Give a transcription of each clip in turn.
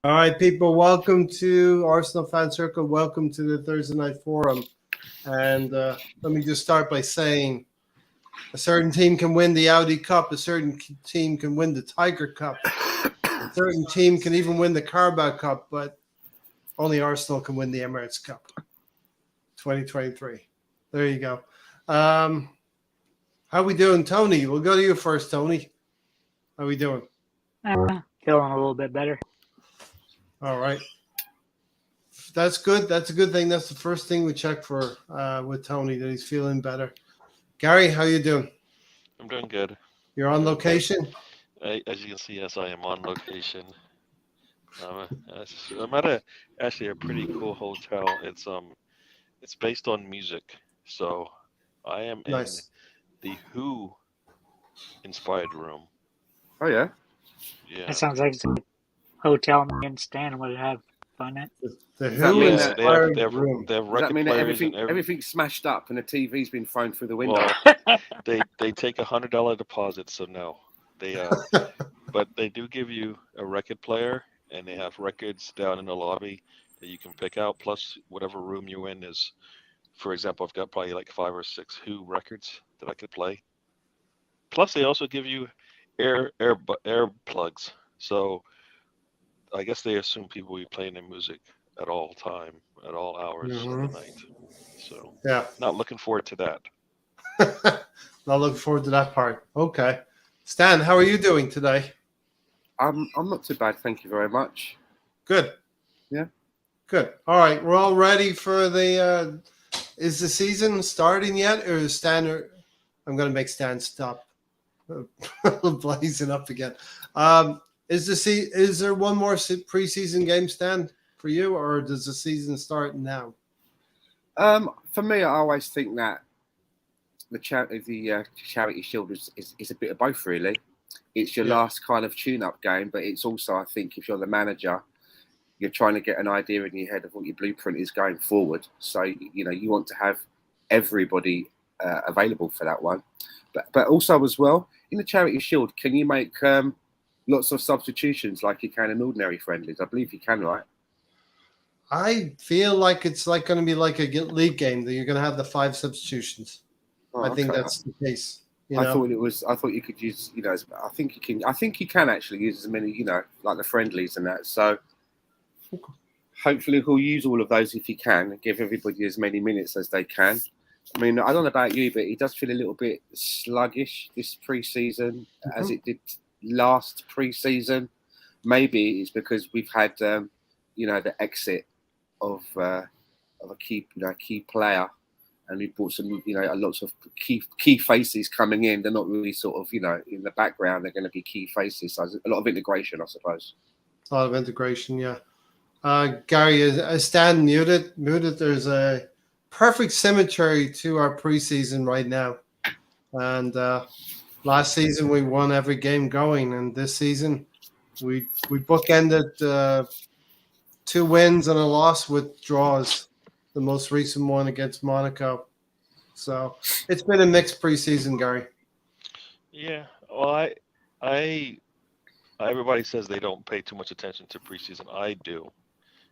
All right, people, welcome to Arsenal Fan Circle. Welcome to the Thursday Night Forum. And let me just start by saying a certain team can win the Audi Cup. A certain team can win the Tiger Cup. A certain team can even win the Carabao Cup, but only Arsenal can win the Emirates Cup 2023. There you go. How we doing, Tony? We'll go to you first, Tony. How we doing? Feeling a little bit better. All right. That's good. That's a good thing. That's the first thing we check for with Tony, that he's feeling better. Gary, how you doing? I'm doing good. You're on location? As you can see, yes, I am on location. I'm at a pretty cool hotel. It's based on music, so I am Nice. in the Who inspired room. Oh yeah. Yeah. That sounds like a hotel me and Stan would have fun at. The Does that Who mean inspired they have room. they have Does that record mean that players and everything's smashed up and the TV's been thrown through the window? Well, they take $100 deposit, so no, but they do give you a record player, and they have records down in the lobby that you can pick out. Plus, whatever room you're in is, for example, I've got probably like 5 or 6 Who records that I could play. Plus, they also give you air plugs. So I guess they assume people will be playing their music at all time, at all hours of the night. So Yeah. not looking forward to that. Not looking forward to that part. Okay. Stan, how are you doing today? I'm not too bad, thank you very much. Good. Yeah. Good. All right. We're all ready for the is the season starting yet, or is Stan I'm gonna make Stan stop blazing up again. Is there one more preseason game, Stan, for you, or does the season start now? For me, I always think that the Charity Shield is a bit of both, really. It's your last kind of tune-up game, but it's also, I think, if you're the manager, you're trying to get an idea in your head of what your blueprint is going forward. So, you want to have everybody available for that one. But also as well, in the Charity Shield, can you make lots of substitutions like you can in ordinary friendlies? I believe you can, right? I feel like it's going to be like a league game, that you're going to have the 5 substitutions. Oh, I think okay. that's the case. I thought you could use, I think you can actually use as many, like the friendlies and that. So hopefully he'll use all of those if he can, and give everybody as many minutes as they can. I mean, I don't know about you, but it does feel a little bit sluggish this pre-season as it did last pre-season. Maybe it's because we've had, the exit of a key player, and we brought some, lots of key faces coming in. They're not really sort of, in the background. They're going to be key faces. So a lot of integration, I suppose. A lot of integration, yeah. Gary, is Stan muted? There's a perfect symmetry to our preseason right now. And last season we won every game going, and this season we bookended 2 wins and a loss with draws. The most recent one against Monaco. So it's been a mixed preseason, Gary. Yeah. Well, everybody says they don't pay too much attention to preseason. I do.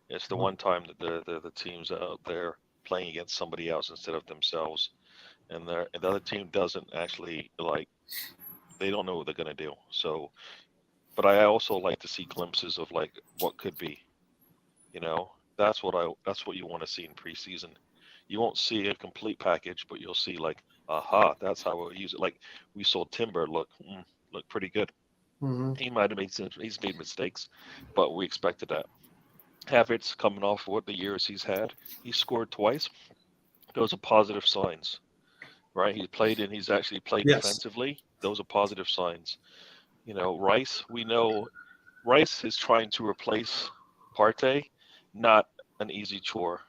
It's the one time that the teams out there playing against somebody else instead of themselves, and the other team doesn't actually they don't know what they're gonna do. So, but I also like to see glimpses of like what could be. That's what you want to see in preseason. You won't see a complete package, but you'll see like, aha, that's how we'll use it. Like we saw Timber look pretty good. Mm-hmm. He might have he's made mistakes, but we expected that. Havertz coming off what the years he's had, he scored twice. Those are positive signs, right? He's actually played defensively. Those are positive signs. Rice, we know Rice is trying to replace Partey, not an easy chore.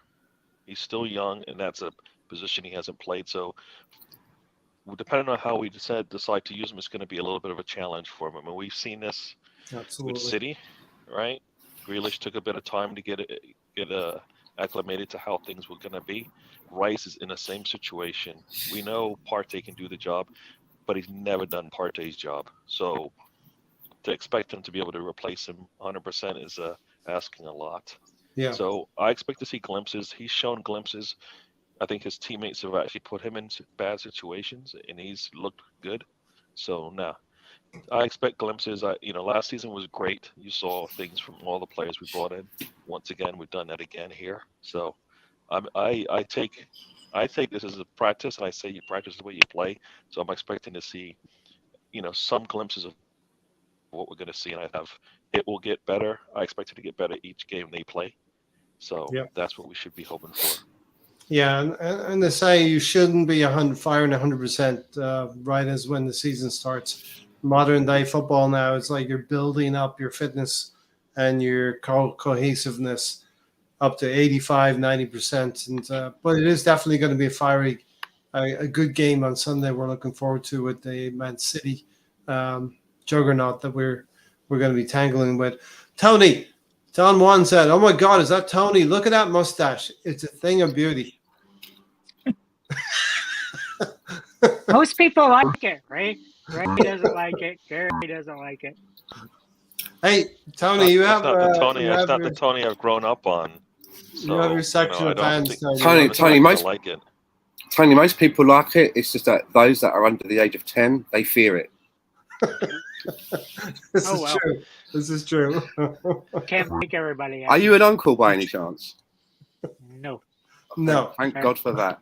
He's still young, and that's a position he hasn't played. So, depending on how we decide to use him, it's going to be a little bit of a challenge for him. I mean, we've seen this with City, right? Grealish took a bit of time to get acclimated to how things were going to be. Rice is in the same situation. We know Partey can do the job, but he's never done Partey's job. So to expect him to be able to replace him 100% is a asking a lot. Yeah. So I expect to see glimpses. He's shown glimpses. I think his teammates have actually put him in bad situations, and he's looked good. So no, I expect glimpses. Last season was great. You saw things from all the players we brought in. Once again, we've done that again here. So I take this as a practice, and I say you practice the way you play. So I'm expecting to see, some glimpses of what we're going to see, and it will get better. I expect it to get better each game they play. So Yeah. that's what we should be hoping for. Yeah, and they say you shouldn't be firing 100% right as when the season starts. Modern day football now, it's like you're building up your fitness and your cohesiveness up to 85, 90%. And but it is definitely going to be a good game on Sunday. We're looking forward to with the Man City juggernaut that we're going to be tangling with. Tony, Don Juan said, "Oh my God, is that Tony? Look at that mustache! It's a thing of beauty." Most people like it, right? Ray doesn't like it. Gary doesn't like it. Hey, Tony, That's not the Tony I've grown up on. So, you have your section I of don't fans. think Tony, most like it. Tony, most people like it. It's just that those that are under the age of 10, they fear it. This is true. This is true. Can't make everybody happy. Are you an uncle by any chance? No. No. Thank God for that.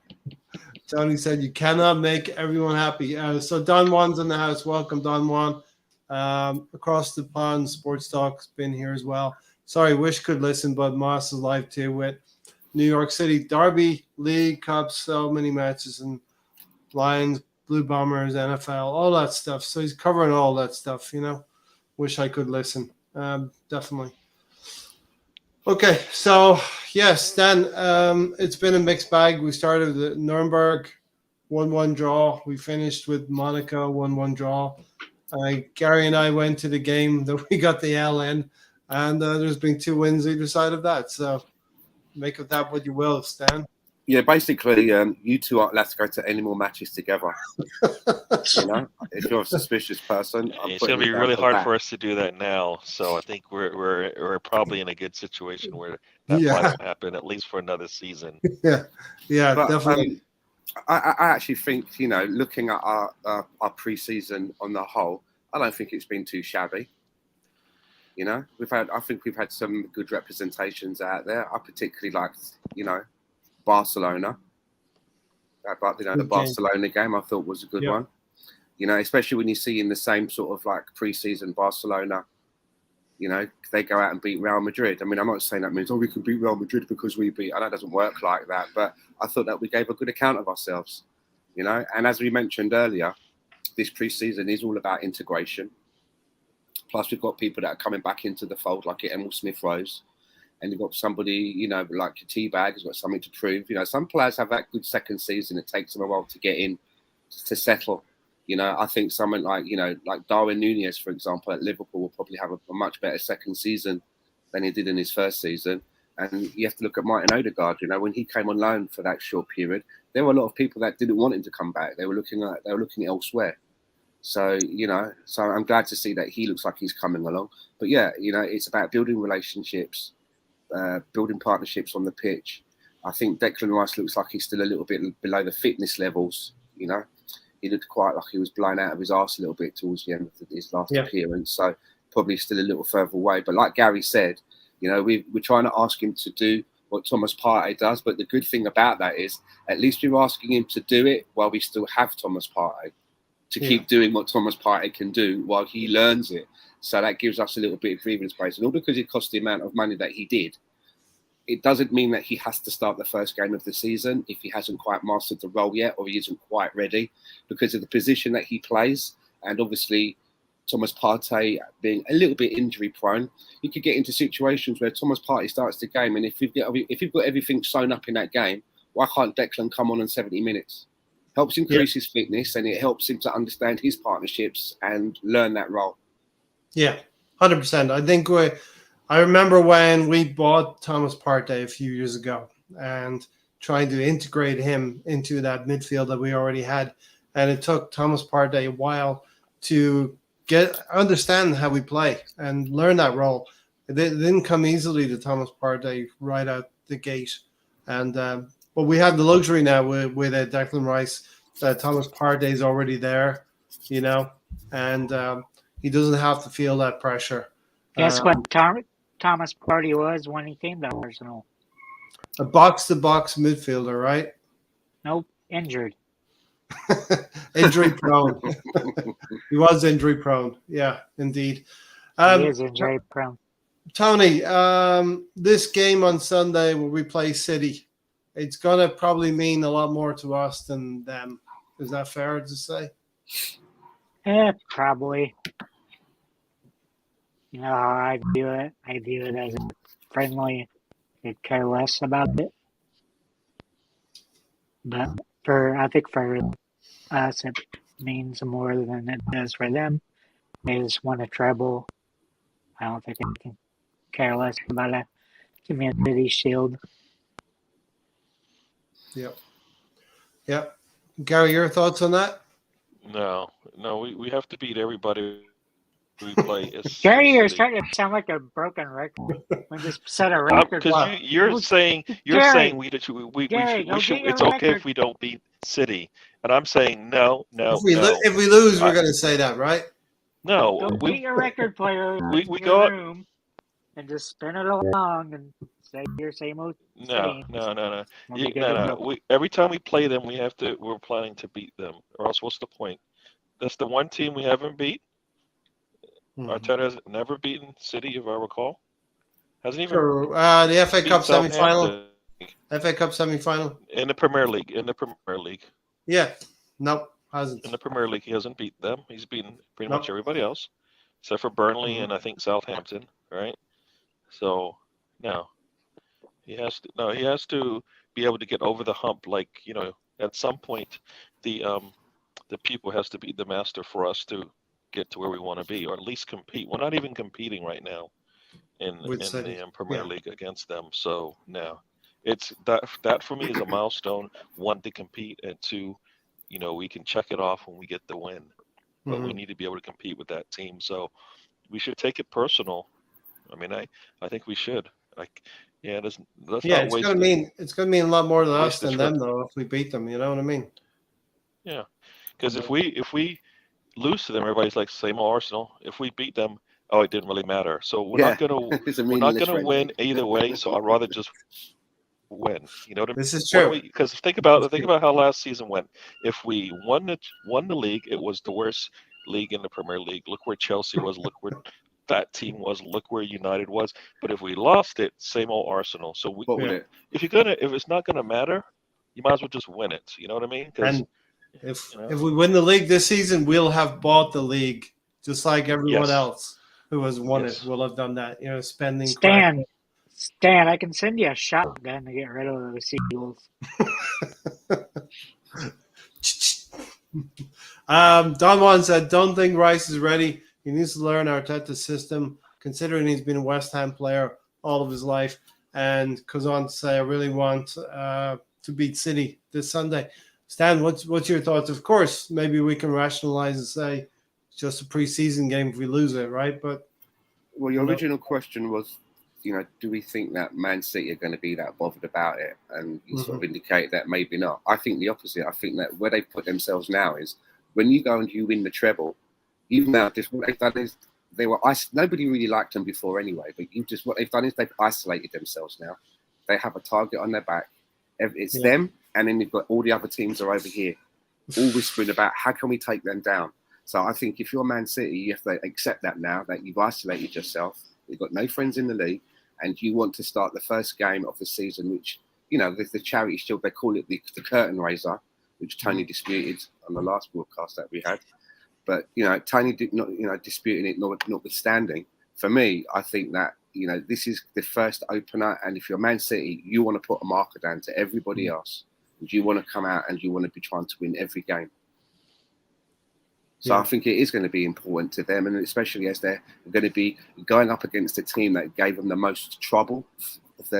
Tony said you cannot make everyone happy. So Don Juan's in the house. Welcome, Don Juan. Across the pond, Sports Talk's been here as well. Sorry, wish could listen, but Moss is live too with New York City Derby, League Cup, so many matches, and Lions, Blue Bombers, NFL, all that stuff. So he's covering all that stuff, Wish I could listen. Definitely. Okay, so yes, Dan, it's been a mixed bag. We started with Nuremberg, 1-1 draw. We finished with Monaco, 1-1 draw. Gary and I went to the game that we got the L in, and there's been 2 wins either side of that. So make of that what you will, Stan. Yeah, basically, you two aren't allowed to go to any more matches together. If you're a suspicious person, it's going to be really hard for us to do that now. So I think we're probably in a good situation where that fight won't happen at least for another season. Yeah, but, definitely. I actually think looking at our pre-season on the whole, I don't think it's been too shabby. I think we've had some good representations out there. I particularly liked, Barcelona. The Barcelona game I thought was a good one. Especially when you see in the same sort of like pre-season Barcelona, they go out and beat Real Madrid. I mean, I'm not saying that means, we can beat Real Madrid because we beat. I know it doesn't work like that, but I thought that we gave a good account of ourselves, And as we mentioned earlier, this pre-season is all about integration. Plus, we've got people that are coming back into the fold, like Emil Smith-Rowe. And you've got somebody, like T-Bag has got something to prove. Some players have that good second season. It takes them a while to get in, to settle. I think someone like Darwin Núñez, for example, at Liverpool will probably have a much better second season than he did in his first season. And you have to look at Martin Odegaard. When he came on loan for that short period, there were a lot of people that didn't want him to come back. They were looking elsewhere. So, so I'm glad to see that he looks like he's coming along. But yeah, it's about building relationships, building partnerships on the pitch. I think Declan Rice looks like he's still a little bit below the fitness levels. He looked quite like he was blown out of his arse a little bit towards the end of his last appearance. So probably still a little further away. But like Gary said, we're trying to ask him to do what Thomas Partey does. But the good thing about that is at least we're asking him to do it while we still have Thomas Partey, to keep doing what Thomas Partey can do while he learns it. So that gives us a little bit of breathing space. And all because it cost the amount of money that he did, it doesn't mean that he has to start the first game of the season if he hasn't quite mastered the role yet, or he isn't quite ready because of the position that he plays. And obviously, Thomas Partey being a little bit injury prone, you could get into situations where Thomas Partey starts the game. And if you've got everything sewn up in that game, why can't Declan come on in 70 minutes? Helps increase his fitness, and it helps him to understand his partnerships and learn that role. Yeah, 100%. I think I remember when we bought Thomas Partey a few years ago and trying to integrate him into that midfield that we already had. And it took Thomas Partey a while to understand how we play and learn that role. It didn't come easily to Thomas Partey right out the gate. And but we have the luxury now with Declan Rice that Thomas Partey is already there, you know, and he doesn't have to feel that pressure. Guess what Thomas Partey was when he came to Arsenal? A box-to-box midfielder, right? Nope, injured. Injury prone. He was injury prone. Yeah, indeed. He is injury prone. Tony, this game on Sunday where we play City, it's going to probably mean a lot more to us than them. Is that fair to say? Probably. You know how I view it? I view it as a friendly. Could care less about it. But I think for us, it means more than it does for them. They just want a treble. I don't think they can care less about a Community Shield. Yep. Yep. Gary, your thoughts on that? No, we have to beat everybody we play. Gary, you're starting to sound like a broken record. We just set a record. Because you're saying Gary, we should. it's okay if we don't beat City, and I'm saying no. If we lose, we're going to say that, right? No, go beat your record player. We in go your room and just spin it along and say your same old. No. No. Every time we play them, we're planning to beat them, or else what's the point? That's the one team we haven't beat. Arteta has never beaten City, if I recall. Hasn't even the FA Cup semi-final. FA Cup semi-final in the Premier League. Yeah, nope, hasn't. In the Premier League, he hasn't beaten them. He's beaten pretty much everybody else, except for Burnley and I think Southampton, right? So no, he has to be able to get over the hump. Like, you know, at some point, the pupil has to be the master for us to get to where we want to be, or at least compete. We're not even competing right now in the Premier League against them. So no, it's that for me is a milestone. One, to compete, and two, you know, we can check it off when we get the win. But we need to be able to compete with that team. So we should take it personal. I mean, I think we should. It's gonna mean a lot more to us than them, though, if we beat them. You know what I mean? Yeah, because if we lose to them, everybody's like, same old Arsenal. If we beat them, it didn't really matter. So we're not gonna win either way. So I'd rather just win. You know what I mean? This is true. Because think about how last season went. If we won the league, it was the worst league in the Premier League. Look where Chelsea was. Look where that team was. Look where United was. But if we lost it, same old Arsenal. So if it's not gonna matter, you might as well just win it. You know what I mean? And if we win the league this season, we'll have bought the league, just like everyone else who has won it will have done that. You know, spending. Stan, I can send you a shotgun to get rid of the seagulls. Don Juan said, "Don't think Rice is ready. He needs to learn Arteta's system, considering he's been a West Ham player all of his life." And goes on to say, "I really want to beat City this Sunday." Stan, what's your thoughts? Of course, maybe we can rationalize and say it's just a preseason game if we lose it, right? But your original question was, you know, do we think that Man City are going to be that bothered about it? And you sort of indicate that maybe not. I think the opposite. I think that where they've put themselves now is when you go and you win the treble, even now, just what they've done is nobody really liked them before anyway, but what they've done is they've isolated themselves now. They have a target on their back. It's them, and then you've got all the other teams are over here, all whispering about how can we take them down. So I think if you're Man City, you have to accept that now, that you've isolated yourself. You've got no friends in the league, and you want to start the first game of the season, which, you know, the Charity Shield, they call it the curtain raiser, which Tony disputed on the last broadcast that we had. But, you know, Tony did not, you know, disputing it notwithstanding. For me, I think that, you know, this is the first opener, and if you're Man City, you want to put a marker down to everybody else. And you want to come out and you want to be trying to win every game. So I think it is going to be important to them, and especially as they're going to be going up against a team that gave them the most trouble of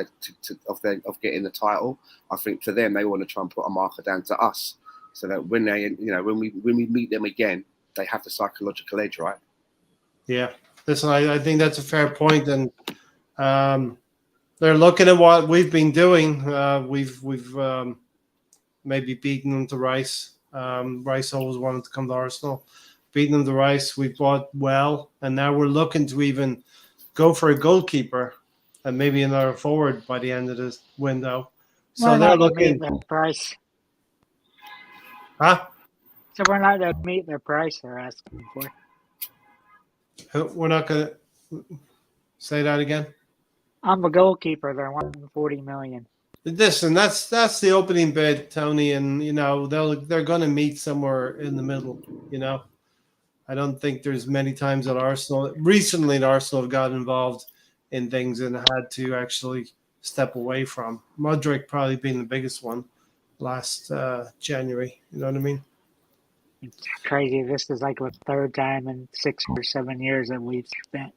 getting the title. I think for them, they want to try and put a marker down to us, so that when we meet them again, they have the psychological edge, right? Yeah, listen, I think that's a fair point, and They're looking at what we've been doing. We've maybe beaten them to Rice. Rice always wanted to come to Arsenal. Beaten them to Rice. We bought well, and now we're looking to even go for a goalkeeper and maybe another forward by the end of this window. So We're they're not meeting looking. their price. Huh? So we're not going to meet their price they're asking for. We're not going to say that again. I'm a goalkeeper. They're wanting 40 million. Listen, that's the opening bid, Tony, and they're going to meet somewhere in the middle. I don't think there's many times that Arsenal have got involved in things and had to actually step away from. Mudryk probably being the biggest one last January. You know what I mean? It's crazy. This is like the third time in 6 or 7 years that we've spent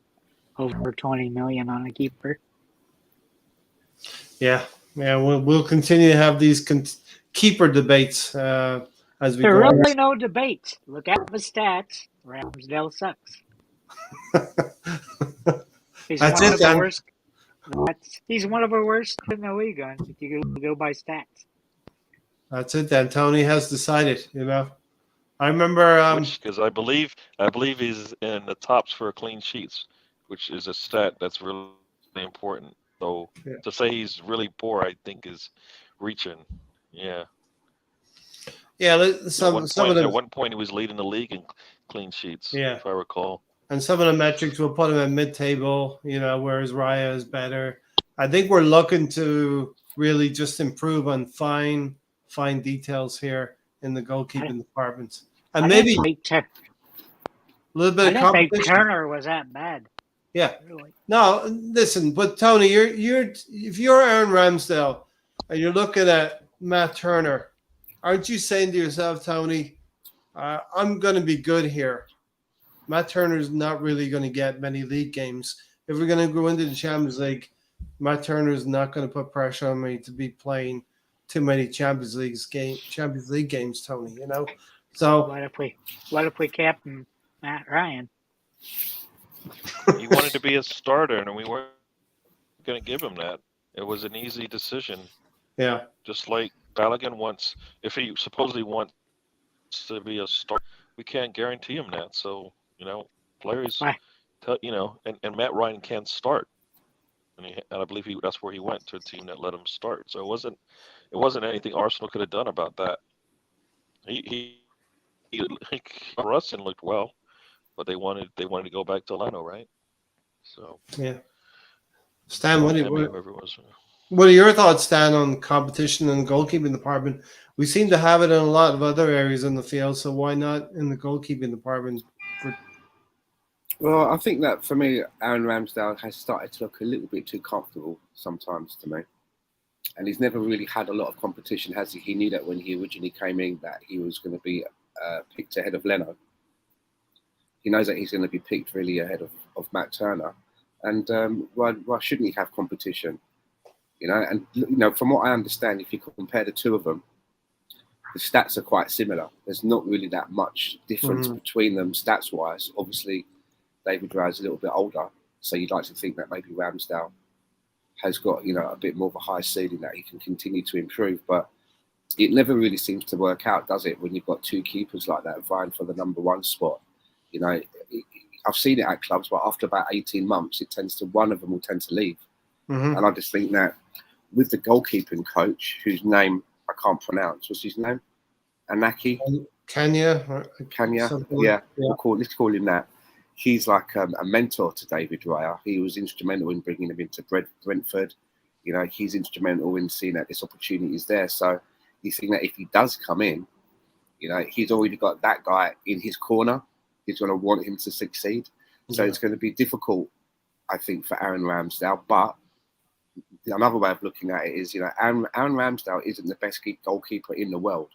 over 20 million on a keeper. Yeah. We'll continue to have these keeper debates as we There's go. really no debate. Look at the stats. Ramsdale sucks. He's That's one it, of the Dan. worst. He's one of the worst in the league. If you go by stats. That's it, then. Tony has decided. I remember. Because I believe he's in the tops for clean sheets, which is a stat that's really important. So to say he's really poor, I think is reaching. Yeah. Yeah. At one point, he was leading the league in clean sheets. Yeah. If I recall. And some of the metrics will put him at mid-table. Whereas Raya is better. I think we're looking to really just improve on fine details here in the goalkeeping department. And maybe a little bit of I competition. didn't think Turner was that bad. Yeah. Really. No, listen, but Tony, if you're Aaron Ramsdale and you're looking at Matt Turner, aren't you saying to yourself, Tony, I'm going to be good here? Matt Turner's not really going to get many league games. If we're going to go into the Champions League, Matt Turner's not going to put pressure on me to be playing too many Champions League games, Tony. So what if we captain Matt Ryan? He wanted to be a starter, and we weren't going to give him that. It was an easy decision. Yeah. Just like Balogun if he supposedly wants to be a starter, we can't guarantee him that. So, players, and Matt Ryan can't start. And I believe that's where he went, to a team that let him start. So it wasn't anything Arsenal could have done about that. He for us and looked well, but they wanted to go back to Leno, right? So yeah. Stan, what whoever are your thoughts, Stan, on competition in the goalkeeping department? We seem to have it in a lot of other areas in the field, so why not in the goalkeeping department? Well, I think that for me, Aaron Ramsdale has started to look a little bit too comfortable sometimes to me. And he's never really had a lot of competition, has he? He knew that when he originally came in that he was going to be picked ahead of Leno. He knows that he's going to be picked really ahead of Matt Turner. And why shouldn't he have competition? And from what I understand, if you compare the two of them, the stats are quite similar. There's not really that much difference between them stats-wise. Obviously, David Raya is a little bit older, so you'd like to think that maybe Ramsdale has got a bit more of a high ceiling that he can continue to improve. But it never really seems to work out, does it? When you've got two keepers like that vying for the number one spot, I've seen it at clubs, but after about 18 months, one of them will tend to leave. And I just think that with the goalkeeping coach, whose name I can't pronounce, what's his name? Anaki? Kenya? Yeah. Let's call him that. He's like a mentor to David Raya. He was instrumental in bringing him into Brentford. He's instrumental in seeing that this opportunity is there. So you think that if he does come in, he's already got that guy in his corner. He's going to want him to succeed. So it's going to be difficult, I think, for Aaron Ramsdale. But another way of looking at it is, Aaron Ramsdale isn't the best goalkeeper in the world,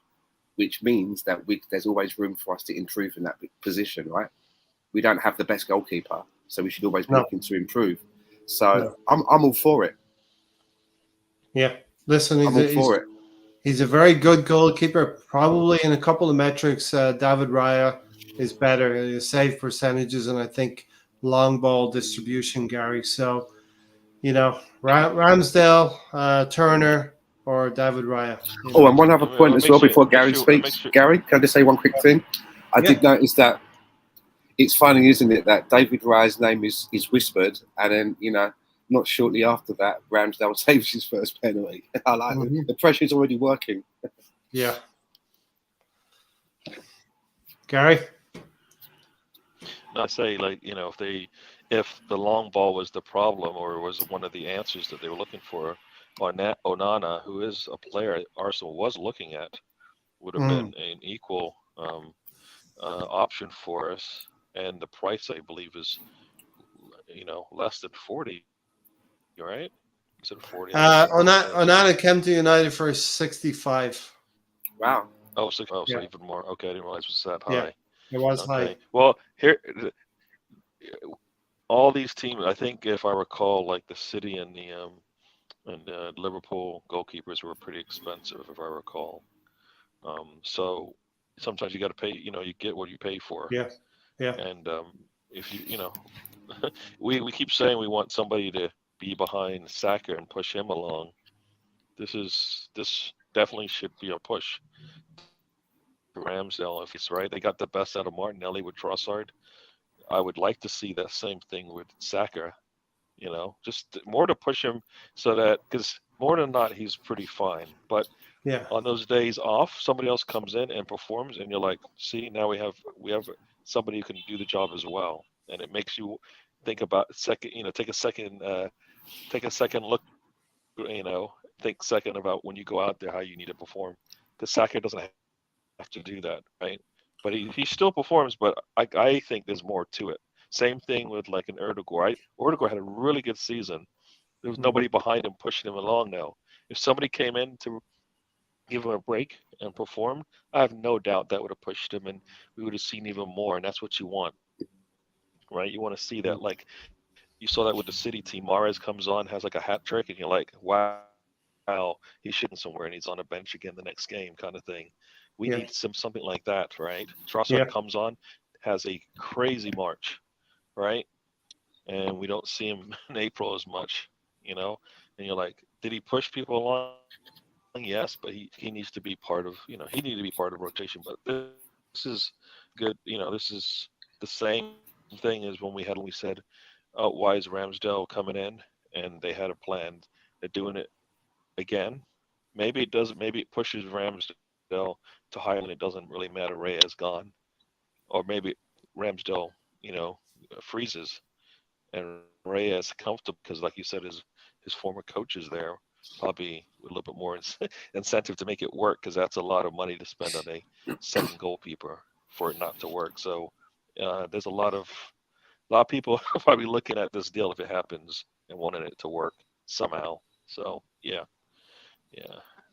which means that there's always room for us to improve in that position, right? We don't have the best goalkeeper, so we should always be looking to improve. So I'm all for it. Yeah, listen, he's a very good goalkeeper. Probably in a couple of metrics, David Raya is better. His save percentages and I think long ball distribution, Gary. So, Ramsdale, Turner, or David Raya. Oh, and one other I mean, point as well before it Gary makes speaks. you, Gary, can I just say one quick thing? I Yeah. did notice that it's funny, isn't it, that David Raya's name is whispered, and then not shortly after that, Ramsdale saves his first penalty. I like it. Mhm. The pressure's already working. Yeah. Gary? I say, like, if the long ball was the problem or was one of the answers that they were looking for, Onana, who is a player Arsenal was looking at, would have been an equal option for us. And the price, I believe, is less than 40, right? Is it 40? I think it's 40. Onana came to United for 65. Wow. Oh, so Yeah. even more. Okay, I didn't realize it was that Yeah. high. It was high. Okay. Well, here, all these teams, I think, if I recall, like the City and the Liverpool goalkeepers were pretty expensive, if I recall. So sometimes you got to pay. You get what you pay for. Yeah. Yeah. And if we keep saying we want somebody to be behind Saka and push him along. This definitely should be a push to Ramsdale if he's right. They got the best out of Martinelli with Trossard. I would like to see that same thing with Saka. Just more to push him so that because more than not he's pretty fine. But Yeah. on those days off, somebody else comes in and performs, and you're like, see, now we have somebody who can do the job as well, and it makes you think about second, take a second look, think second about when you go out there how you need to perform, because Saka doesn't have to do that, right? But he still performs, but I think there's more to it. Same thing with like an Erdogan, right? Erdogan had a really good season. There was nobody behind him pushing him along now. If somebody came in to give him a break and performed, I have no doubt that would have pushed him and we would have seen even more. And that's what you want, right? You want to see that. Like you saw that with the City team. Mahrez comes on, has like a hat trick, and you're like, wow, he's shooting somewhere and he's on a bench again the next game kind of thing. We Yeah. need something like that, right? Trossard Yeah. comes on, has a crazy March, right? And we don't see him in April as much, and you're like, did he push people along? Yes, but he needs to be part of, he needs to be part of rotation. But this is good. This is the same thing as when we said, oh, why is Ramsdale coming in? And they had a plan. They're doing it again. Maybe it doesn't. Maybe it pushes Ramsdale to higher, and it doesn't really matter. Reyes gone, or maybe Ramsdale, freezes, and Reyes comfortable because, like you said, his former coach is there. Probably a little bit more incentive to make it work because that's a lot of money to spend on a second goalkeeper for it not to work. So there's a lot of people probably looking at this deal if it happens and wanting it to work somehow. So yeah.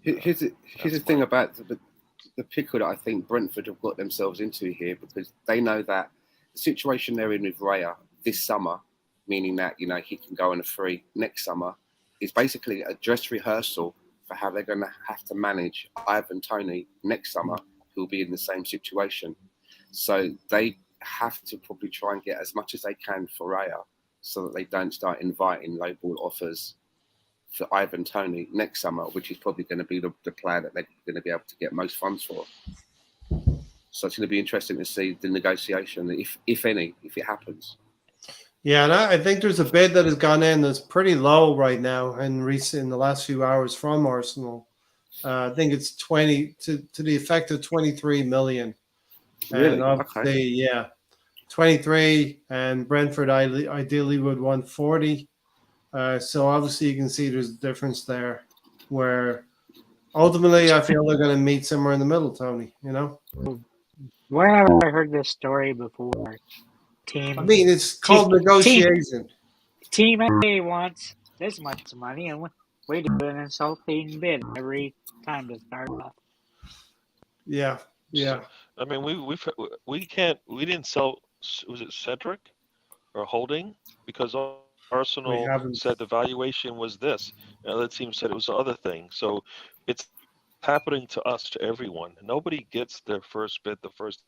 Here's the thing about the pickle that I think Brentford have got themselves into here, because they know that the situation they're in with Raya this summer, meaning that he can go on a free next summer, is basically a dress rehearsal for how they're going to have to manage Ivan Toney next summer, who'll be in the same situation. So they have to probably try and get as much as they can for Raya, so that they don't start inviting lowball offers for Ivan Toney next summer, which is probably going to be the player that they're going to be able to get most funds for. So it's going to be interesting to see the negotiation, if any, if it happens. Yeah, and I think there's a bid that has gone in that's pretty low right now in the last few hours from Arsenal. I think it's 20 to the effect of 23 million. Really? And obviously, Okay. yeah, 23, and Brentford ideally would want 40. So obviously you can see there's a difference there where ultimately I feel they're going to meet somewhere in the middle, Tony, Where have I heard this story before? I mean, it's called negotiation. Team A wants this much money, and we do an insulting bid every time to start off. Yeah. So, I mean, we didn't sell. Was it Cedric or Holding because Arsenal haven't. said the valuation was this, and other team said it was the other thing. So it's happening to us, to everyone. Nobody gets their first bid the first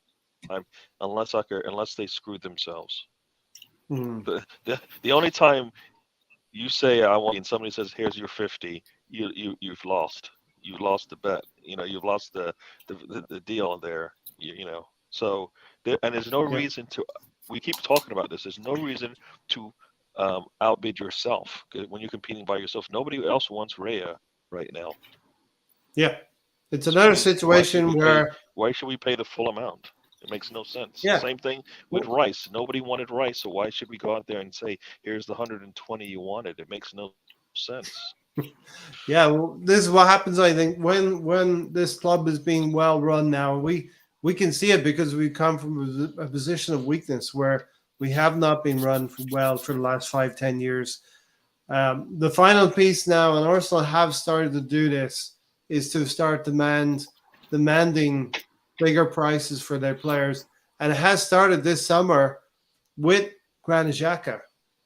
time unless they screwed themselves. Mm. The only time you say I want, and somebody says, "Here's your 50," you've lost. You lost the bet. You've lost the deal there. So and there's no Yeah. reason to. We keep talking about this. There's no reason to outbid yourself. 'Cause when you're competing by yourself, nobody else wants Raya right now. Yeah. It's another So situation where, why should we pay the full amount? It makes no sense. yeah. Same thing with Rice. Nobody wanted Rice, so why should we go out there and say, "Here's the 120 you wanted"? It makes no sense. Yeah, well, this is what happens. I think when this club is being well run now, we can see it because we come from a position of weakness where we have not been run well for the last 5-10 years. The final piece now, and Arsenal have started to do this, is to start demanding bigger prices for their players, and it has started this summer with Granit Xhaka.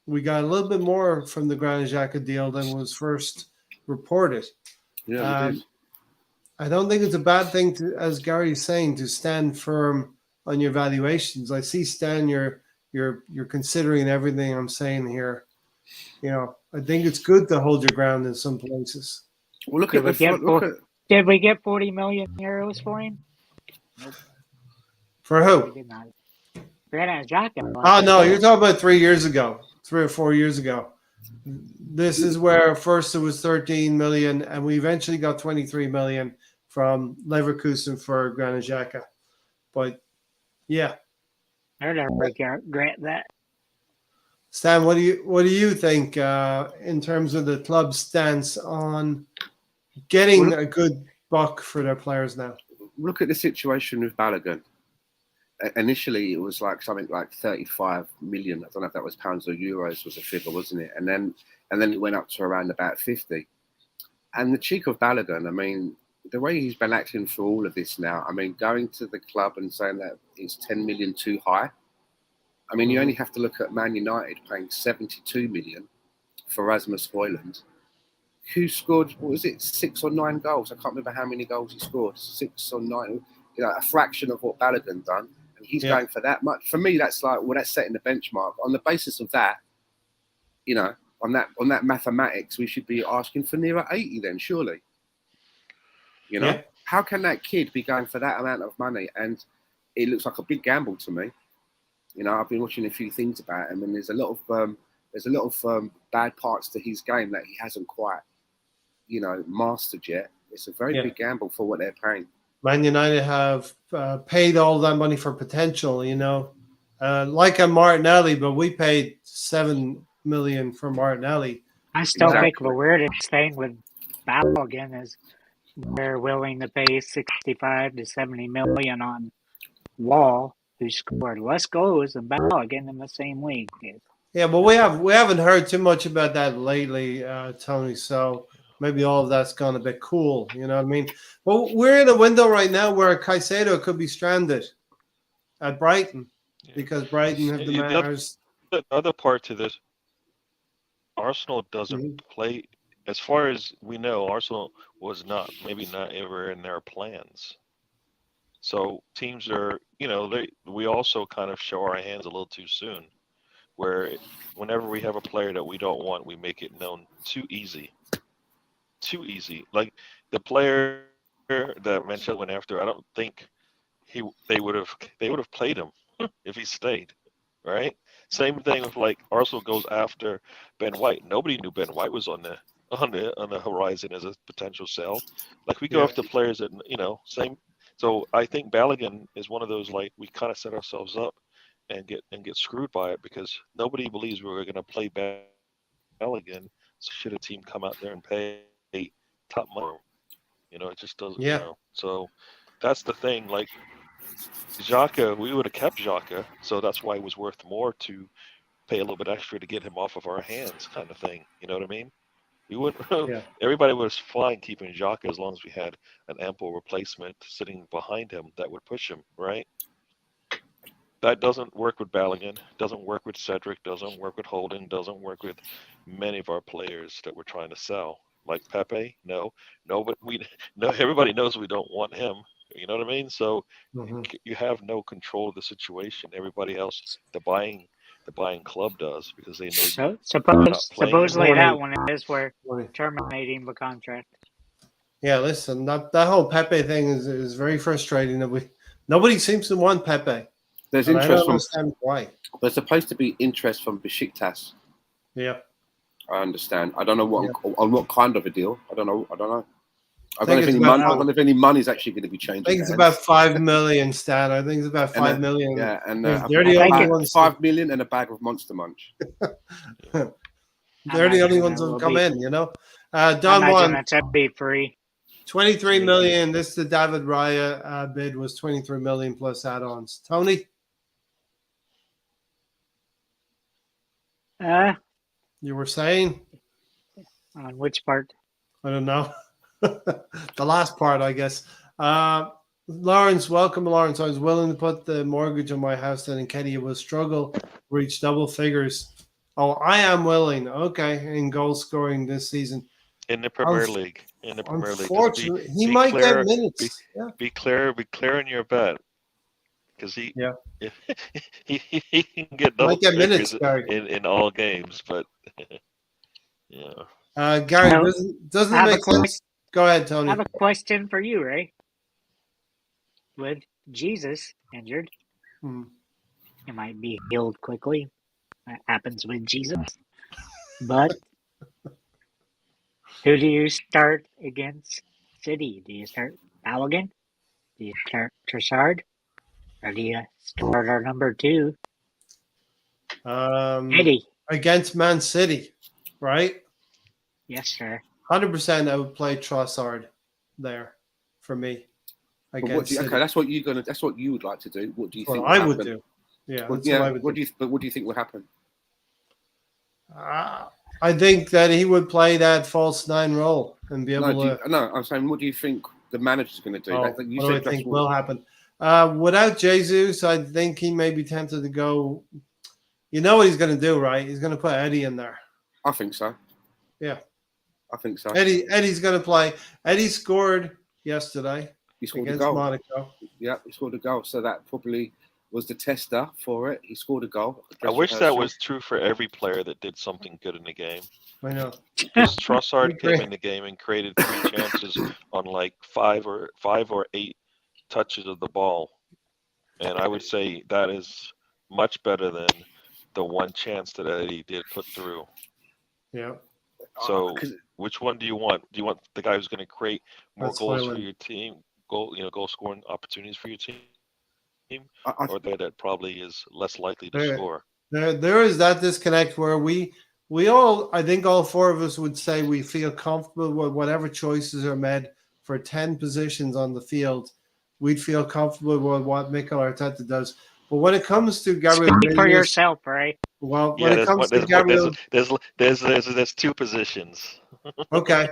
We got a little bit more from the Granit Xhaka deal than was first reported. Yeah, we did. I don't think it's a bad thing to, as Gary's saying, to stand firm on your valuations. I see, Stan, you're considering everything I'm saying here. I think it's good to hold your ground in some places. Well, look Did at we the get front. Look at Did we get 40 million euros for him? Nope, For we who? did not. Granit Xhaka. Oh no, you're talking about 3 years ago, 3 or 4 years ago. This is where first it was 13 million, and we eventually got 23 million from Leverkusen for Granit Xhaka. But yeah, I never regret that. Stan, what do you think in terms of the club's stance on getting a good buck for their players now? Look at the situation with Balogun. Initially, it was like something like 35 million. I don't know if that was pounds or euros was a figure, wasn't it? And then it went up to around about 50. And the cheek of Balogun, I mean, the way he's been acting for all of this now, I mean, going to the club and saying that it's 10 million too high. I mean, you only have to look at Man United paying 72 million for Rasmus Højlund, who scored, what was it, 6 or 9 goals? I can't remember how many goals he scored, 6 or 9, a fraction of what Balogun done. And he's going for that much. For me, that's like, well, that's setting the benchmark. On the basis of that, on that mathematics, we should be asking for nearer 80 then, surely. How can that kid be going for that amount of money? And it looks like a big gamble to me. I've been watching a few things about him, and there's a lot of bad parts to his game that he hasn't quite, mastered yet. It's a very big gamble for what they're paying. Man United have paid all that money for potential, like a Martinelli, but we paid 7 million for Martinelli. I still think the weirdest thing with Balogun is they're willing to pay 65 to 70 million on Wall, who scored less goals than Balogun in the same league. Yeah, but we haven't heard too much about that lately, Tony. So maybe all of that's gone a bit cool. You know what I mean? Well, we're in a window right now where Caicedo could be stranded at Brighton because Brighton have the other part to this. Arsenal doesn't play, as far as we know. Arsenal was maybe not ever in their plans. So teams are, we also kind of show our hands a little too soon, where whenever we have a player that we don't want, we make it known too easy. Like the player that Manchester went after, I don't think they would have played him if he stayed, right? Same thing with like Arsenal goes after Ben White. Nobody knew Ben White was on the horizon as a potential sell. Like we go after players that same. So I think Balogun is one of those, like, we kind of set ourselves up and get screwed by it because nobody believes we're going to play Balogun. So should a team come out there and pay top money? It just doesn't. So that's the thing. Like Xhaka, we would have kept Xhaka, so that's why it was worth more to pay a little bit extra to get him off of our hands, kind of thing. You know what I mean? We wouldn't. Everybody was fine keeping Xhaka as long as we had an ample replacement sitting behind him that would push him, right? That doesn't work with Balogun, doesn't work with Cedric, doesn't work with Holden, doesn't work with many of our players that we're trying to sell. Like Pepe, no, but everybody knows we don't want him. You know what I mean? So you have no control of the situation. Everybody else, the the buying club does because they know So you're not supposedly playing. that one is for Morning. terminating the contract. Yeah, listen, that whole Pepe thing is very frustrating. That nobody seems to want Pepe, There's and I interest don't from. understand why. There's supposed to be interest from Besiktas. Yeah, I understand. I don't know Yeah. on what kind of a deal. I don't know. I don't know think if it's any about money. I don't know if any money is actually going to be changing. I think it's about 5 million, Stan. I think it's about And, 5 million. Yeah, and They're the only ones. 5 million and a bag of Monster Munch. They're the only ones who've come in, you know. Don imagine won that's to be free. 23 million. This the David Raya bid was 23 million plus add-ons. Tony, you were saying? On which part? I don't know. The last part, I guess. Lawrence, welcome, Lawrence. I was willing to put the mortgage on my house, then Kenny will struggle to reach double figures. Oh, I am willing. Okay, in goal scoring this season. In the Premier League. In the Premier League. Just Unfortunately, he be might clear, get minutes. Be clear in your bet. Because he can get double Might get figures minutes, Gary. in all games, but yeah. Gary, So, doesn't I it have make sense? Go ahead, I Tony. have a question for you, Ray. With Jesus injured, he might be healed quickly. That happens with Jesus. But who do you start against City? Do you start Balogun? Do you start Trossard? Or do you start our number 2, Eddie? Against Man City, right? Yes, sir. 100% I would play Trossard there for me. Okay, that's what you're gonna. That's what you would like to do. What do you think? I would do. Yeah, what I would do. What do you think will happen? I think that he would play that false 9 role and be able to. No, I'm saying, what do you think the manager's going to do? What do I think will happen? Without Jesus, I think he may be tempted to go. You know what he's going to do, right? He's going to put Eddie in there. I think so. Yeah, I think so. Eddie's going to play. Eddie scored yesterday. He scored against a goal. Monaco. Yeah, he scored a goal. So that probably was the tester for it. He scored a goal. I wish that was true for every player that did something good in the game. I know. Because Trossard came in the game and created 3 chances on like 5 or 8 touches of the ball. And I would say that is much better than the 1 chance that Eddie did put through. Yeah. So which one do you want? Do you want the guy who's going to create more goals for your team, goal scoring opportunities for your team, or the guy that probably is less likely to score? There is that disconnect where we all, I think all 4 of us would say we feel comfortable with whatever choices are made for 10 positions on the field. We'd feel comfortable with what Mikel Arteta does. But when it comes to Gabriel, speak for yourself, right? Well, when it comes to Gabriel, there's 2 positions. Okay,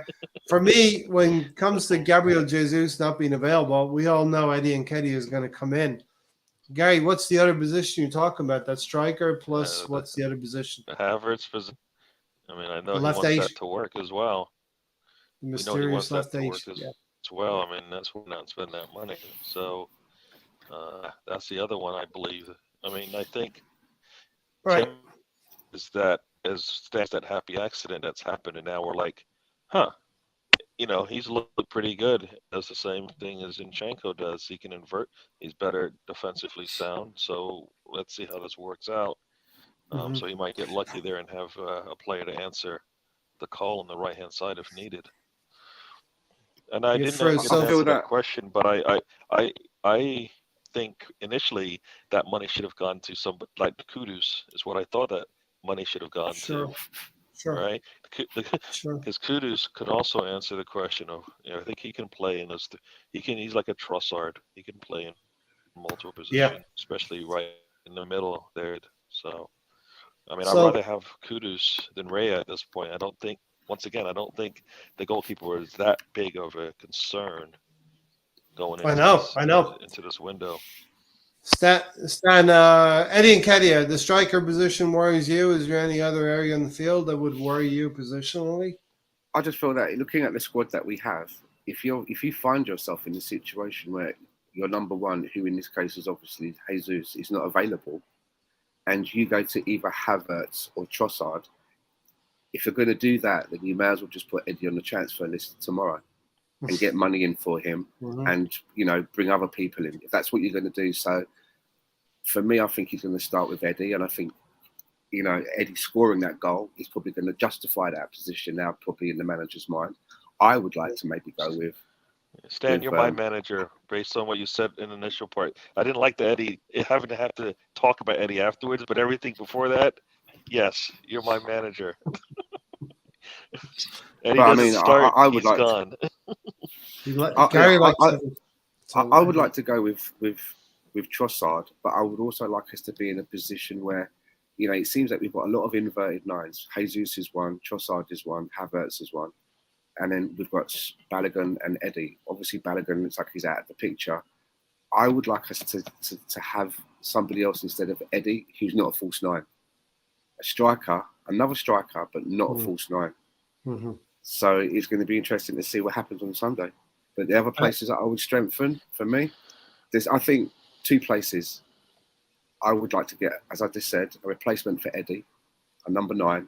for me, when it comes to Gabriel Jesus not being available, we all know Eddie Nketiah is going to come in. Gary, what's the other position you're talking about? That striker plus what's the other position? The Havertz position. I mean, I know The he left wants eight. that to work as well. The We know he mysterious wants that left to eight. work as well. I mean, that's why we're not spending that money. So that's the other one, I believe. I mean, I think Right. is that as stands that happy accident that's happened, and now we're like, huh. He's looked pretty good. Does the same thing as Zinchenko does. He can invert. He's better defensively sound. So let's see how this works out. So he might get lucky there and have a player to answer the call on the right-hand side if needed. And I didn't answer that question, but I think initially that money should have gone to somebody like Kudus is what I thought that money should have gone to. Sure. Right? Because Kudus could also answer the question of, I think he can play in this. He's like a Trossard. He can play in multiple positions, especially right in the middle there. So, I mean, I'd rather have Kudus than Raya at this point. I don't think the goalkeeper is that big of a concern going into this window. Stan, Eddie Nketiah, the striker position worries you. Is there any other area in the field that would worry you positionally? I just feel that looking at the squad that we have, if you find yourself in a situation where your number 1, who in this case is obviously Jesus, is not available, and you go to either Havertz or Trossard, if you're going to do that, then you may as well just put Eddie on the transfer list tomorrow and get money in for him and, bring other people in, if that's what you're going to do. So for me, I think he's going to start with Eddie, and I think, Eddie scoring that goal is probably going to justify that position now, probably in the manager's mind. I would like to maybe go with Stan, you're my manager based on what you said in the initial part. I didn't like the Eddie, having to have to talk about Eddie afterwards, but everything before that, yes, you're my manager. Eddie doesn't start, I would he's like gone. Gary likes I would like to go with Trossard, but I would also like us to be in a position where, it seems like we've got a lot of inverted nines. Jesus is one, Trossard is one, Havertz is one. And then we've got Balogun and Eddie. Obviously, Balogun looks like he's out of the picture. I would like us to have somebody else instead of Eddie, who's not a false nine. A striker, another striker, but not a false nine. Mm-hmm. So it's going to be interesting to see what happens on Sunday. But the other places that I would strengthen, for me, there's, I think, 2 places I would like to get, as I just said, a replacement for Eddie, a number 9,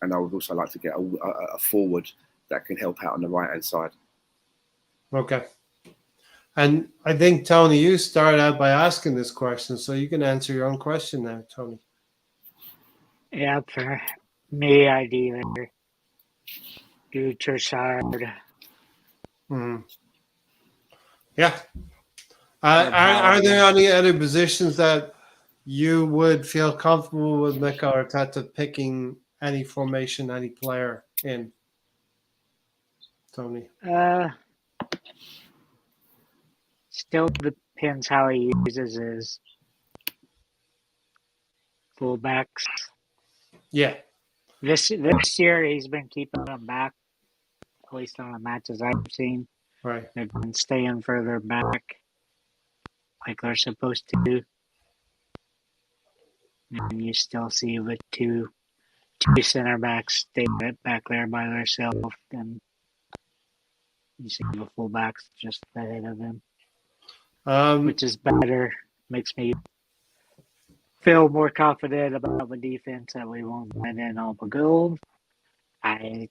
and I would also like to get a forward that can help out on the right-hand side. Okay. And I think, Tony, you started out by asking this question, so you can answer your own question now, Tony. Yeah, for me, I'd either do Trossard. Yeah. Are there any other positions that you would feel comfortable with Mikel Arteta picking any formation, any player in? Tony? Still depends how he uses his fullbacks. Yeah. This year, he's been keeping them back, at least on the matches I've seen. Right. They've been staying further back, like they're supposed to do. And you still see the two center backs stay back there by themselves, and you see the fullbacks just ahead of them, which is better. Makes me feel more confident about the defense that we won't let in all the goals. I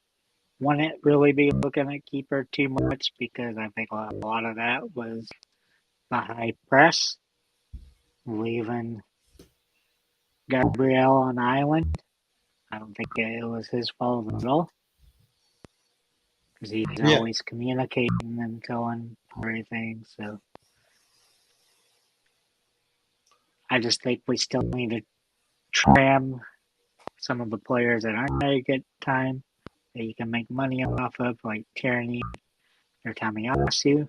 wouldn't really be looking at keeper too much because I think a lot of that was the high press, leaving Gabriel on the island. I don't think it was his fault at all because he's always communicating and telling everything. So I just think we still need to trim some of the players that aren't going to get time that you can make money off of, like Tierney or Tomiyasu.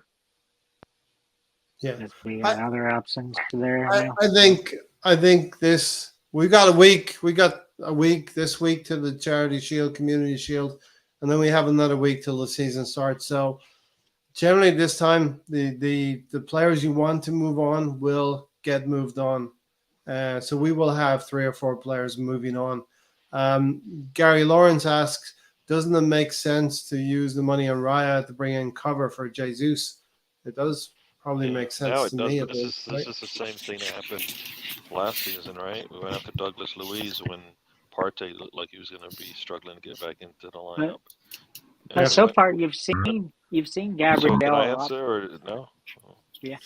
Yeah. We got other options there. I think this, we got a week this week to the Charity Shield, Community Shield, and then we have another week till the season starts. So generally this time the players you want to move on will get moved on. So we will have 3 or 4 players moving on. Gary Lawrence asks, doesn't it make sense to use the money on Raya to bring in cover for Jesus? It does probably make sense now it to does, me. but this is the same thing that happened last season, right? We went after Douglas Luiz when Partey looked like he was going to be struggling to get back into the lineup. But so far, you've seen Gabriel. So can I answer or no? Yeah.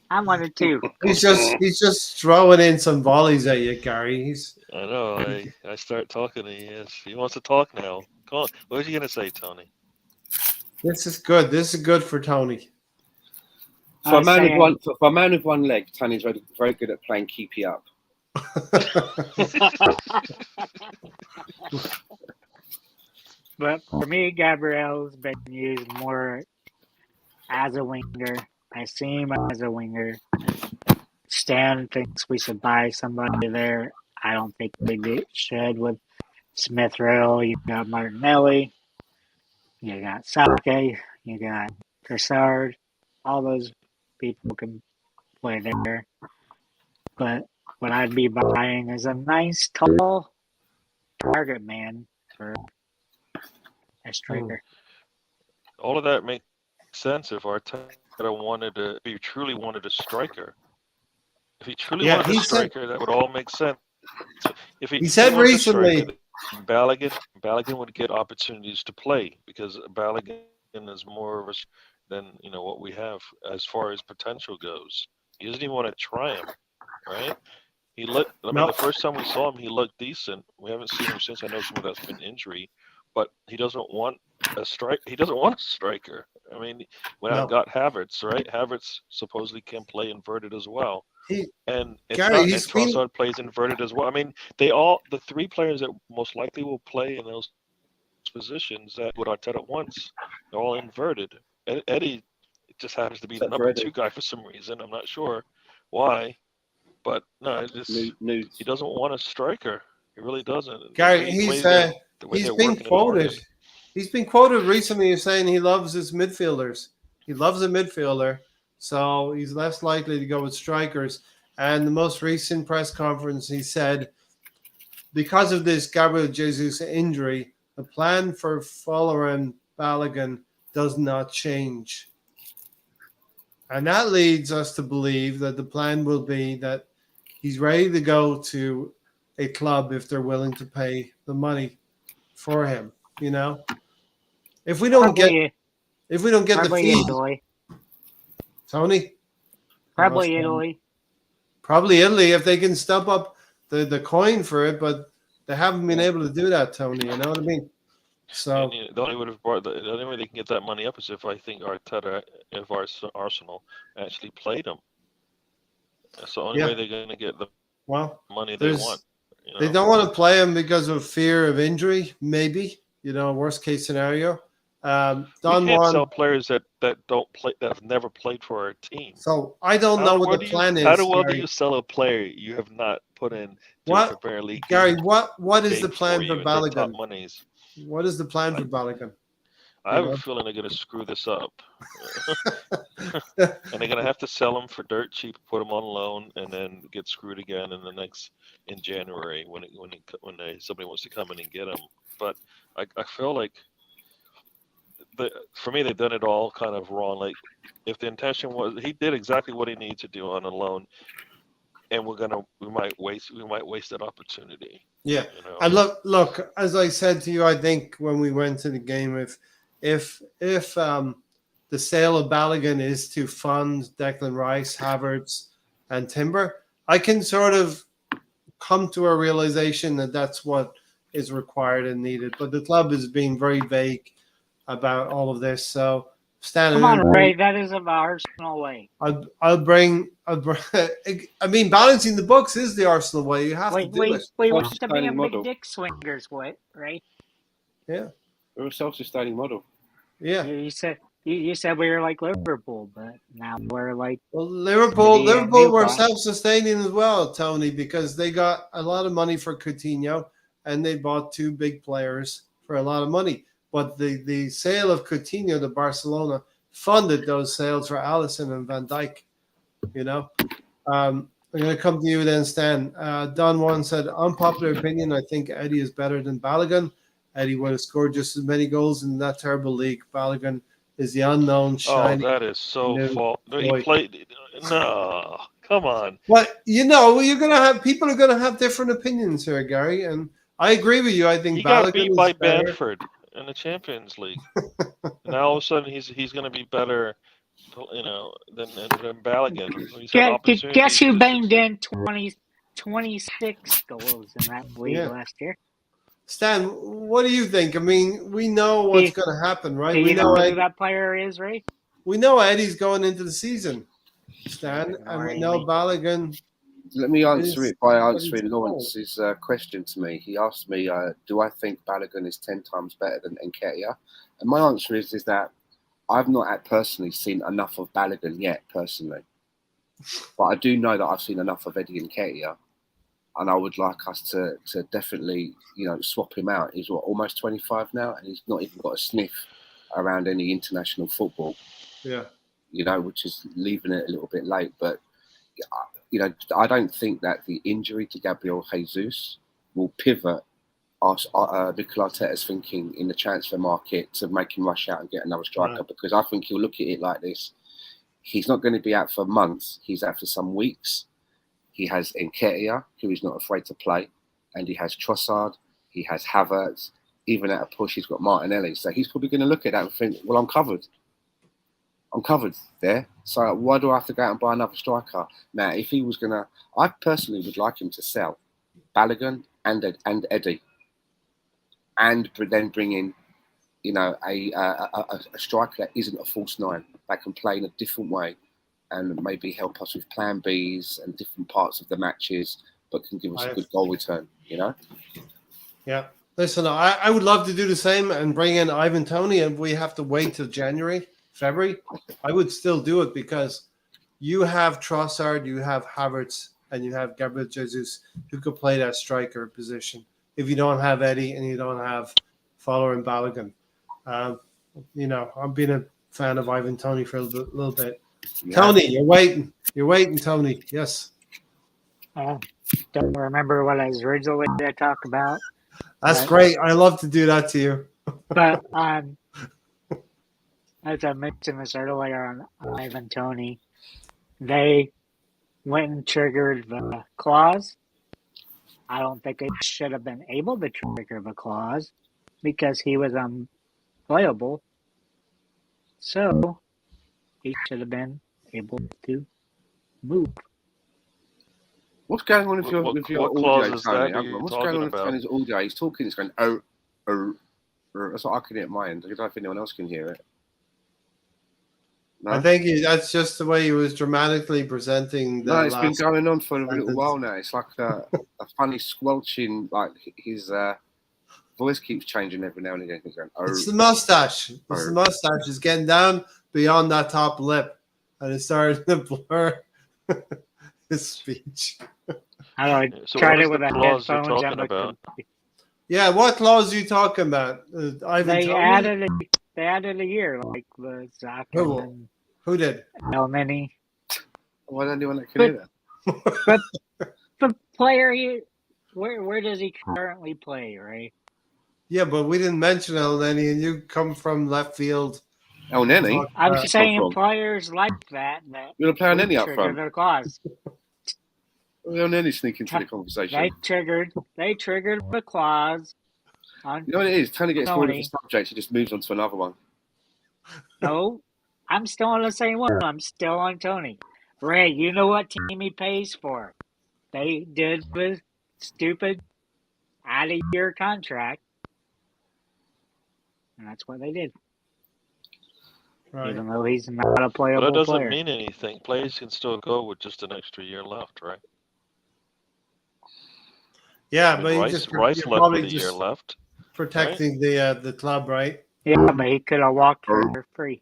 I wanted to. He's just throwing in some volleys at you, Gary. I know. I start talking, and he wants to talk now. Come on. What was you gonna say, Tony? This is good. This is good for Tony. For a man with one leg, Tony's very, very good at playing keepy up. But for me, Gabriel's been used more as a winger. I see him as a winger. Stan thinks we should buy somebody there. I don't think we should with Smith Rowe. You got Martinelli. You got Sake. You got Trossard. All those people can play there. But what I'd be buying is a nice, tall target man for a striker. All of that makes sense if Arteta truly wanted a striker. If he truly Yeah, wanted a he said striker, that would all make sense. If he he said wanted a striker, recently. then Balogun would get opportunities to play because Balogun is more of a than what we have as far as potential goes. He doesn't even want to try him, right? He looked. I mean, No, the first time we saw him, he looked decent. We haven't seen him since. I know some of that's been injury, but he doesn't want a strike. He doesn't want a striker. I mean, when I no. got Havertz, right? Havertz supposedly can play inverted as well, He and it's Gary, not. And he's been Trossard plays inverted as well. I mean, the three players that most likely will play in those positions that what Arteta wants, they're all inverted. Eddie just happens to be the Except for number Eddie. 2 guy for some reason. I'm not sure why. But no, it just Nudes. he doesn't want a striker. He really doesn't. Gary. The way He's they're been working in the quoted. market. He's been quoted recently as saying he loves his midfielders. He loves a midfielder, so he's less likely to go with strikers. And the most recent press conference, he said, because of this Gabriel Jesus injury, the plan for Fowler and Balogun does not change. And that leads us to believe that the plan will be that he's ready to go to a club if they're willing to pay the money for him. If we don't get the Probably fees, Italy. Tony. Probably Italy. Probably Italy if they can stump up the coin for it, but they haven't been able to do that, Tony. You know what I mean? So And the only the only way they can get that money up is if I think if Arsenal actually played him. That's the only way they're going to get the money they want. They don't want to play him because of fear of injury, maybe. Worst case scenario. We can't sell players that don't play, that have never played for our team. So I don't know what the plan is. How do you sell a player you have not put in to Premier League? Gary, what is the plan for Balogun? Monies? What is the plan for Balogun? I have a feeling they're going to screw this up, and they're going to have to sell him for dirt cheap, put him on loan, and then get screwed again in January when somebody wants to come in and get him. But I feel like for me they've done it all kind of wrong. Like if the intention was he did exactly what he needed to do on a loan, and we might waste that opportunity. Yeah, and look. As I said to you, I think when we went to the game, if the sale of Balogun is to fund Declan Rice, Havertz, and Timber, I can sort of come to a realization that that's what is required and needed. But the club is being very vague about all of this. So, Stan, come on, Ray, that is of Arsenal way. I'll bring. I mean, balancing the books is the Arsenal way. You have to do it. We want to be a big dick swingers, right? Yeah, we're a self-sustaining model. Yeah, you said we were like Liverpool, but now we're like Liverpool were self-sustaining as well, Tony, because they got a lot of money for Coutinho and they bought 2 big players for a lot of money. But the sale of Coutinho to Barcelona funded those sales for Alisson and Van Dijk. I'm going to come to you then, Stan. Don Juan said, unpopular opinion, I think Eddie is better than Balogun. Eddie would have scored just as many goals in that terrible league. Balogun is the unknown shiny. Oh, that is so false. He played. No, come on. But you're going to have people are going to have different opinions here, Gary, and I agree with you. I think he got Balogun beat is by better. Brentford in the Champions League. Now all of a sudden he's going to be better, than Balogun. Guess who banged in 26 goals in that league last year? Stan, what do you think? I mean, we know what's going to happen, right? We know who that player is, right? We know Eddie's going into the season, Stan, and we know Balogun. Let me answer it by answering Lawrence's question to me. He asked me, do I think Balogun is 10 times better than Nketiah? And my answer is that I've not personally seen enough of Balogun yet, personally. But I do know that I've seen enough of Eddie Nketiah. And I would like us to definitely, swap him out. He's almost 25 now, and he's not even got a sniff around any international football. Yeah. Which is leaving it a little bit late. But, I don't think that the injury to Gabriel Jesus will pivot Mikel Arteta's thinking in the transfer market to make him rush out and get another striker, because I think he'll look at it like this. He's not going to be out for months. He's out for some weeks. He has Nketiah, who is not afraid to play, and he has Trossard, he has Havertz. Even at a push, he's got Martinelli. So he's probably going to look at that and think, well, I'm covered. I'm covered there. So why do I have to go out and buy another striker? Now, if he was going to, I personally would like him to sell Balogun and Eddie, and then bring in, you know, a striker that isn't a false nine, that can play in a different way and maybe help us with plan Bs and different parts of the matches, but can give us a good goal return, you know? Yeah. Listen, I would love to do the same and bring in Ivan Toney, and we have to wait till January, February. I would still do it because you have Trossard, you have Havertz, and you have Gabriel Jesus who could play that striker position. If you don't have Eddie and you don't have Fowler and Balogun, you know, I'm being a fan of Ivan Toney for a little bit. Yeah. Tony, you're waiting. You're waiting, Tony. Yes. Don't remember what I was originally going to talk about. That's great. I love to do that to you. But as I mentioned this earlier on Ivan Toney, they went and triggered the clause. I don't think it should have been able to trigger the clause because he was unplayable. So he should have been able to move. What's going on with your audio, Tony? What's going on with Tony's audio? He's talking, he's going, that's what I can hear at my end. I don't know if anyone else can hear it. No? I think that's just the way he was dramatically presenting. No, it's been going on for a little while now. It's like a funny squelching, like his voice keeps changing every now and again. He's going, it's the mustache. It's the mustache. It's getting down beyond that top lip, and it started to blur his speech. I tried it with a headphones. Yeah, what clause are you talking about? They added a year, like the Zach. Who did? Elneny. Well, anyone that can hear that. But the player, where does he currently play, right? Yeah, but we didn't mention Elneny, and you come from left field. Elneny? I'm saying players like that. You're going to play Elneny up front? Their clause. Elneny sneak into the conversation. They triggered the clause. You know what it is? Tony gets bored of the subject, he just moves on to another one. No, I'm still on the same one. I'm still on Tony. Ray, you know what team he pays for? They did with stupid out-of-year contract. And that's what they did. Right. Even though he's not a playable player. But that doesn't mean anything. Players can still go with just an extra year left, right? Yeah, I mean, but Rice left with a year left. Protecting the club, right? Yeah, but he could have walked for free.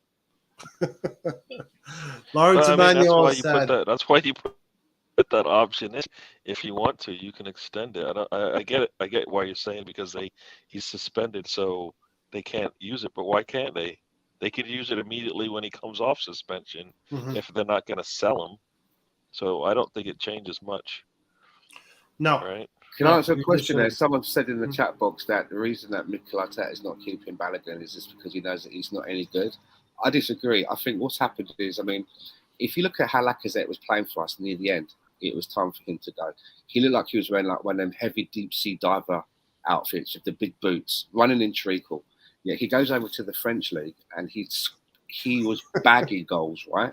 Lawrence Emmanuel said that's why you put that option in. If you want to, you can extend it. I get it. I get why you're saying because he's suspended, so they can't use it. But why can't they? They could use it immediately when he comes off suspension if they're not going to sell him. So I don't think it changes much. No. Right? Can I answer a question there? Someone said in the chat box that the reason that Mikel Arteta is not keeping Balogun is just because he knows that he's not any good. I disagree. I think what's happened is, I mean, if you look at how Lacazette was playing for us near the end, it was time for him to go. He looked like he was wearing like one of them heavy deep sea diver outfits with the big boots, running in treacle. Yeah, he goes over to the French league and he was bagging goals, right?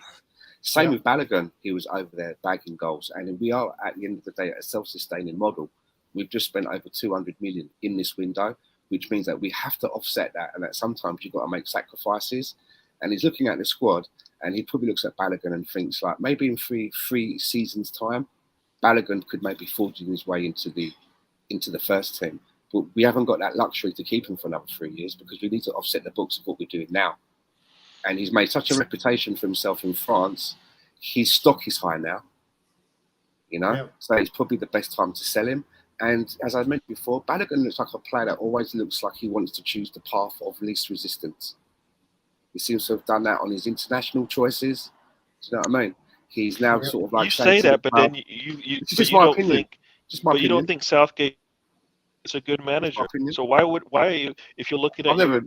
Same with Balogun. He was over there bagging goals. And we are, at the end of the day, a self-sustaining model. We've just spent over 200 million in this window, which means that we have to offset that and that sometimes you've got to make sacrifices. And he's looking at the squad and he probably looks at Balogun and thinks like maybe in three seasons' time, Balogun could maybe forge his way into the first team. But we haven't got that luxury to keep him for another 3 years because we need to offset the books of what we're doing now. And he's made such a reputation for himself in France. His stock is high now, you know, so it's probably the best time to sell him. And as I mentioned before, Balogun looks like a player that always looks like he wants to choose the path of least resistance. He seems to have done that on his international choices. Do you know what I mean? He's now sort of like you say that, but then you just my opinion. You don't think Southgate It's a good manager. opinion. So why are you, if you're looking at I've never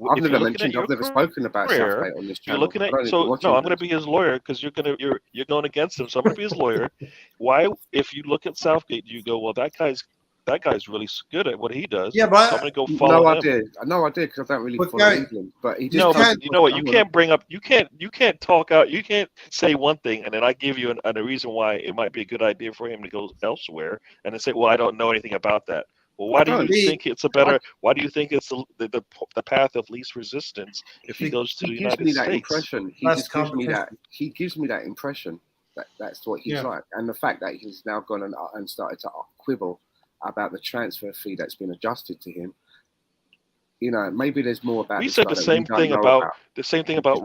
spoken about career, Southgate on this if you're channel. looking I at, don't even so watch no, him. I'm going to be his lawyer because you're going against him. So I'm going to be his lawyer. Why, if you look at Southgate, you go, well, that guy's really good at what he does. Yeah, but so I'm going to go follow him. No idea because I don't really But follow Gary, England. But he you just But can't- you know what? You can't bring up. You can't talk out. You can't say one thing and then I give you a reason why it might be a good idea for him to go elsewhere, and then say, "Well, I don't know anything about that." Well, why do you think it's a better? Why do you think it's the path of least resistance if he goes to the United States? Impression. He Less just gives me that. competition. He gives me that impression that's what he's like, and the fact that he's now gone and started to quibble about the transfer fee that's been adjusted to him. You know, maybe there's more about. We said the same thing about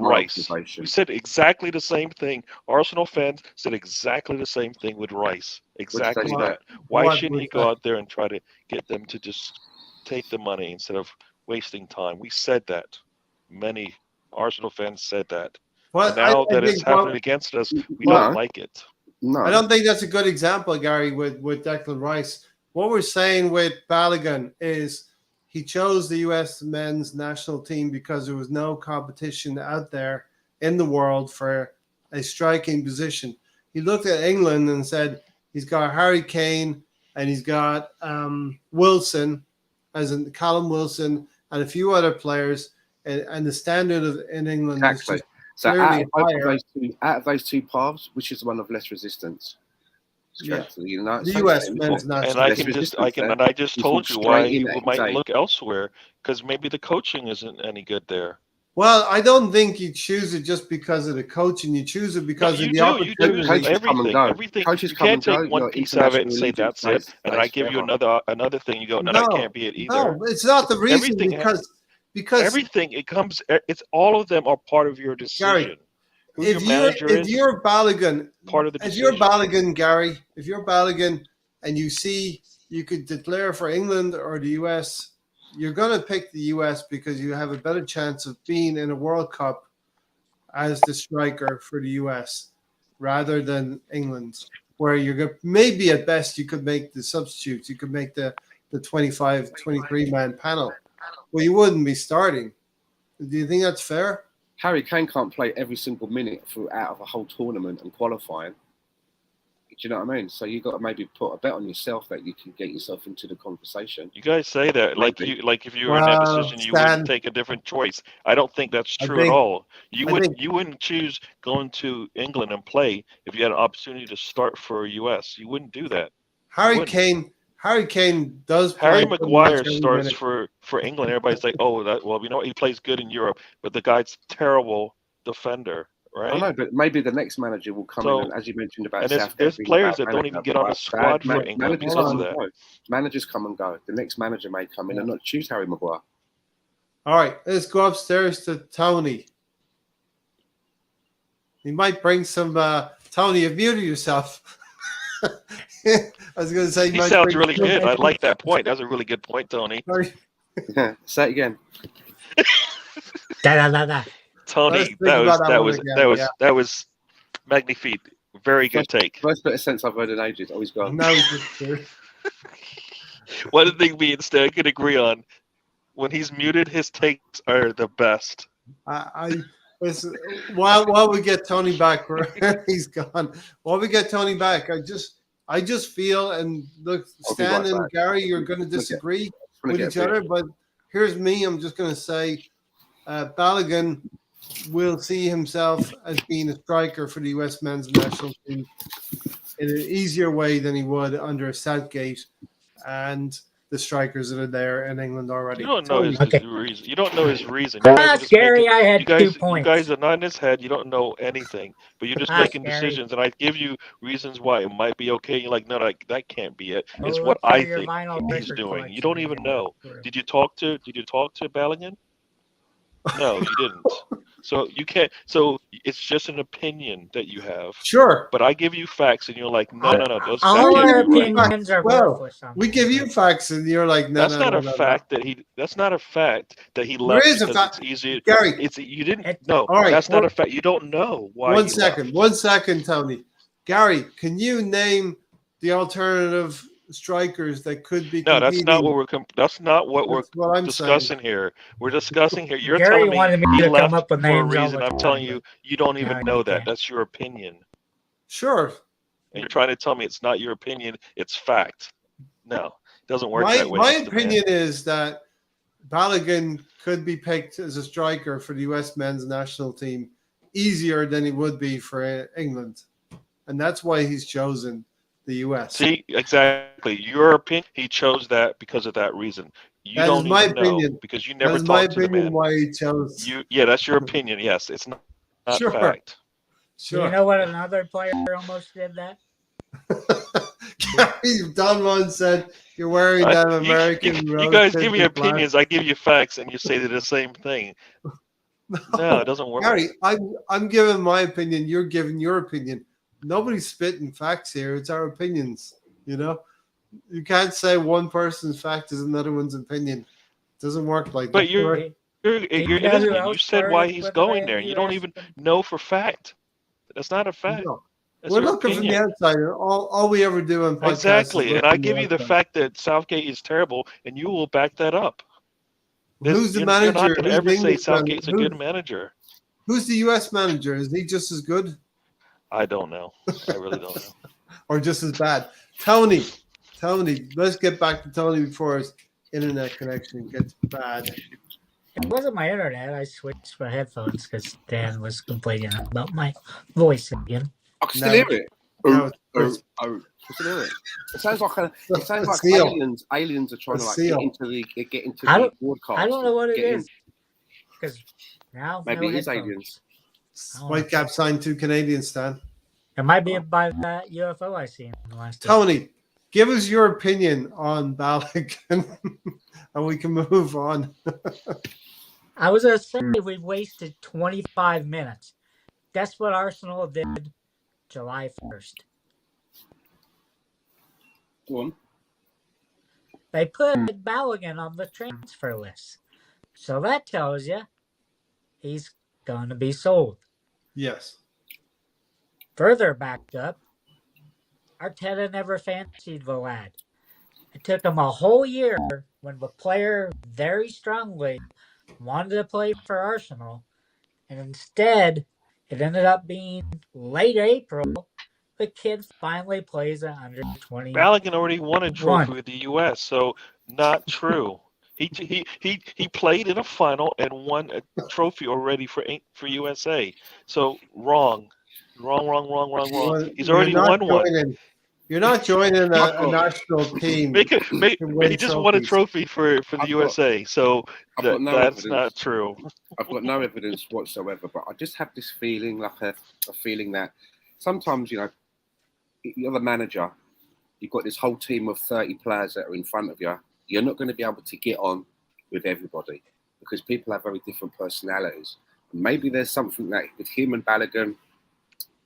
Rice. We said exactly the same thing. Arsenal fans said exactly the same thing with Rice. Exactly that. Why shouldn't he go out there and try to get them to just take the money instead of wasting time? We said that. Many Arsenal fans said that. Well, and now that it's happening against us, we don't like it. No, I don't think that's a good example, Gary, with Declan Rice. What we're saying with Balogun is he chose the U.S. men's national team because there was no competition out there in the world for a striking position. He looked at England and said he's got Harry Kane and he's got Wilson, as in Callum Wilson, and a few other players, and the standard in England is just so clearly out of those two paths, which is the one of less resistance? Yeah. To the United The States. US men's national and I just told you why you might look elsewhere, because maybe the coaching isn't any good there. Well, I don't think you choose it just because of the coaching. You choose it because of the opportunity. Everything. You can't take one piece of it and say that's it, and I give you another thing. You go, no, that can't be it either. No, it's not the reason because everything it's all of them are part of your decision. Gary, if you're Balogun, part of the decision. If you're Balogun, Gary, if you're Balogun, and you see you could declare for England or the US, you're going to pick the US because you have a better chance of being in a World Cup as the striker for the US rather than England, where you're maybe at best you could make the substitutes, you could make the 25, 23 man panel. Well, you wouldn't be starting. Do you think that's fair? Harry Kane can't play every single minute throughout of a whole tournament and qualifying. Do you know what I mean? So you got to maybe put a bet on yourself that you can get yourself into the conversation. You guys say that like if you were in that decision, you wouldn't take a different choice. I don't think that's true at all. You wouldn't choose going to England and play if you had an opportunity to start for US. You wouldn't do that. Harry Kane does. Harry Maguire starts for England. Everybody's like, oh, well, you know what? He plays good in Europe, but the guy's terrible defender. Right? I know, but maybe the next manager will come in, and as you mentioned about there's players that don't even get on the squad for England because of that. Managers come and go. The next manager may come in and not choose Harry Maguire. All right, let's go upstairs to Tony. You might bring some. Tony, you've muted yourself. I was going to say he sounds really good. I like that point. That's a really good point, Tony. Say it again. Tony, that was magnifique. Very good take. First bit of sense I've heard in ages. Always gone. No, one thing we instead could agree on: when he's muted, his takes are the best. While we get Tony back, he's gone. While we get Tony back, I just feel, and look, Stan and Gary, you're going to disagree with each other, but here's me. I'm just going to say, Balogun will see himself as being a striker for the U.S. men's national team in an easier way than he would under Southgate and the strikers that are there in England already. You don't know his reason. You don't know his reason. Gary, I had 2 points. You guys are not in his head. You don't know anything, but you're just making decisions. And I give you reasons why it might be okay. You're like, no, that can't be it. It's what I think he's doing. You don't even know. Did you talk to Balogun? No, you didn't. So you can't. So it's just an opinion that you have. Sure. But I give you facts, and you're like, no. Those all our opinions are worthless. We give you facts, and you're like, no. That's not a fact that he. That's not a fact that he left. There is a fact. It's easier. Gary, you didn't. No. All right. That's not a fact. You don't know why. 1 second, Tony. Gary, can you name the alternative strikers that could be No, that's not competing. what that's not what we're That's what I'm discussing here. We're discussing here. You're Gary telling me wanted me he to come left up with for a names all reason. the I'm time, telling you, you don't now even you know that. can't. That's your opinion. Sure. And you're trying to tell me it's not your opinion, it's fact. No, it doesn't work that way. My Mr. Man. opinion is that Balogun could be picked as a striker for the US men's national team easier than he would be for England. And that's why he's chosen the US. See, exactly. Your opinion, he chose that because of that reason. You That don't is my even know opinion. because you That never is my talked to the opinion man. why he chose. Yeah, that's your opinion. Yes, it's not Sure. fact. Do you Sure. know what another player almost did that? Gary Dunn said you're wearing that American You guys give me rose-tinted black. opinions, I give you facts, and you say they're the same thing. No, it doesn't work. Gary, I'm giving my opinion. You're giving your opinion. Nobody's spitting facts here. It's our opinions. You know, you can't say one person's fact is another one's opinion. It doesn't work like But that. you're Do it know who isn't. You else said why flirted he's with going the there. You don't US? even know for fact. That's not a fact. No. That's We're your looking from the opinion. outside. All we ever do on podcasts Exactly. is look And I from give you the outside. fact that Southgate is terrible, and you will back that up. Who's the You're manager? not going to Who's ever the say English Southgate's a manager? good manager. Who's the US manager? Is he just as good I don't know. I really don't know. or just as bad? Tony, let's get back to Tony before his internet connection gets bad. It wasn't my internet. I switched my headphones because Dan was complaining about my voice again. I can Now still hear it. now I it's can still hear it. It sounds like it sounds a like seal. aliens are trying A to like seal. get into I the don't- broadcast. I don't know what it get in. is because now Maybe no it is headphones. aliens. Whitecap signed 2 Canadians, Stan. It might be by that UFO I seen in the last. Tony, give us your opinion on Balogun, and we can move on. I was gonna say we wasted 25 minutes. That's what Arsenal did July 1st. Go on. They put Balogun on the transfer list. So that tells you he's going to be sold. Yes. Further backed up, Arteta never fancied the lad. It took him a whole year when the player very strongly wanted to play for Arsenal, and instead it ended up being late April. The kid finally plays at under 20. Balogun already won a trophy with the U.S., so not true. He played in a final and won a trophy already for USA. So wrong. He's already won one. You're not joining a national team. He win just won a trophies. trophy for the USA. So got no that's evidence. not true. I've got no evidence whatsoever, but I just have this feeling, like a feeling that sometimes, you know, you're the manager, you've got this whole team of 30 players that are in front of you. You're not going to be able to get on with everybody because people have very different personalities. And maybe there's something that with him and Balogun,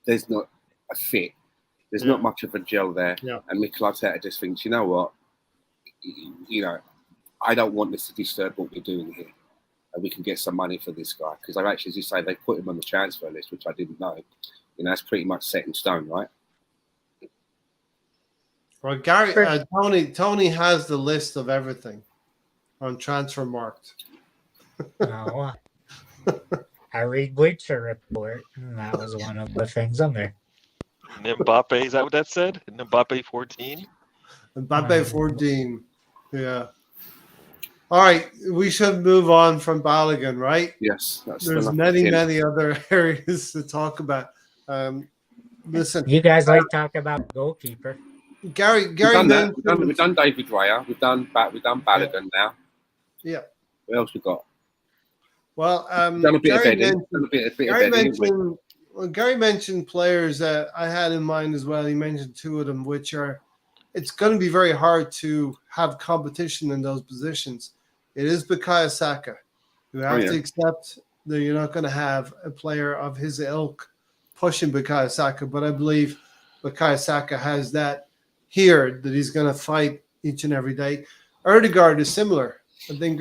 there's not a fit. There's not much of a gel there. Yeah. And Mikel Arteta just thinks, you know what? You know, I don't want this to disturb what we're doing here. And we can get some money for this guy. Because I've actually, as you say, they put him on the transfer list, which I didn't know. You know, that's pretty much set in stone, right? Well, Gary, Tony has the list of everything on Transfermarkt. No, I read Bleacher Report, and that was one of the things on there. Mbappe, is that what that said? Mbappe 14? Mbappe 14. Yeah. All right, we should move on from Balogun, right? Yes. There's many other areas to talk about. Listen, you guys like talk about goalkeeper. Gary we've done mentioned, that. We've done David Raya. We've done Balogun now. Yeah. What else we got? Well, done a bit of bedding. Gary mentioned players that I had in mind as well. He mentioned 2 of them, which are, it's going to be very hard to have competition in those positions. It is Bukayo Saka. You have to accept that you're not going to have a player of his ilk pushing Bukayo Saka, but I believe Bukayo Saka has that here that he's going to fight each and every day. Ødegaard is similar. I think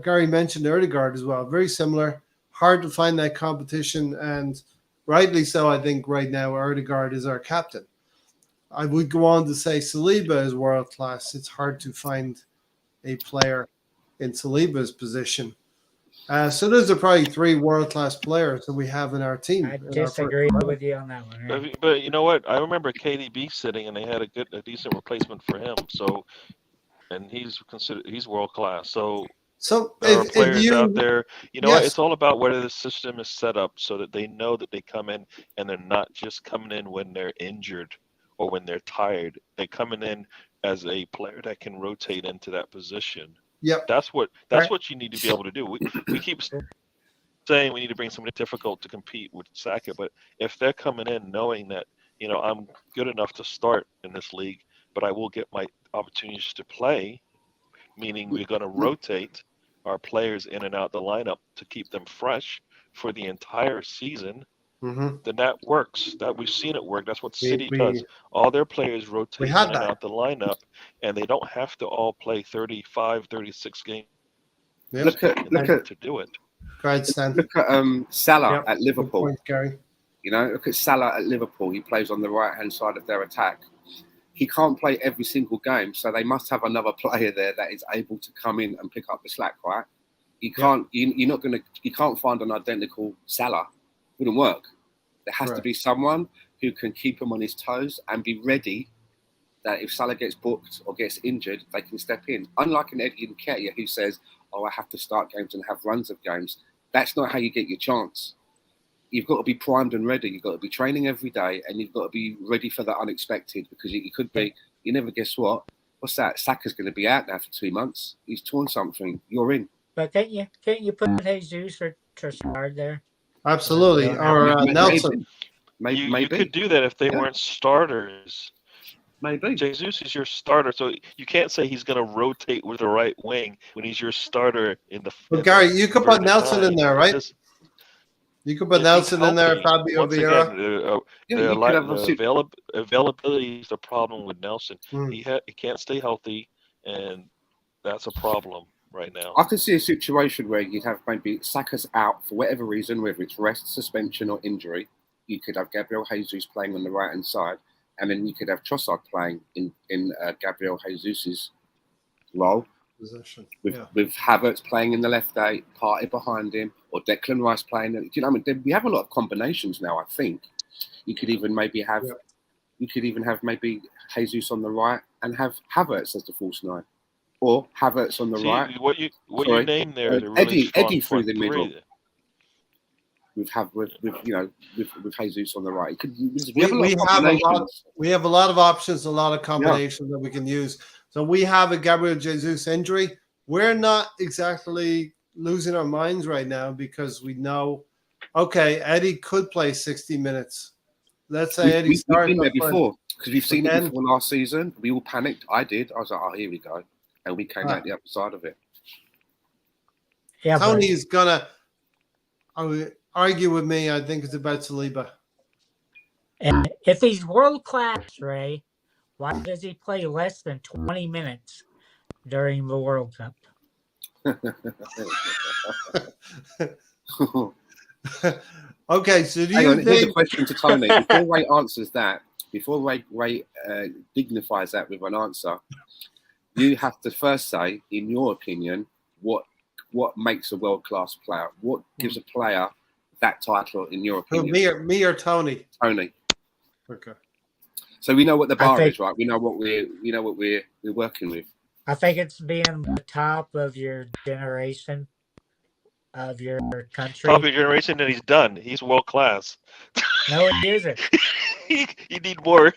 Gary mentioned Ødegaard as well. Very similar. Hard to find that competition, and rightly so. I think right now Ødegaard is our captain. I would go on to say Saliba is world class. It's hard to find a player in Saliba's position. So those are probably 3 world class players that we have in our team. I disagree with you on that one. Right? But you know what? I remember KDB sitting, and they had a decent replacement for him. So, and he's world class. So there are if players you, out there. You know what? yes, It's all about whether the system is set up so that they know that they come in and they're not just coming in when they're injured or when they're tired. They're coming in as a player that can rotate into that position. yep, That's what you need to be able to do. We keep saying we need to bring somebody difficult to compete with Saka, but if they're coming in knowing that, you know, I'm good enough to start in this league, but I will get my opportunities to play, meaning we're going to rotate our players in and out the lineup to keep them fresh for the entire season, then that works. That we've seen it work. That's what City does. All their players rotate in and out the lineup, and they don't have to all play 35, 36 games. Yep. Look at to do it. Great, Stan. Look at Salah at Good Liverpool. point, Gary. You know, look at Salah at Liverpool. He plays on the right-hand side of their attack. He can't play every single game, so they must have another player there that is able to come in and pick up the slack, right? You can't. You're not gonna. You can't find an identical Salah. It wouldn't work. There has to be someone who can keep him on his toes and be ready. That if Salah gets booked or gets injured, they can step in. Unlike an Eddie Nketiah who says, "Oh, I have to start games and have runs of games." That's not how you get your chance. You've got to be primed and ready. You've got to be training every day, and you've got to be ready for the unexpected because it could be. You never guess what. What's that? Saka's going to be out now for 2 months. He's torn something. You're in. But can't you put Jesus or Trossard there? Absolutely. Or Nelson. Maybe. You could do that if they weren't starters. Maybe. Jesus is your starter, so you can't say he's going to rotate with the right wing when he's your starter in the. But Gary, you could put Nelson in there, right? You could put Nelson in there, Fabio Vieira. The availability is the problem with Nelson. He can't stay healthy, and that's a problem right now. I can see a situation where you'd have maybe Saka's out for whatever reason, whether it's rest, suspension, or injury. You could have Gabriel Jesus playing on the right-hand side, and then you could have Trossard playing in Gabriel Jesus's role. Position. With Havertz playing in the left 8, Partey behind him, or Declan Rice playing. Do you know what I mean? We have a lot of combinations now. I think you could even maybe have, maybe Jesus on the right and have Havertz as the false 9, or Havertz on the right. What you named there? Eddie through the middle. With Jesus on the right. We have a lot of options, a lot of combinations that we can use. So we have a Gabriel Jesus injury. We're not exactly losing our minds right now because we know, okay, Eddie could play 60 minutes. Let's say Eddie started. We've been there before because we've seen it before last season. We all panicked. I did. I was like, oh, here we go. And we came out the other side of it. Yeah, Tony is going to argue with me. I think it's about Saliba. And if he's world class, Ray, why does he play less than 20 minutes during the World Cup? Okay, so here's a question to Tony. Before Ray answers that, before Ray dignifies that with an answer, you have to first say, in your opinion, what makes a world-class player? What gives a player that title, in your opinion? Me or Tony? Tony. Okay. So we know what the bar is, right? We know what we're working with. I think it's being the top of your generation, of your country. Top of your generation, and he's done. He's world class. No, it isn't. You need more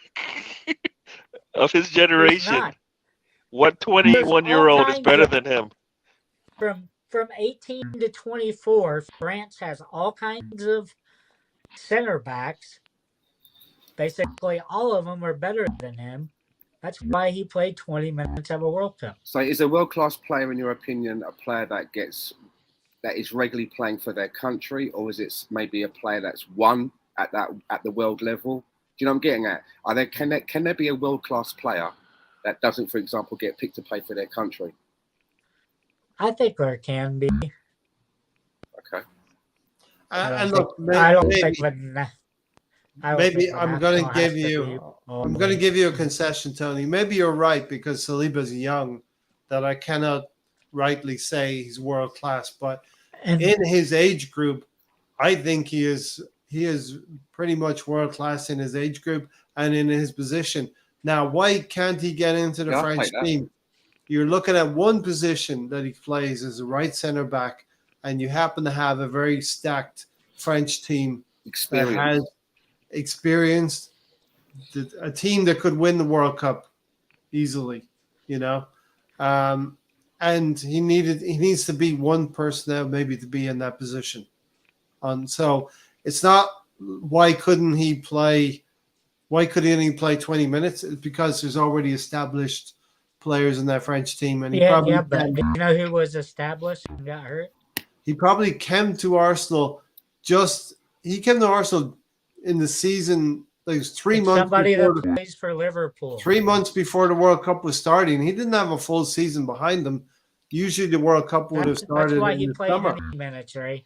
of his generation. What 21-year-old is better than him? From 18 to 24, France has all kinds of center backs. Basically, all of them are better than him. That's why he played 20 minutes of a World Cup. So is a world-class player, in your opinion, a player that is regularly playing for their country, or is it maybe a player that's won at the world level? Do you know what I'm getting at? Can there be a world-class player that doesn't, for example, get picked to play for their country? I think there can be. Okay. And look, I don't think. Maybe I'm going to give you I'm going to give you a concession, Tony. Maybe you're right because Saliba's young, that I cannot rightly say he's world class. But And in his age group, I think he is pretty much world class in his age group and in his position. Now, why can't he get into the Yeah, I'll French take that. team? You're looking at one position that he plays as a right centre back, and you happen to have a very stacked French team that Experience. has experienced a team that could win the World Cup easily, you know. And he needs to be one person now maybe to be in that position. So it's not why couldn't he play? Why could he only play 20 minutes? It's because there's already established players in that French team, and he probably but do you know who was established and got hurt? he probably came to Arsenal he came to Arsenal in the season like 3 months Somebody before that plays for Liverpool. 3 months before the World Cup was starting. He didn't have a full season behind him. Usually the World Cup would have That's started why in he the played summer. any minutes, right?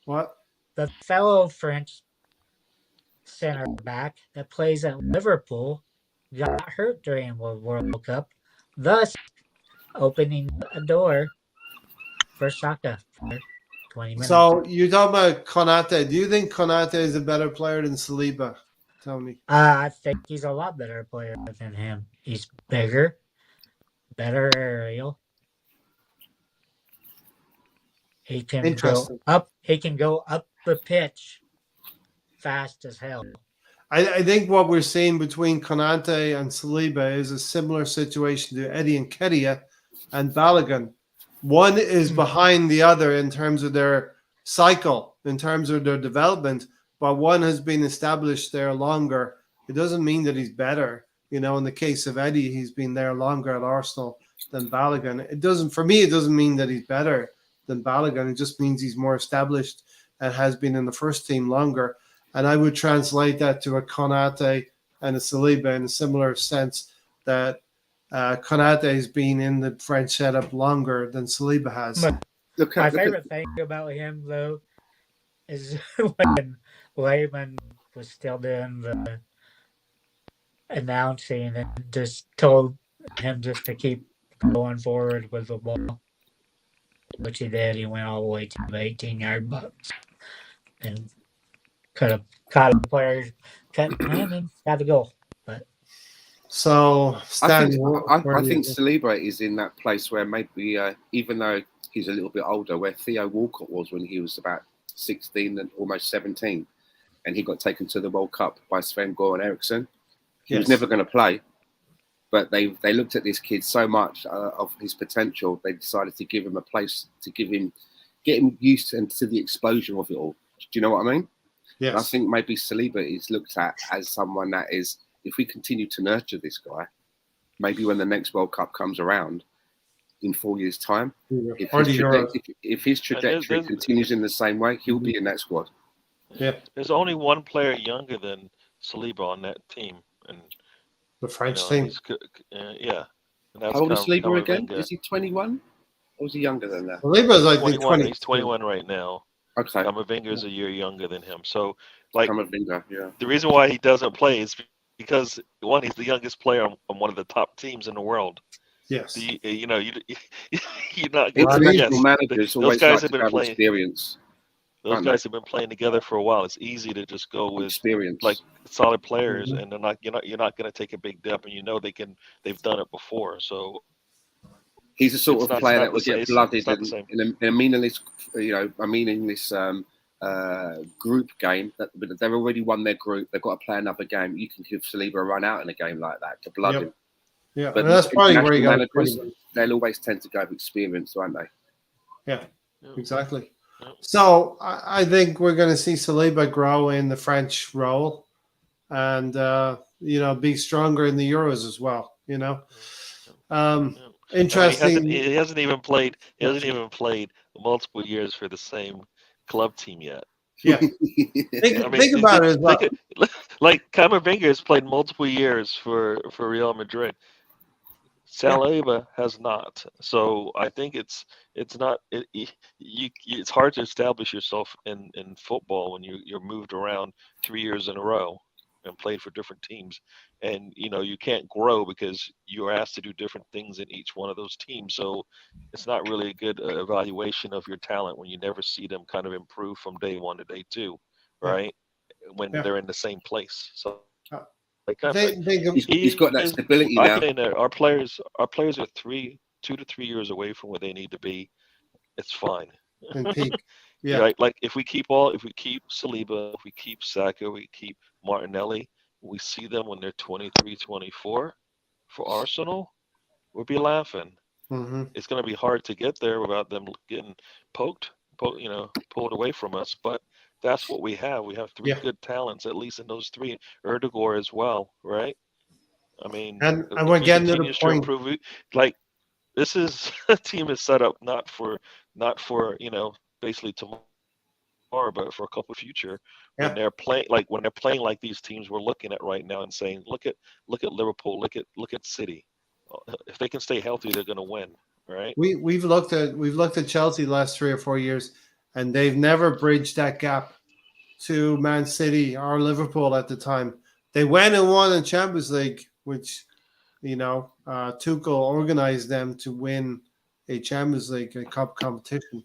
What? The fellow French center back that plays at Liverpool got hurt during the World Cup, thus opening a door for Saka for 20 minutes. So you're talking about Konate. Do you think Konate is a better player than Saliba, Tony? I think he's a lot better player than him. He's bigger, better aerial. He can Interesting. go up. He can go up the pitch fast as hell. I think what we're seeing between Konate and Saliba is a similar situation to Eddie and Kedia and Balogun. One is behind the other in terms of their cycle, in terms of their development, but one has been established there longer. It doesn't mean that he's better. You know, in the case of Eddie, he's been there longer at Arsenal than Balogun. For me, it doesn't mean that he's better than Balogun. It just means he's more established and has been in the first team longer. And I would translate that to a Konate and a Saliba in a similar sense that Konate has been in the French setup longer than Saliba has. My favorite thing about him, though, is when Lehman was still doing the announcing and just told him just to keep going forward with the ball, which he did. He went all the way to the 18-yard box and could have caught a player cutting him and got the goal. But so, Stan, I think Saliba is in that place where maybe, even though he's a little bit older, where Theo Walcott was when he was about 16 and almost 17, and he got taken to the World Cup by Sven-Göran Eriksson. He was never going to play, but they looked at this kid so much of his potential, they decided to give him a place to get him used to the explosion of it all. Do you know what I mean? Yes. And I think maybe Saliba is looked at as someone that is, if we continue to nurture this guy, maybe when the next World Cup comes around in 4 years' time, if his trajectory continues in the same way, he'll be in that squad. Yeah. There's only one player younger than Saliba on that team, and the French team. Yeah. And that's how old is Saliba again? Wenger. Is he 21? Or is he younger than that? Saliba's I think 20. He's 21 right now. Okay. Camavinga is a year younger than him. So, like, Camavinga, yeah. The reason why he doesn't play is because, one, he's the youngest player on one of the top teams in the world. Yes. You're not international managers those guys have been playing experience. Those guys have been playing together for a while. It's easy to just go with experience, like solid players, and you're not going to take a big dip, and they've done it before. So he's the sort of player that would get blooded in a meaningless, group game. That they've already won their group. They've got to play another game. You can give Saliba a run out in a game like that to blood him. Yeah, but that's probably where you got they'll always tend to go with experience, won't they? Yeah, exactly. So I think we're going to see Saliba grow in the French role, and be stronger in the Euros as well. Interesting. He hasn't even played multiple years for the same club team yet. Yeah. Think about it as well. Like Camavinga has played multiple years for Real Madrid. Saliba has not. So I think it's hard to establish yourself in football when you're moved around 3 years in a row. and played for different teams. And, you can't grow because you're asked to do different things in each one of those teams. So it's not really a good evaluation of your talent when you never see them kind of improve from day one to day two, right? When Yeah. they're in the same place. So Uh, like kind of He's got that stability I now. think that our players are 2 to 3 years away from where they need to be. It's fine. and peak. Yeah. Yeah, like if we keep Saliba, if we keep Saka, we keep Martinelli, we see them when they're 23, 24 for Arsenal, we'll be laughing. Mm-hmm. It's going to be hard to get there without them getting pulled away from us. But that's what we have. We have three Yeah. good talents, at least in those three. Erdegaard as well, right? I mean, And if we're he getting to the continues to point. improve, like this is a team is set up not for basically tomorrow, but for a couple of future when Yeah. they're playing like these teams we're looking at right now and saying, look at Liverpool, look at City. If they can stay healthy, they're going to win, right? We've looked at Chelsea the last 3 or 4 years, and they've never bridged that gap to Man City or Liverpool at the time. They went and won in Champions League, which Tuchel organized them to win a Champions League, a cup competition,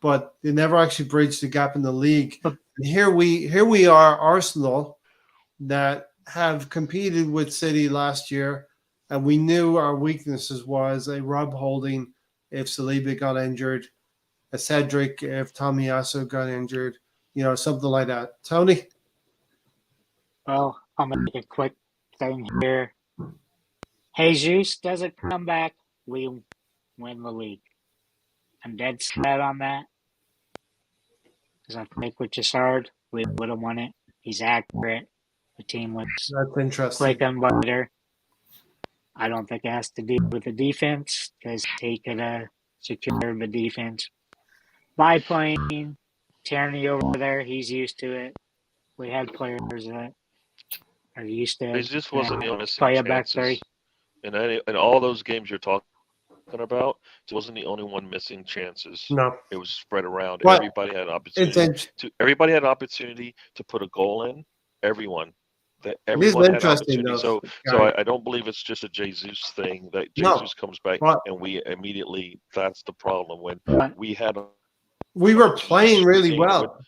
but they never actually bridged the gap in the league. And here we are, Arsenal, that have competed with City last year, and we knew our weaknesses was a Rob Holding if Saliba got injured, a Cedric if Tomiyasu got injured, something like that. Tony? Well, I'm going to make a quick thing here. Jesus doesn't come back, we win the league. I'm dead set on that. Because I think with Chassard, we would have won it. He's accurate. The team was That's interesting. quick and better. I don't think it has to do with the defense because he could have secured the defense by playing Tierney over there. He's used to it. We had players that are used to Jesus wasn't the only missing play a back three. chances in all those games you're talking about. He wasn't the only one missing chances. No. It was spread around. But Everybody had an opportunity to put a goal in. Everyone had interesting, opportunity. though, So I don't believe it's just a Jesus thing that Jesus comes back but and we immediately. That's the problem when we had. We were playing really well.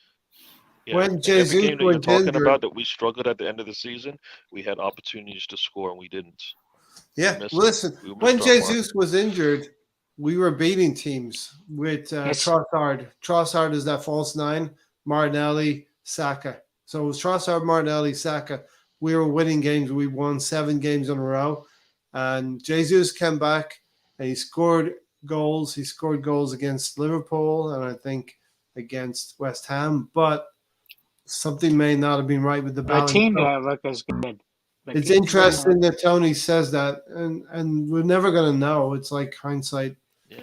Yeah. When Jesus every game that you're went talking injured, about that we struggled at the end of the season, we had opportunities to score and we didn't. Yeah, listen, when Jesus was injured, we were beating teams with Trossard. Trossard is that false nine, Martinelli, Saka. So it was Trossard, Martinelli, Saka. We were winning games. We won 7 games in a row. And Jesus came back and he scored goals. He scored goals against Liverpool and I think against West Ham. But something may not have been right with the balance. The team didn't look as good. It's interesting that Tony says that, and we're never going to know. It's like hindsight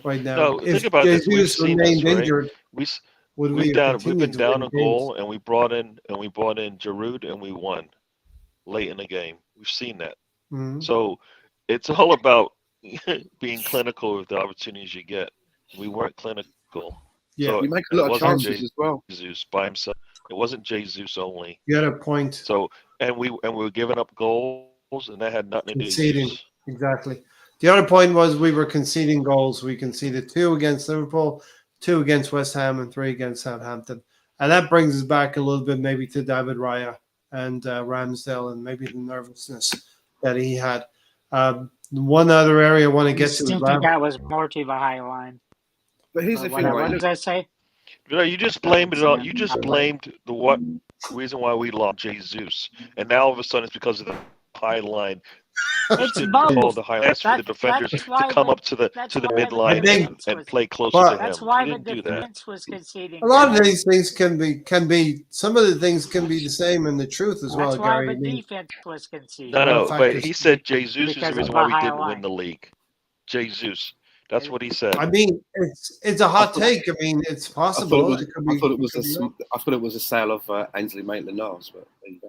right now. No, think about this. We've seen this, right? Injured, we've been down a goal, and we brought in Giroud, and we won late in the game. We've seen that. Mm-hmm. So it's all about being clinical with the opportunities you get. We weren't clinical. Yeah, so we make a lot of chances as well. Jesus by himself. It wasn't Jesus only. You had a point. So and we were giving up goals, and that had nothing to do with conceding. Exactly. The other point was we were conceding goals. We conceded 2 against Liverpool, 2 against West Ham, and 3 against Southampton. And that brings us back a little bit maybe to David Raya and Ramsdale and maybe the nervousness that he had. One other area I want to get to. I think that was more to the high line. But here's the thing. What did I say? You just blamed it all. You just blamed the reason why we lost Jesus, and now all of a sudden it's because of the high line. It's both. The highlights for the defenders to come up to the midline and play closer to him. That's why the defense was conceding. A lot of these things can be. Some of the things can be the same in the truth as well. That's why Gary. the defense was conceding. No, but he said Jesus is the reason why we didn't win the league. Jesus. That's what he said. I mean, it's a hot take. I mean, it's possible. I thought it was a sale of Ainsley Maitland-Niles, but there you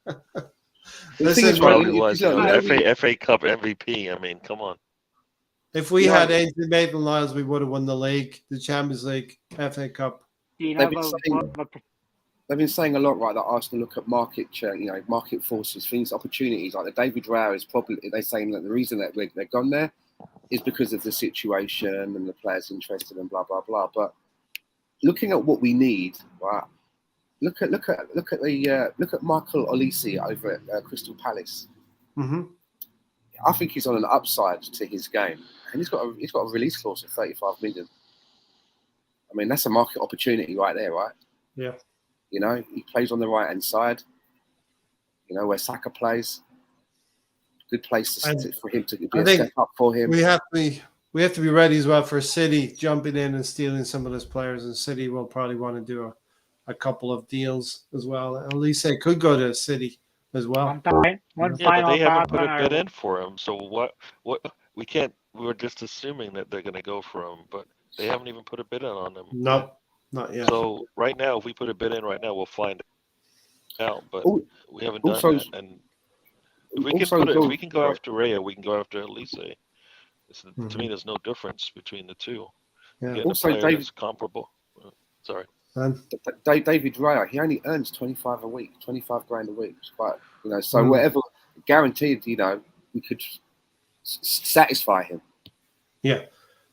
go. This probably was FA Cup MVP. I mean, come on. If we had Ainsley Maitland-Niles, we would have won the league, the Champions League, FA Cup. You know, they've been saying a lot, right? That Arsenal look at market forces, things, opportunities. Like the David Raya is probably they're saying that the reason that they're gone there is because of the situation and the players interested and blah blah blah. But looking at what we need, right? Look at Michael Olise over at Crystal Palace. Mm-hmm. I think he's on an upside to his game, and he's got a release clause of 35 million. I mean, that's a market opportunity right there, right? Yeah. You know, he plays on the right hand side. You know where Saka plays. Good place for him to be a step up for him. We have to be ready as well for City jumping in and stealing some of those players, and City will probably want to do a couple of deals as well. At least they could go to City as well. One But final they haven't thought put on a our bid in for him. So what? We can't. We're just assuming that they're going to go for him, but they haven't even put a bid in on him. No, not yet. So right now, if we put a bid in right now, we'll find out. But we haven't done Also- that. And if we also can go- we can go after Raya, we can go after Elise. To Mhm. me, there's no difference between the two. Yeah. Getting Also, a player David- that's comparable. Sorry. And David Raya, he only earns 25 a week, 25 grand a week. It's quite, so Mm. whatever, guaranteed, we could satisfy him. yeah,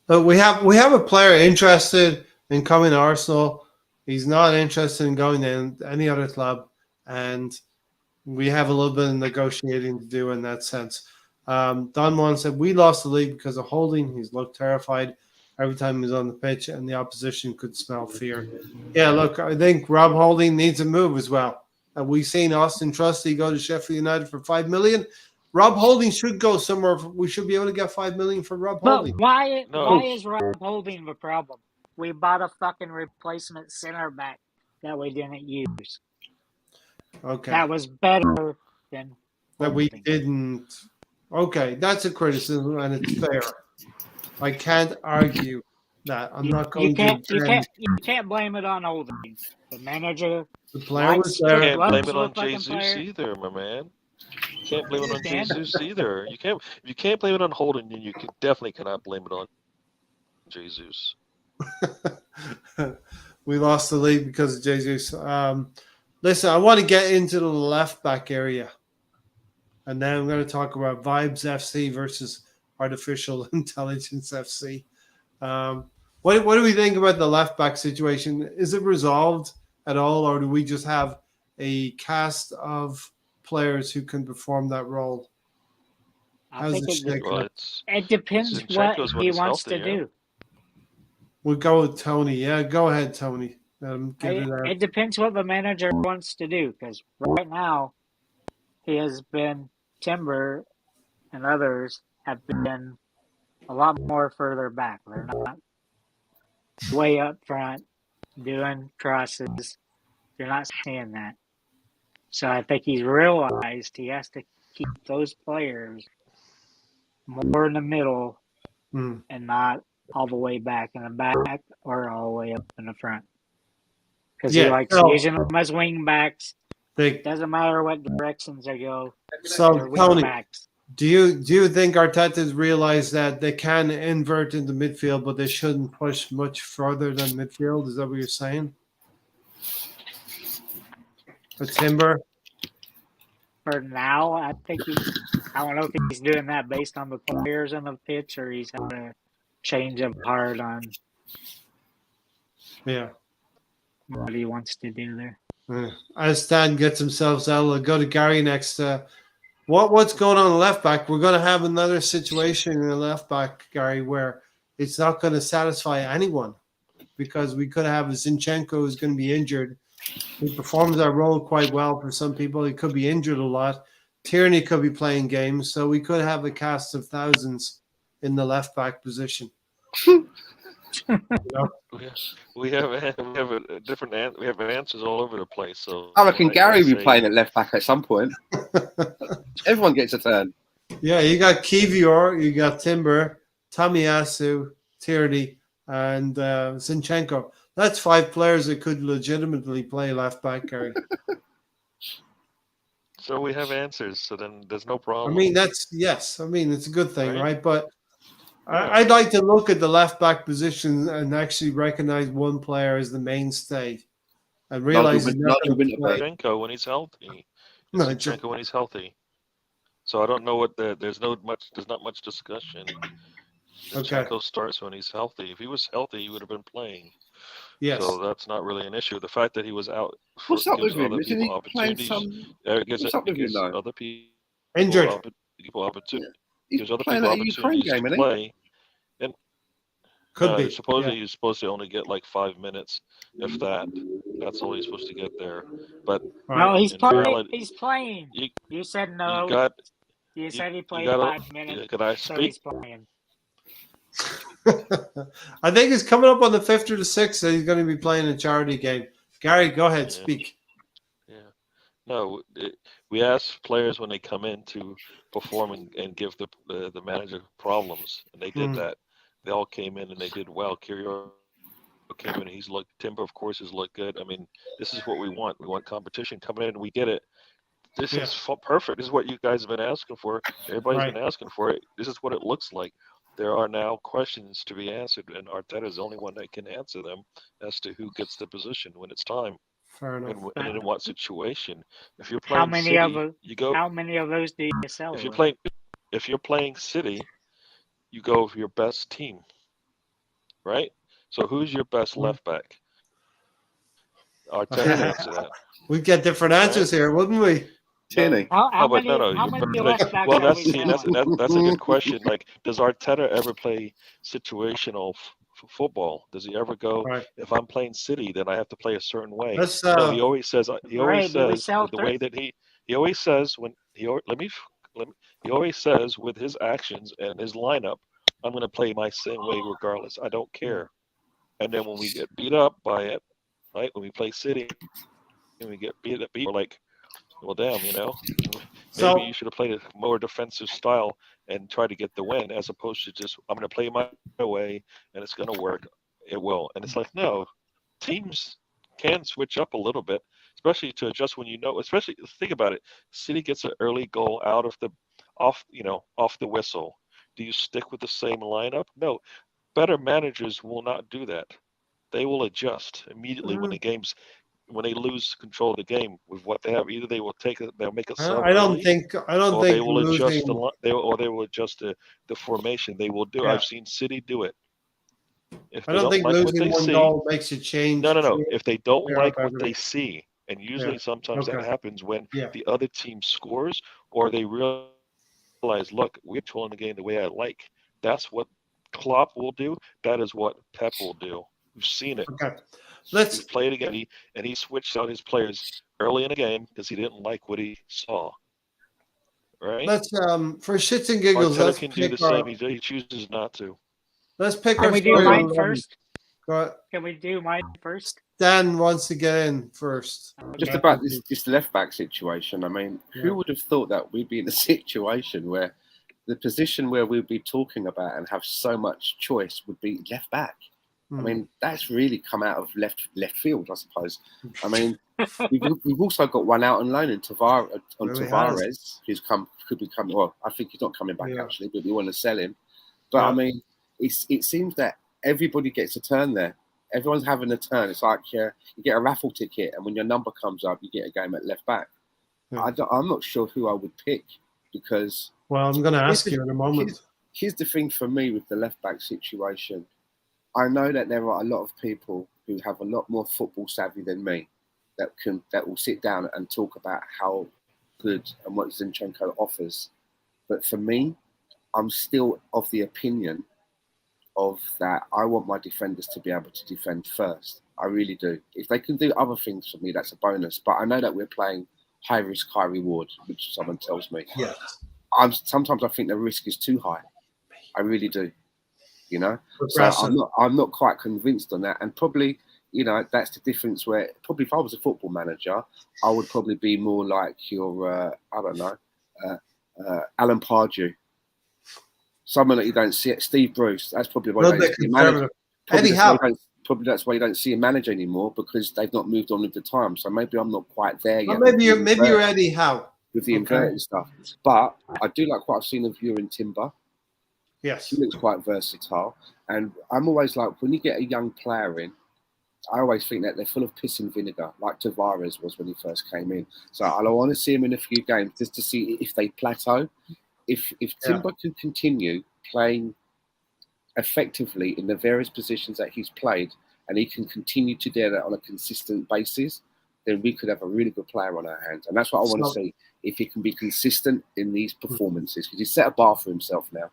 but we have a player interested in coming to Arsenal. He's not interested in going to any other club, and we have a little bit of negotiating to do in that sense. Don Juan said, we lost the league because of Holding. He's looked terrified every time he's on the pitch, and the opposition could smell fear. Yeah, look, I think Rob Holding needs a move as well. We've seen Austin Trusty go to Sheffield United for $5 million. Rob Holding should go somewhere. We should be able to get $5 million for Rob But Holding. why No. is Rob Holding the problem? We bought a fucking replacement center back that we didn't use. Okay. That was better than That we Holding. didn't. Okay, that's a criticism, and it's fair. I can't argue that. I'm not going You can't to. blame it on Holding. The manager. The player was You there. can't Loves blame it to on look like a Jesus player. either, my man. You can't blame it on can. Jesus either. You can't. If you can't blame it on Holden, then you definitely cannot blame it on Jesus. We lost the league because of Jesus. Listen, I want to get into the left back area, and then I'm going to talk about Vibes FC versus Artificial Intelligence FC. What do we think about the left back situation? Is it resolved at all, or do we just have a cast of players who can perform that role? I How's think the it, shtick? Well, it's it depends what Zinchenko's when he he's wants healthy, to yeah. do. We'll go with Tony. Yeah, go ahead, Tony. Get it out. It depends what the manager wants to do, because right now he has been Timber and others have been a lot more further back. They're not way up front doing crosses. You're not seeing that. So I think he's realized he has to keep those players more in the middle Mm. and not all the way back in the back or all the way up in the front. Because he likes using them as wing backs. Doesn't matter what directions they go. So They're wing Tony, backs. do you think Arteta's realized that they can invert into midfield, but they shouldn't push much further than midfield? Is that what you're saying? For Timber? For now, I think I don't know if he's doing that based on the players on the pitch or he's had a change of heart on Yeah. what he wants to do there. As Stan gets himself out, I'll go to Gary next. What's going on the left back? We're going to have another situation in the left back, Gary, where it's not going to satisfy anyone because we could have a Zinchenko who's going to be injured. He performs that role quite well for some people. He could be injured a lot. Tierney could be playing games, so we could have a cast of thousands in the left back position. We have a different. We have answers all over the place. So I reckon Gary will be playing at left back at some point. Everyone gets a turn. Yeah, you got Kivior, you got Timber, Tomiyasu, Tierney, and Zinchenko. That's 5 players that could legitimately play left back, Gary. So we have answers. So then there's no problem. I mean, it's a good thing, right? But Yeah. I'd like to look at the left back position and actually recognize one player as the mainstay and realize he's not Nigel going to play. Winterberg. Zinchenko when he's healthy. No, Zinchenko when he's healthy. So I don't know what there's not much discussion. Okay. Zinchenko starts when he's healthy. If he was healthy, he would have been playing. Yes. So that's not really an issue. The fact that he was out What's up gives with him? other Isn't people he playing opportunities. some? It What's up with him gives though? other people Injured. opportunities. He's Gives other playing people at a Ukraine opportunities game, to isn't he? play. And Could be. supposedly Yeah. he's supposed to only get like 5 minutes, if that. That's all he's supposed to get there. But Right. No, he's in playing. reality, He's playing. you You said you no. got You said he you played got 5 minutes, Can I so speak? he's playing. I think it's coming up on the 5th or the 6th that he's going to be playing a charity game. Gary, go ahead, Yeah. speak. Yeah. No, we ask players when they come in to perform and give the manager problems, and they did that. They all came in and they did well. Kyrgios came in, he's looked. Timber, of course, has looked good. I mean, this is what we want. We want competition coming in, and we get it. This Yeah. is perfect. This is what you guys have been asking for. Everybody's Right. been asking for it. This is what it looks like. There are now questions to be answered, and Arteta is the only one that can answer them as to who gets the position when it's time. Fair enough. And in what situation? If you're How playing many of City, you go. how many of those do you sell? If you're playing City, you go with your best team, right? So who's your best left back? Arteta can answer that, We'd get different answers here, wouldn't we? Tierney. How but many no. left backs Well, are we that's selling? that's a good question. Like, does Arteta ever play situational football? Does he ever go? Right. If I'm playing City, then I have to play a certain way. Let's No, he always says. Ray, do we sell With the way that he always says when he he always says with his actions and his lineup, I'm going to play my same way regardless. I don't care. And then when we get beat up by it, right? When we play City and we get beat, we're like, well, damn, maybe So you should have played a more defensive style and try to get the win, as opposed to just I'm going to play my way and it's going to work. It will, and it's like no, teams can switch up a little bit, especially to adjust when Especially think about it. City gets an early goal off the whistle. Do you stick with the same lineup? No, better managers will not do that. They will adjust immediately when they lose control of the game with what they have. Either they'll make a sub I don't early, think or they will losing. adjust they will adjust the formation. They will do. Yeah. I've seen City do it. If I they don't don't think like what losing they one see, goal makes you change. no. If they don't Clear up like what everything. they see, and usually sometimes that Okay. happens when Yeah. the other team scores or they realize, look, we're controlling the game the way I like. That's what Klopp will do. That is what Pep will do. We've seen it. Okay. We've played again, and he switched out his players early in the game because he didn't like what he saw. Right? Let's for shits and giggles. Arteta Let's can do the same. He chooses not to. Let's pick Can our we do starting mine 11. first? Go ahead. Can we do mine first? Dan wants to get in first. Just Okay. about this left back situation. I mean, who would have thought that we'd be in a situation where the position where we'd be talking about and have so much choice would be left back? I mean, that's really come out of left field, I suppose. I mean, we've also got one out on loan in Tavares, who's could be coming. Well, I think he's not coming back actually, but we want to sell him. But I mean, it seems that everybody gets a turn there. Everyone's having a turn. It's like you get a raffle ticket, and when your number comes up, you get a game at left back. Yeah. I'm not sure who I would pick because. Well, I'm going to ask you in a moment. Here's the thing for me with the left back situation. I know that there are a lot of people who have a lot more football savvy than me that will sit down and talk about how good and what Zinchenko offers. But for me, I'm still of the opinion of that I want my defenders to be able to defend first. I really do. If they can do other things for me, that's a bonus. But I know that we're playing high risk, high reward, which someone tells me. Yes. Sometimes I think the risk is too high. I really do. So I'm not quite convinced on that, and probably that's the difference. Where probably if I was a football manager, I would probably be more like your I don't know, Alan Pardew, someone that you don't see. Steve Bruce. That's probably why you don't see him manage. Probably that's why you don't see him manage anymore because they've not moved on with the time. So maybe I'm not quite there yet. Maybe you're Eddie Howe with the inverted stuff, but I do like what I've seen of you in Timber. Yes. He looks quite versatile. And I'm always like, when you get a young player in, I always think that they're full of piss and vinegar, like Tavares was when he first came in. So I want to see him in a few games just to see if they plateau. If Timber can continue playing effectively in the various positions that he's played, and he can continue to do that on a consistent basis, then we could have a really good player on our hands. And that's what I want to see, if he can be consistent in these performances, because he's set a bar for himself now.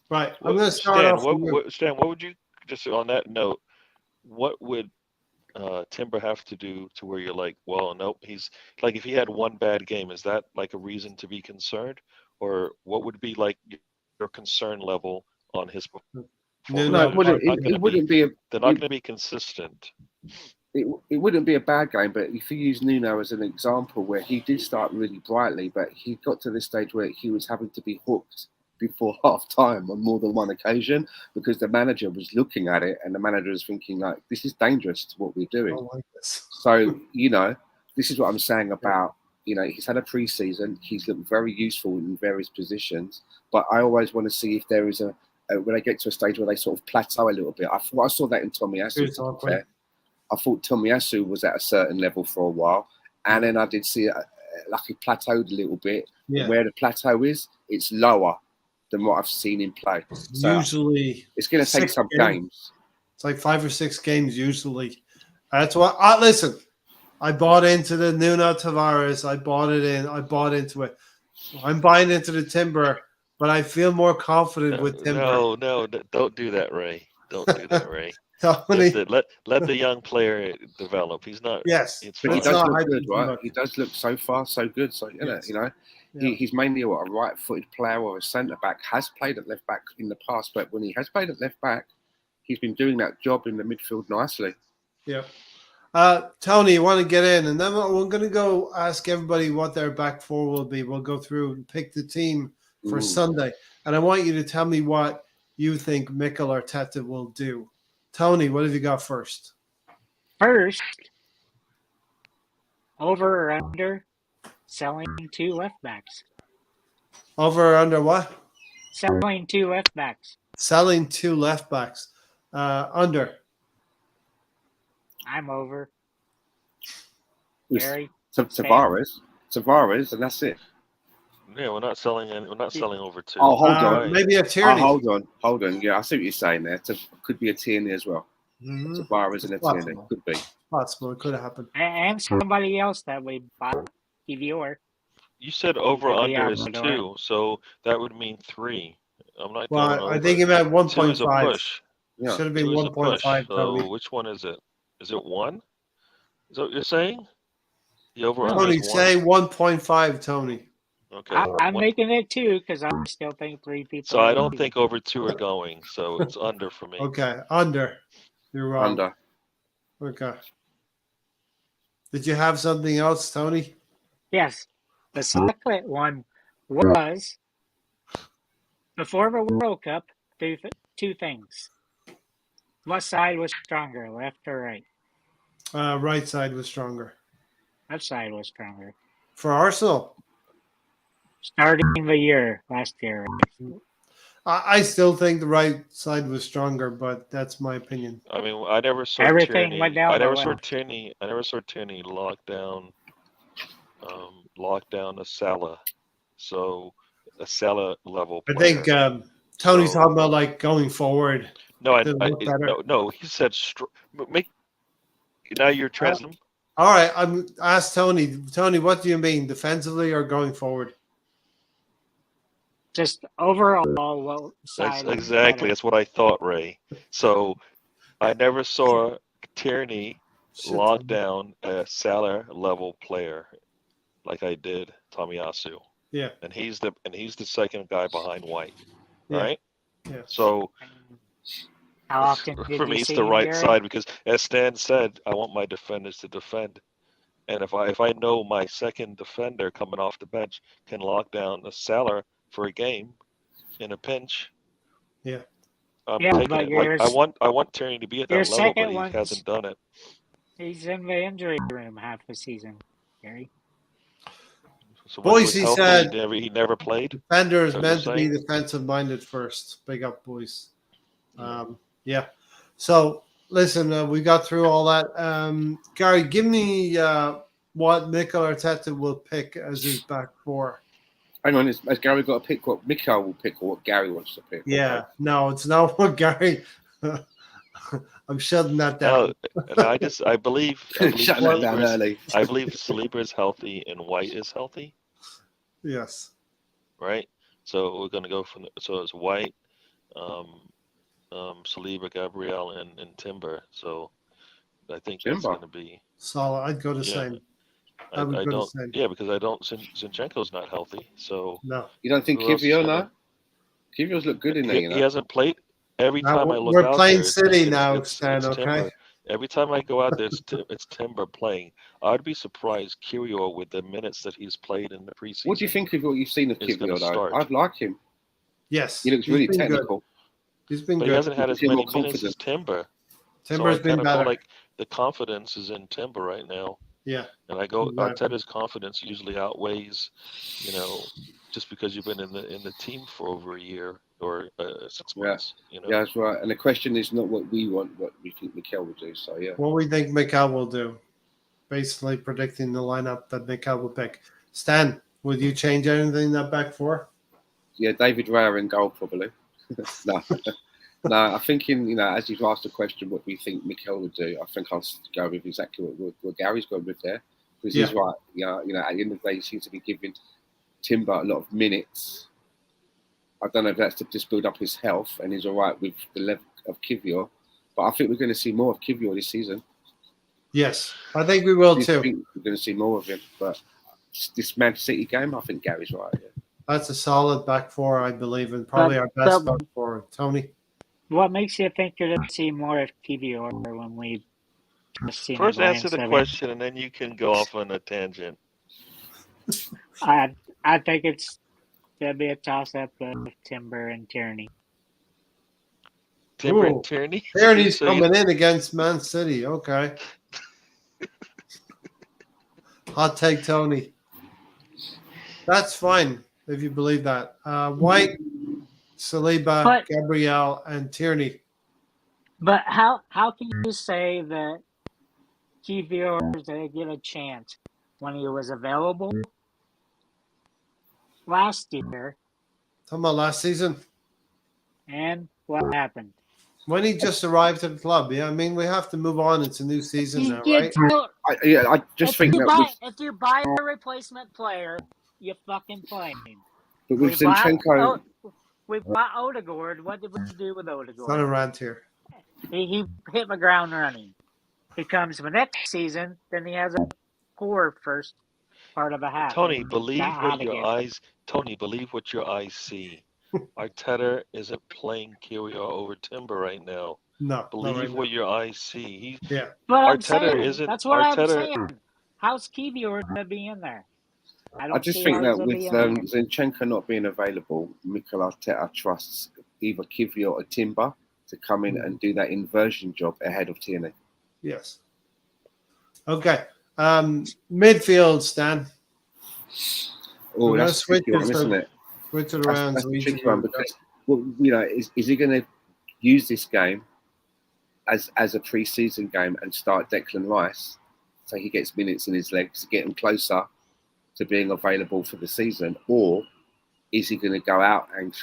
Right. I'm going to start off. Stan, what would you, just on that note, what would Timber have to do to where you're like, well, nope, he's like, if he had one bad game, is that like a reason to be concerned? Or what would be like your concern level on his performance? No, it wouldn't be. They're not going to be consistent. It wouldn't be a bad game, but if you use Nuno as an example, where he did start really brightly, but he got to this stage where he was having to be hooked before half time on more than one occasion, because the manager was looking at it and the manager was thinking, like, this is dangerous to what we're doing. Like this. So, this is what I'm saying about, he's had a pre-season, he's looked very useful in various positions, but I always want to see if there is when they get to a stage where they sort of plateau a little bit. I saw that in Tomiyasu. I thought Tomiyasu was at a certain level for a while, and then I did see it like he plateaued a little bit. Yeah. Where the plateau is, it's lower than what I've seen him play. So usually, it's going to take some games. It's like 5 or 6 games usually. That's what. Listen, I bought into the Nuno Tavares. I bought into it. I'm buying into the Timber, but I feel more confident with Timber. No, don't do that, Ray. Don't do that, Ray. Let the young player develop. He's not. Yes, but he does look good, right? He does look so far so good. So he's mainly a right-footed player or a centre back. Has played at left back in the past, but when he has played at left back, he's been doing that job in the midfield nicely. Yeah. Tony, you want to get in, and then we're going to go ask everybody what their back four will be. We'll go through and pick the team for Sunday, and I want you to tell me what you think Mikel Arteta will do. Tony, what have you got first? First, over or under selling 2 left backs. Over or under what? Selling 2 left backs. Selling 2 left backs. Under. I'm over. Gary, Tavares, and that's it. Yeah, we're not selling over 2. Oh, hold on. Maybe a Tierney. Hold on. Yeah, I see what you're saying there. Could be a Tierney as well. Tavares and a Tierney. Could be. Possible. It could have happened. And somebody else that we bought, Kivior. You said over under is 2, so that would mean 3. I'm not. Well, I think he meant 1.5. 2 is a push. Yeah. Should have been 1.5. So which one is it? Is it 1? Is that what you're saying? The over under. Tony, say 1.5, Tony. Okay. I'm making it 2 because I still think 3 people. So I don't think over 2 are going. So it's under for me. Okay, under. You're wrong. Under. Okay. Did you have something else, Tony? Yes. The second one was before the World Cup. 2 things. What side was stronger, left or right? Right side was stronger. Left side was stronger. For Arsenal? Starting the year, last year. I still think the right side was stronger, but that's my opinion. I mean, I never saw everything Tierney. went down. I never saw Tierney lock down a Salah. So a Salah level player. I think Tony's talking about like going forward. No, no. He said now you're translating. All right, I'm asked Tony. Tony, what do you mean, defensively or going forward? Just overall, what side? Exactly. That's what I thought, Ray. So I never saw Tierney lock down a Salah level player like I did Tomiyasu. Yeah. And he's the second guy behind White, right? Yeah. So how often for me, it's the right side because, as Stan said, I want my defenders to defend. And if I know my second defender coming off the bench can lock down a Salah for a game in a pinch, I'm taking it. Like, I want Tierney to be at that level, but he hasn't done it. He's in the injury room half the season, Gary. So boys, he said he never played. Defender is meant to be defensive minded first. Big up, boys. Yeah. So listen, we got through all that. Gary, give me what Mikel Arteta will pick as his back four. Hang on, has Gary got to pick what Mikel will pick or what Gary wants to pick? Yeah, no, it's not what Gary. I'm shutting that down. No, I believe Shutting that down early. I believe Saliba is healthy and White is healthy, Yes. right? So we're gonna go so it's White, Saliba, Gabriel, and Timber. So I think that's Timber. gonna be Solid. I'd go the same. I would I go the don't same. yeah because I don't Zinchenko's not healthy. So No. You don't think who else is Kiwior, gonna- no? Kiwior's look good in there, you know. He hasn't played. Every Now, time I look we're out playing there, City now, Stan, okay? Timber. Every time I go out there, it's Timber playing. I'd be surprised Kiwior with the minutes that he's played in the preseason. What do you think of what you've seen of is gonna Kiwior, though? start. I'd like him. Yes. He looks he's really been technical. Good. He's been But good. he hasn't had as He's many more minutes confident. as Timber. Timber's so I been kind of better. feel like the confidence is in Timber right now. Yeah. And I go Exactly. Arteta's confidence usually outweighs, just because you've been in the team for over a year or 6 months. Yeah, that's right. And the question is not what we want, what we think Mikel will do. So yeah. What we think Mikel will do. Basically predicting the lineup that Mikel will pick. Stan, would you change anything in that back four? Yeah, David Raya in goal probably. No. No, I think as you've asked the question, what we think Mikel would do, I think I'll go with exactly what Gary's gone with there. Because he's right. At the end of the day, he seems to be giving Timber a lot of minutes. I don't know if that's to just build up his health, and he's all right with the level of Kiwior. But I think we're going to see more of Kiwior this season. Yes, I think we will too. I think we're going to see more of him. But this Man City game, I think Gary's right. Yeah. That's a solid back four, I believe, and probably our best back four. Tony? What makes you think you're going to see more of Kiwior when we just seen First a answer the glance of question, and then you can go off on a tangent. I think it's going to be a toss-up of Timber and Tierney. Timber and Tierney? Tierney's coming in against Man City. Okay. Hot take, Tony. That's fine if you believe that. White, Saliba, Gabriel, and Tierney. But how can you say that Kiwior is going to get a chance when he was available last year? Talking about last season? And what happened? When he just arrived at the club, yeah. I mean, we have to move on. It's a new season now, right? I just think that if you buy a replacement player, you fucking play him. But with Zinchenko, we bought Odegaard. What did we do with Odegaard? It's not a rant here. He hit my ground running. He comes the next season, then he has a poor first part of a half. Tony, believe what your eyes see. Arteta isn't playing Kiwior over Timber right now. No, believe what your eyes see. But Arteta that's what I'm saying. How's Kiwior going to be in there? I just think that with Zinchenko not being available, Mikel Arteta trusts either Kiwior or Timber to come in and do that inversion job ahead of Tierney. Yes. Okay. Midfield, Stan. Oh, that's a tricky one, isn't it? Switch it around. That's a tricky one because, is he going to use this game as a pre-season game and start Declan Rice so he gets minutes in his legs to get him closer to being available for the season, or is he going to go out and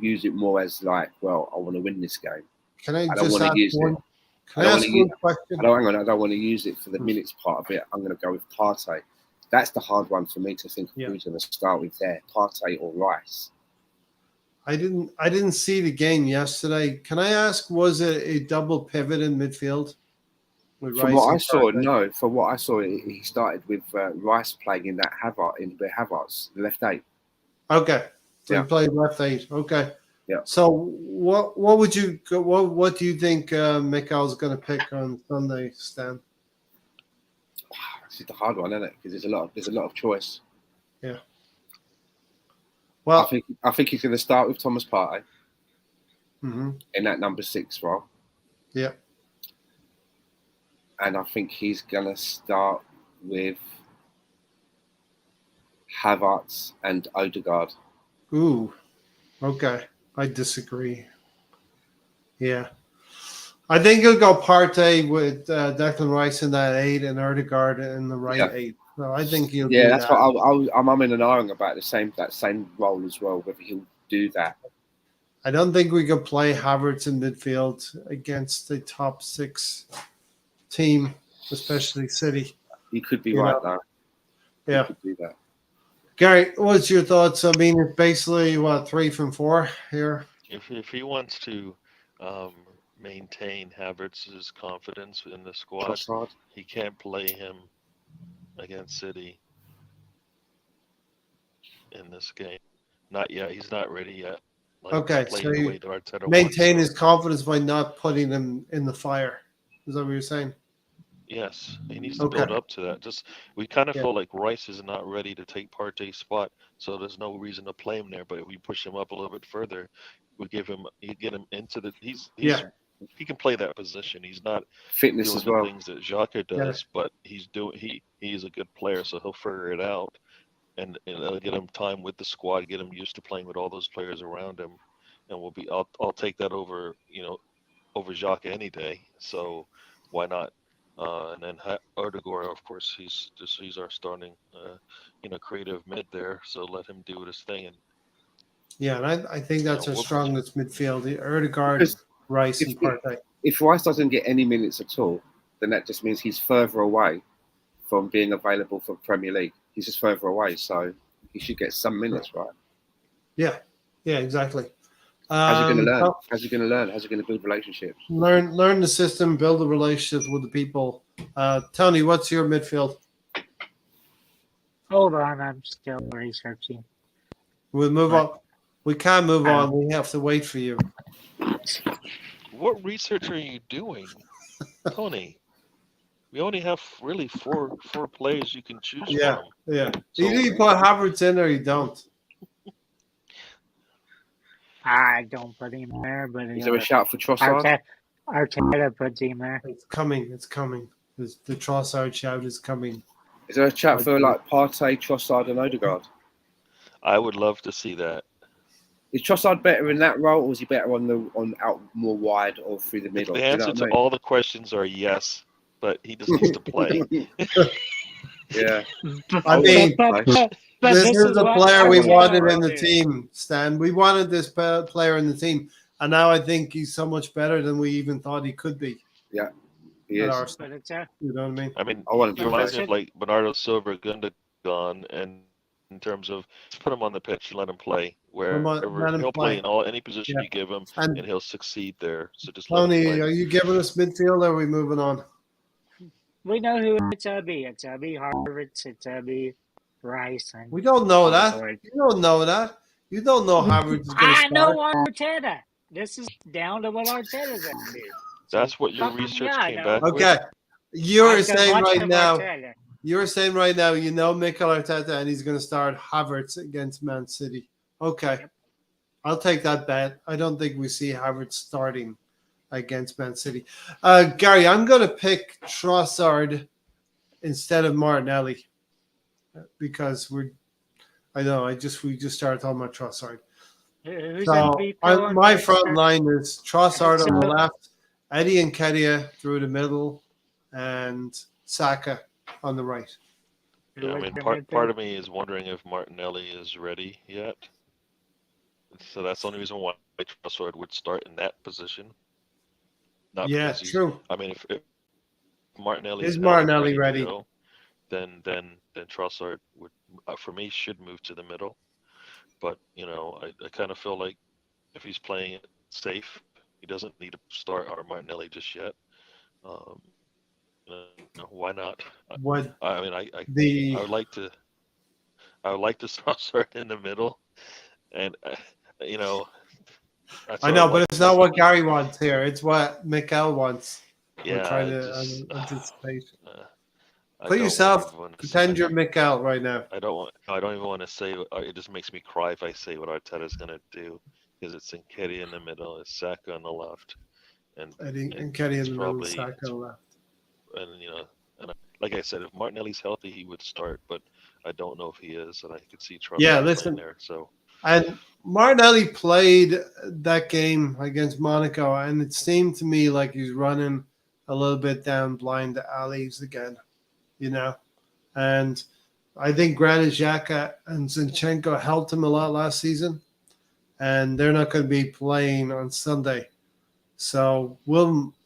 use it more as like, well, I want to win this game. Can I don't just want to use one? it. Can I ask one question? I don't want to use it for the minutes part of it. I'm going to go with Partey. That's the hard one for me to think of who's going to start with there, Partey or Rice. I didn't see the game yesterday. Can I ask, was it a double pivot in midfield? From what I saw, no. From what I saw, he started with Rice playing in that Havertz, the left 8. Okay, so he played left 8. Okay. Yeah. So what would you what do you think Mikel's going to pick on Sunday, Stan? This is the hard one, isn't it? Because there's a lot of choice. Yeah. Well, I think he's going to start with Thomas Partey in that number 6 role. Yeah. And I think he's going to start with Havertz and Odegaard. Ooh, okay. I disagree. Yeah. I think he'll go Partey with Declan Rice in that 8 and Erdegaard in the right Yeah. 8. So I think he'll Yeah, do that's that. what I'm in and ahhing about that same role as well. Whether he'll do that. I don't think we can play Havertz in midfield against the top 6 team, especially City. He could be You right know? though. Yeah. He could do that. Gary, what's your thoughts? I mean, it's basically, 3 from 4 here? If he wants to maintain Havertz's confidence in the squad, Trossard. he can't play him against City in this game. Not yet. He's not ready yet. Let Okay, him play so the you way that Arteta maintain wants. his confidence by not putting him in the fire. Is that what you're saying? Yes, he needs to Okay. build up to that. Just we kind of Yeah. feel like Rice is not ready to take Partey's spot, so there's no reason to play him there. But if we push him up a little bit further, we get him into the. Yeah. He can play that position. He's not Fitness doing as the well. things that Xhaka does, but he's a good player, so he'll figure it out, and it'll get him time with the squad, get him used to playing with all those players around him, and I'll take that over over Xhaka any day. So why not? And then Erdegaard, of course, he's our starting creative mid there. So let him do his thing, and Yeah, and I think that's our we'll strongest midfield. Erdegaard, Because Rice, if, and Partey. if Rice doesn't get any minutes at all, then that just means he's further away from being available for Premier League. He's just further away, so he should get some minutes, right? Yeah, exactly. How's he going to learn? so How's he going to learn? How's he going to build relationships? learn the system, build the relationships with the people. Tony, what's your midfield? Hold on, I'm still researching. We'll move Right. on. We can't move on. We have to wait for you. What research are you doing, Tony? We only have really four players you can choose Yeah, from. yeah. So- Either you put Havertz in or you don't. I don't put him there, but Is there a shout for Trossard? Arteta puts him there. It's coming. It's coming. The Trossard shout is coming. Is there a chat for like Partey, Trossard, and Odegaard? I would love to see that. Is Trossard better in that role, or is he better on out more wide or through the middle? The You know answer what I to mean? all the questions are yes, but he just needs to play. Yeah. I mean, but this is the what player we Arteta wanted will in the do. team, Stan. We wanted this player in the team, and now I think he's so much better than we even thought he could be. He At is. Arsenal. But it's You know what I mean? I mean, I want him he to reminds play. me of like Bernardo Silva, Gundogan, and in terms of just put him on the pitch and let him play wherever let him he'll play. play in any position Yeah. you give him, And and he'll succeed there. So just let him Tony, play. are you giving us midfield or are we moving on? we know who it's gonna be. It's gonna be Harvard. It's gonna be Rice. And We don't know that. Odegaard. You don't know that. You don't know Havertz is going to I start. know Arteta. This is down to what Arteta's gonna do. That's what your Fuck research yeah, I came know. back with. Okay. You're I've done saying much right of now, Arteta. you know Mikel Arteta and he's going to start Havertz against Man City. Okay. Yep. I'll take that bet. I don't think we see Havertz starting against Man City. Gary, I'm going to pick Trossard instead of Martinelli because we just started talking about Trossard. Who's So MVP on my Manchester? front line is Trossard on the So- left, Eddie and Kedia through the middle, and Saka on the right. Who I was mean, your part midfield? of me is wondering if Martinelli is ready yet. So that's the only reason why Trossard would start in that position. Not Yeah, because he's. true. I mean, if Martinelli Is Martinelli ready? to go, then Trossard would, for me, should move to the middle. But I kind of feel like if he's playing it safe, he doesn't need to start our Martinelli just yet. Why not? What I mean, I the would like to Trossard in the middle, and that's I what know, I'd but like it's to not what see. Gary wants here. It's what Mikel wants. We're Yeah, trying I to just, anticipate. I Put don't yourself, even wanna pretend say- you're Mikel right now. I don't even want to say. It just makes me cry if I say what Arteta's gonna do, because it's Nketiah in the middle, it's Saka on the left, and Eddie and and Kedia it's in the middle, probably Saka on the left. like I said, if Martinelli's healthy, he would start, but I don't know if he is, and I could see Trossard Yeah, playing listen. there. So And Martinelli played that game against Monaco, and it seemed to me like he's running a little bit down blind alleys again, you know. And I think Granit Xhaka and Zinchenko helped him a lot last season, and they're not going to be playing on Sunday. So,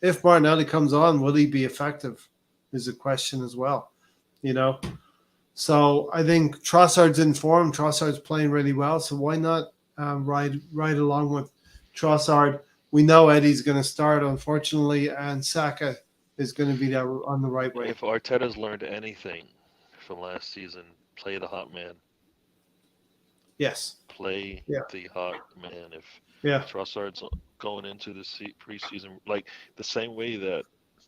if Martinelli comes on, will he be effective? Is a question as well, you know. So I think Trossard's in form. Trossard's playing really well. So why not ride along with Trossard? We know Eddie's going to start, unfortunately, and Saka is going to be there on the right way. If Arteta's learned anything from last season, play the hot man. Yes. Play the hot man. If Yeah. Trossard's going into the preseason, like the same way that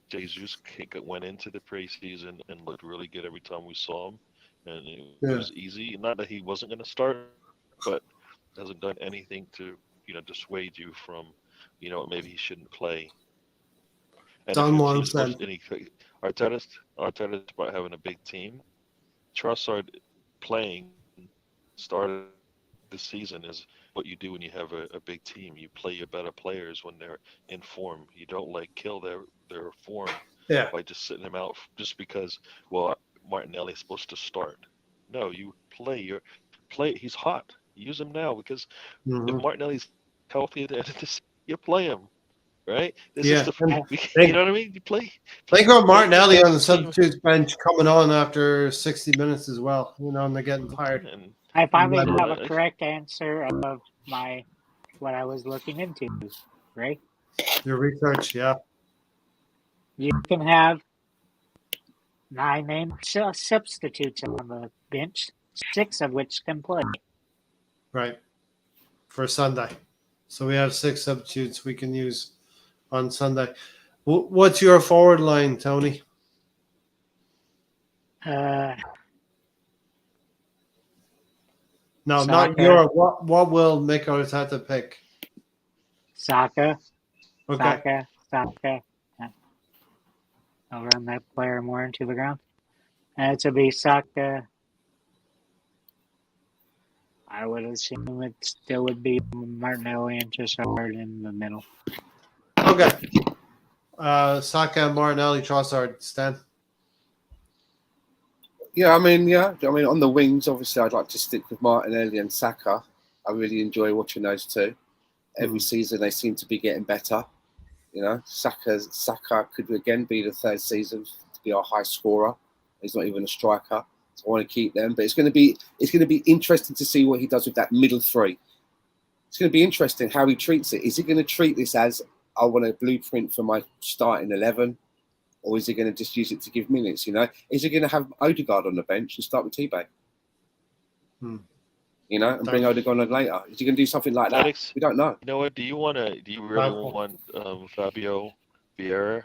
Jesus went into the preseason and looked really good every time we saw him, and it was easy. Not that he wasn't going to start, but hasn't done anything to dissuade you from maybe he shouldn't play. And Arteta's about having a big team. Trossard playing started this season is what you do when you have a big team. You play your better players when they're in form. You don't kill their form by just sitting them out just because Martinelli is supposed to start. No, you play he's hot. Use him now because if Martinelli's healthy at the end of this, you play him. Right? This is you know what I mean? You play. Think about Martinelli on the substitutes bench coming on after 60 minutes as well, and they're getting tired. I finally have a correct answer of what I was looking into, right? Your research, yeah. You can have 9 named substitutes on the bench, 6 of which can play. Right. For Sunday. So we have 6 substitutes we can use on Sunday. What's your forward line, Tony? No, Saka. Not your. What will Mikel Arteta pick? Saka. Okay. Saka. Yeah. I'll run that player more into the ground. And it will be Saka. I would assume it still would be Martinelli and Trossard in the middle. Okay. Saka, Martinelli, Trossard, Stan. Yeah, I mean, on the wings, obviously, I'd like to stick with Martinelli and Saka. I really enjoy watching those two. Every season, they seem to be getting better. Saka could again be the 3rd season to be our high scorer. He's not even a striker, so I want to keep them. But it's going to be interesting to see what he does with that middle 3. It's going to be interesting how he treats it. Is he going to treat this as I want a blueprint for my starting 11? Or is he going to just use it to give minutes? Is he going to have Odegaard on the bench and start with T-Bay? And bring Odegaard on later? Is he going to do something like that? We don't know. You know what? Do you really want Fabio Vieira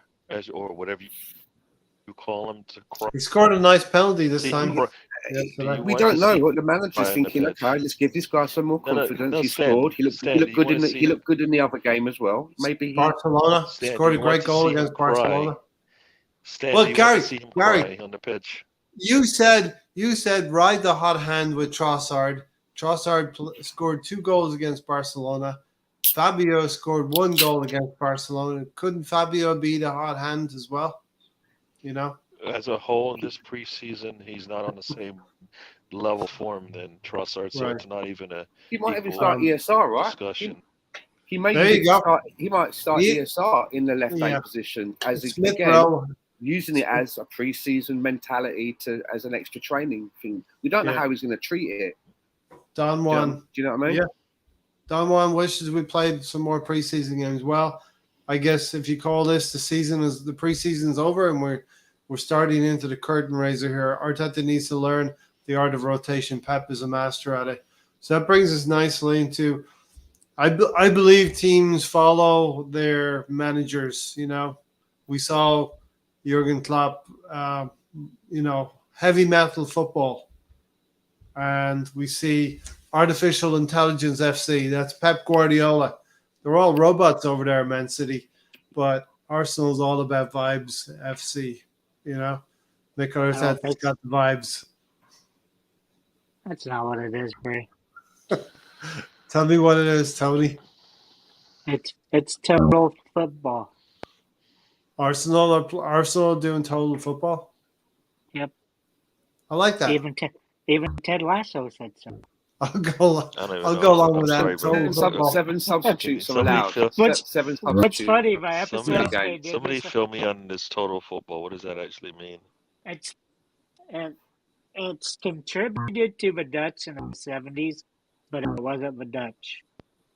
or whatever you call him to cross? He scored a nice penalty this time. We don't know what the manager's thinking. Okay, let's give this guy some more confidence. He scored. He looked good in the other game as well. Maybe Barcelona scored a great goal against Barcelona. Stan, Gary, on the pitch. You said ride the hot hand with Trossard. Trossard scored 2 goals against Barcelona. Fabio scored 1 goal against Barcelona. Couldn't Fabio be the hot hand as well? As a whole, in this preseason, he's not on the same level form than Trossard, so it's not even a. He might even start ESR, right? Discussion. He might start ESR in the left wing position as using it as a preseason mentality as an extra training thing. We don't know how he's going to treat it. Don Juan. Do you know what I mean? Yeah. Don Juan wishes we played some more preseason games. Well, I guess if you call this the preseason's over and we're starting into the curtain raiser here. Arteta needs to learn the art of rotation. Pep is a master at it. So that brings us nicely into I believe teams follow their managers. We saw Jurgen Klopp, heavy metal football. And we see Artificial Intelligence FC. That's Pep Guardiola. They're all robots over there at Man City. But Arsenal's all about vibes FC. Mikel Arteta's got the vibes. That's not what it is, Bray. Tell me what it is, Tony. It's total football. Arsenal doing total football. Yep. I like that. Even Ted Lasso said so. I'll go. I don't even I'll know. go along I'm with sorry, that. bro. Total football. Seven substitutes are Somebody allowed. fill- Seven What's substitutes. funny by Somebody- episodes they did Somebody this. fill me on this total football. What does that actually mean? It's contributed to the Dutch in the 70s, but it wasn't the Dutch.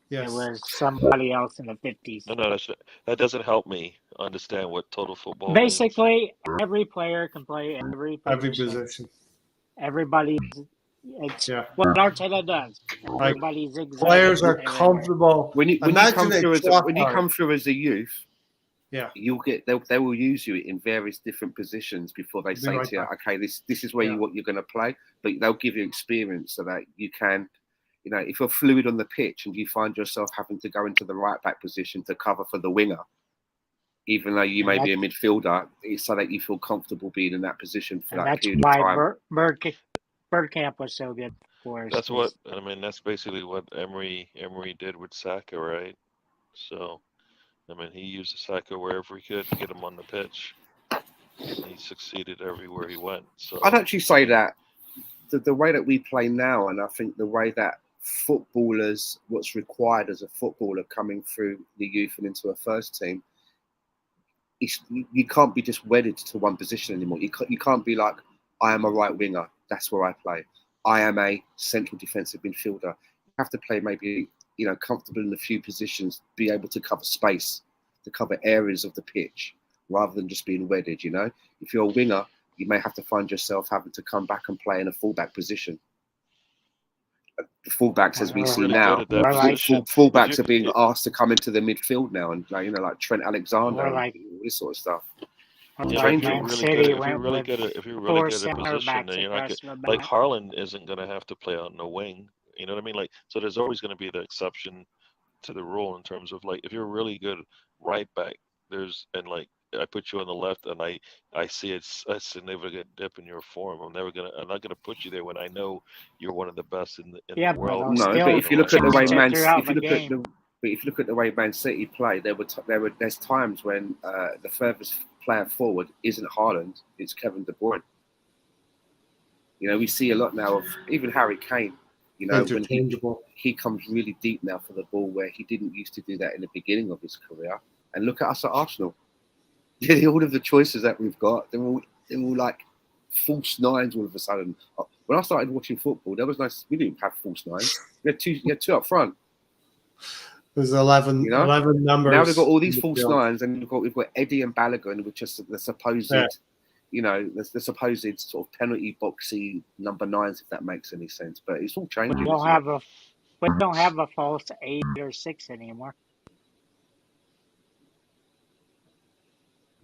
Yes. It was somebody else in the 50s. No, that doesn't help me understand what total football Basically, every player can play every Every position. position. Everybody's. It's Yeah. what Arteta does. Like, Everybody's exactly Players are comfortable. When you Imagine come a through Trossard. as a youth, Yeah. you'll get they will use you in various different positions before they Be say right to you, back. okay, this is where Yeah. you're going to play, but they'll give you experience so that you can, if you're fluid on the pitch and you find yourself having to go into the right back position to cover for the winger, even though you may be a midfielder, it's so that you feel comfortable being in that position for that period of time. Bergkamp was so good for us. That's basically what Emery did with Saka, right? So, he used Saka wherever he could to get him on the pitch. And he succeeded everywhere he went. So I'd actually say that the way that we play now, and I think the way that footballers, what's required as a footballer coming through the youth and into a first team, you can't be just wedded to one position anymore. You can't be like, I am a right winger, that's where I play. I am a central defensive midfielder. You have to play maybe, comfortable in a few positions, be able to cover space, to cover areas of the pitch, rather than just being wedded, If you're a winger, you may have to find yourself having to come back and play in a fullback position. The fullbacks, as we see really now, good at that position. fullbacks are being asked to come into the midfield now, and like Trent Alexander, and all this sort of stuff. Yeah, if you're Man really City good, went with if you're really four good at center position, backs then you're not across the like back. Haaland isn't going to have to play on the wing. You know what I mean? Like, so there's always going to be the exception to the rule in terms of like if you're really good right back, I put you on the left and I see it's a significant dip in your form. I'm not gonna put you there when I know you're one of the best in the world. No, but if you look at the way if you look at the way Man City play, there's times when the furthest player forward isn't Haaland, it's Kevin De Bruyne. We see a lot now of even Harry Kane. When he comes really deep now for the ball, where he didn't used to do that in the beginning of his career. And look at us at Arsenal. All of the choices that we've got, they're all like false nines all of a sudden. When I started watching football, there was we didn't have false nines. We had two up front. There's 11 numbers. Now we've got all these false nines, and we've got Eddie and Balogun, which are the supposed, the supposed sort of penalty boxy number nines, if that makes any sense. But it's all changing. We don't have a false 8 or 6 anymore.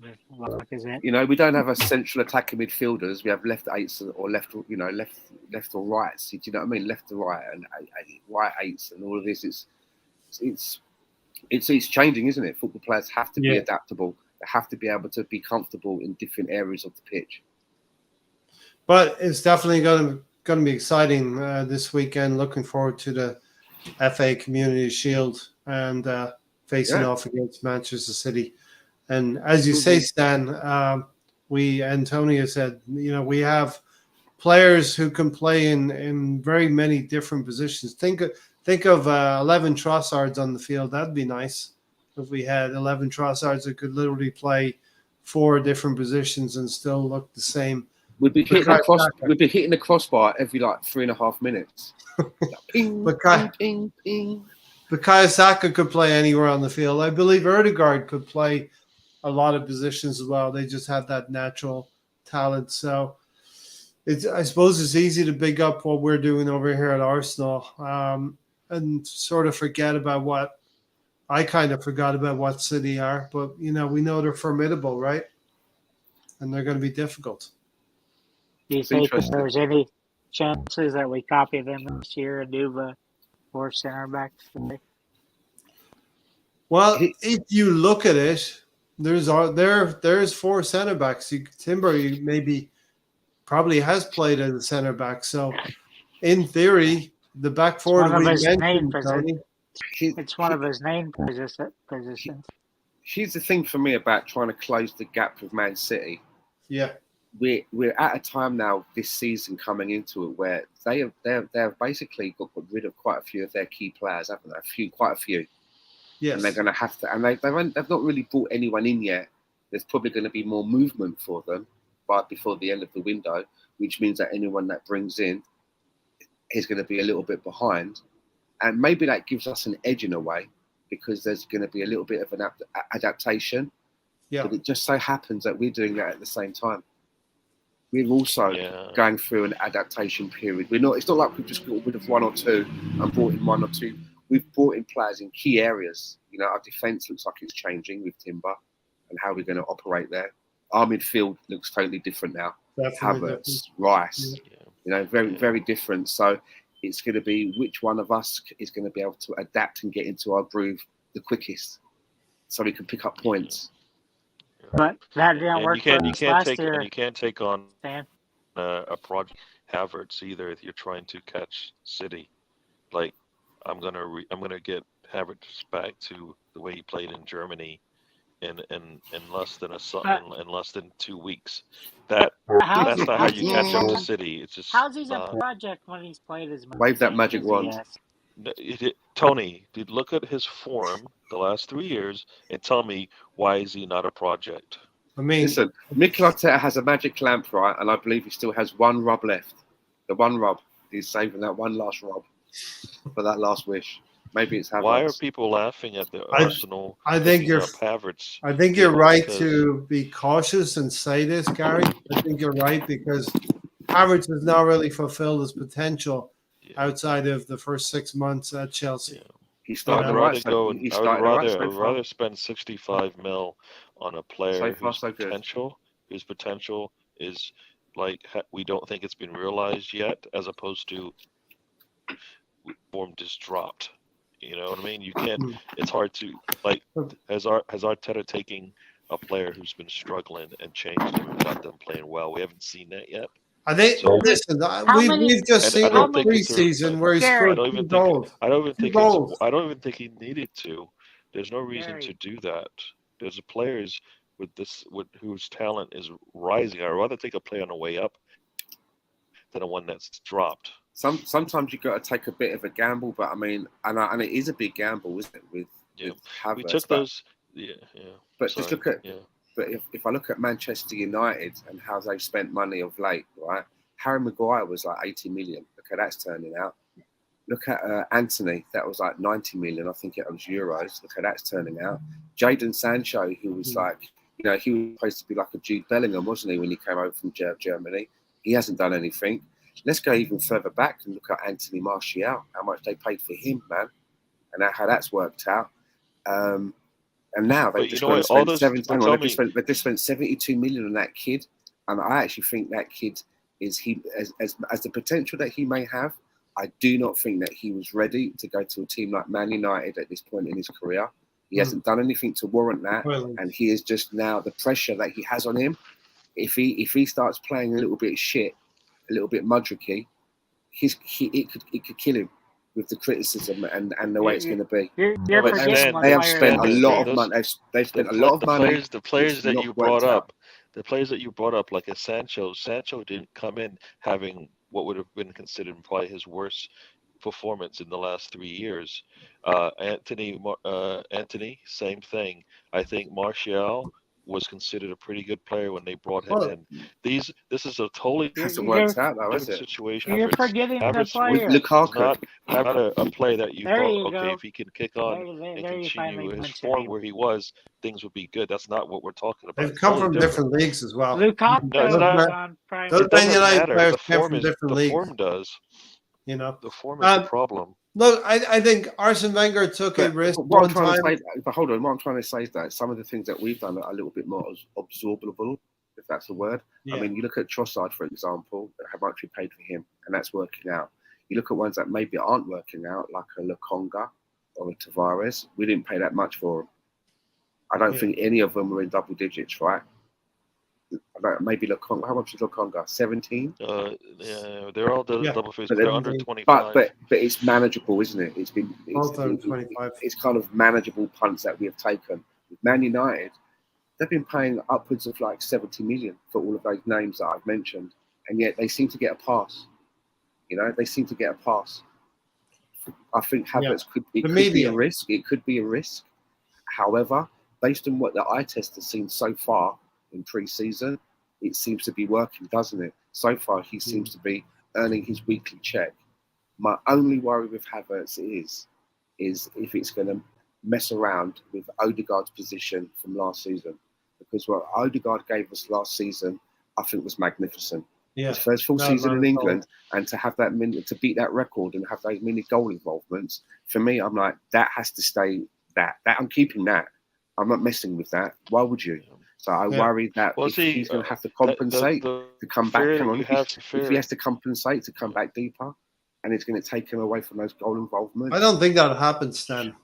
We don't have a central attacking midfielders. We have left eights or left or rights. Do you know what I mean? Left to right and right eights and all of this. It's changing, isn't it? Football players have to be adaptable. They have to be able to be comfortable in different areas of the pitch. But it's definitely going to be exciting this weekend. Looking forward to the FA Community Shield and facing off against Manchester City. And as you say, Stan, Antonio said, we have players who can play in very many different positions. Think of 11 Trossards on the field. That'd be nice if we had 11 Trossards that could literally play 4 different positions and still look the same. We'd be hitting the crossbar every 3.5 minutes. Ping, ping, ping, ping. Bukayo Saka could play anywhere on the field. I believe Ødegaard could play a lot of positions as well. They just have that natural talent. So I suppose it's easy to big up what we're doing over here at Arsenal and sort of forget about what I kind of forgot about what City are. But, we know they're formidable, right? And they're going to be difficult. Do you think there's any chances that we copy them this year and do the 4 center backs today? Well, if you look at it, there's 4 center backs. Timber maybe probably has played as a center back. So in theory, the back It's forward one of we his main mentioned, positions. Tony. It's one of his main positions. Here's the thing for me about trying to close the gap with Man City. Yeah, We're at a time now this season coming into it where they have basically got rid of quite a few of their key players, haven't they? Quite a few, yes. and they're going to have to. And they've not really brought anyone in yet. There's probably going to be more movement for them before the end of the window, which means that anyone that brings in is going to be a little bit behind, and maybe that gives us an edge in a way because there's going to be a little bit of an adaptation. Yeah. But it just so happens that we're doing that at the same time. We're also going through an adaptation period. It's not like we've just got rid of one or two and brought in one or two. We've brought in players in key areas. You know, our defence looks like it's changing with Timber and how we're going to operate there. Our midfield looks totally different now. Havertz, Rice, you know, very, very different. So it's going to be which one of us is going to be able to adapt and get into our groove the quickest so we can pick up points. But that didn't work for us last year. And you can't take on Stan. a project Havertz either if you're trying to catch City. Like I'm gonna get Havertz back to the way he played in Germany in less than 2 weeks. That's not how you catch up to City. It's just how's he a project when he's played as much? Wave that magic wand. Tony, did look at his form the last 3 years and tell me why is he not a project? I mean, listen, Mikel Arteta has a magic lamp, right? And I believe he still has one rub left. The one rub. He's saving that one last rub for that last wish. Maybe it's Havertz. Why are people laughing at the Arsenal? I think you're Havertz. I think you're right to be cautious and say this, Gary. I think you're right because Havertz has not really fulfilled his potential outside of the first 6 months at Chelsea. I'd rather spend 65 mil on a player whose potential is like we don't think it's been realized yet, as opposed to form just dropped. You know what I mean? You can't. It's hard to like. Has Arteta taking a player who's been struggling and changed him and got them playing well? We haven't seen that yet. I think. Listen, we've just seen the preseason where he scored 2 goals. I don't even think he needed to. There's no reason to do that. There's players whose talent is rising. I'd rather take a player on the way up than a one that's dropped. Sometimes you got to take a bit of a gamble, but I mean, and it is a big gamble, isn't it? With Havertz, we took those. But just look at. But if I look at Manchester United and how they've spent money of late, right? Harry Maguire was like 80 million. Look how that's turning out. Look at Anthony. That was like 90 million. I think it was euros. Look how that's turning out. Jadon Sancho, who was like, you know, he was supposed to be like a Jude Bellingham, wasn't he, when he came over from Germany? He hasn't done anything. Let's go even further back and look at Anthony Martial, how much they paid for him, man, and how that's worked out. And now they've just spent 72 million on that kid, and I actually think that kid is as the potential that he may have. I do not think that he was ready to go to a team like Man United at this point in his career. He hasn't done anything to warrant that, and he is just now the pressure that he has on him. If he starts playing a little bit shit, a little bit mudricky, it could kill him with the criticism and the way it's going to be. They have spent a lot of money. They've spent a lot of money. The players that you brought up, like a Sancho didn't come in having what would have been considered probably his worst performance in the last 3 years. Anthony, same thing. I think Martial was considered a pretty good player when they brought him in. This is a totally different situation. You're forgetting the player. Lukaku, not a play that you thought, if he can kick on and continue his form where he was, things would be good. That's not what we're talking about. They've come from different leagues as well. Lukaku on prime. Those Man United players come from different leagues. The form does. You know, the form is the problem. Look, I think Arsene Wenger took a risk one time. But hold on, what I'm trying to say is that some of the things that we've done are a little bit more absorbable, if that's a word. I mean, you look at Trossard, for example, how much we paid for him, and that's working out. You look at ones that maybe aren't working out, like a Lokonga or a Tavares. We didn't pay that much for them. I don't think any of them were in double digits, right? maybe Lukonga. How much is Lukonga? 17. Yeah, they're all Yeah. double face, But but they're then- under but- 25. But it's manageable, isn't it? Both are 25. It's kind of manageable punts that we have taken. With Man United, they've been paying upwards of like 70 million for all of those names that I've mentioned, and yet they seem to get a pass. You know, they seem to get a pass. I think Havertz could be a risk. It could be a risk. However, based on what the eye test has seen so far in pre-season, it seems to be working, doesn't it? So far, he seems to be earning his weekly check. My only worry with Havertz is if it's going to mess around with Odegaard's position from last season, because what Odegaard gave us last season, I think was magnificent. Yeah. His first full season in England, and to have that to beat that record and have those many goal involvements, for me, I'm like, that has to stay. That I'm keeping that. I'm not messing with that. Why would you? So I worry that if he's going to have to compensate to come back. If he has to compensate to come back deeper, and it's going to take him away from those goal involvements. I don't think that'll happen, Stan.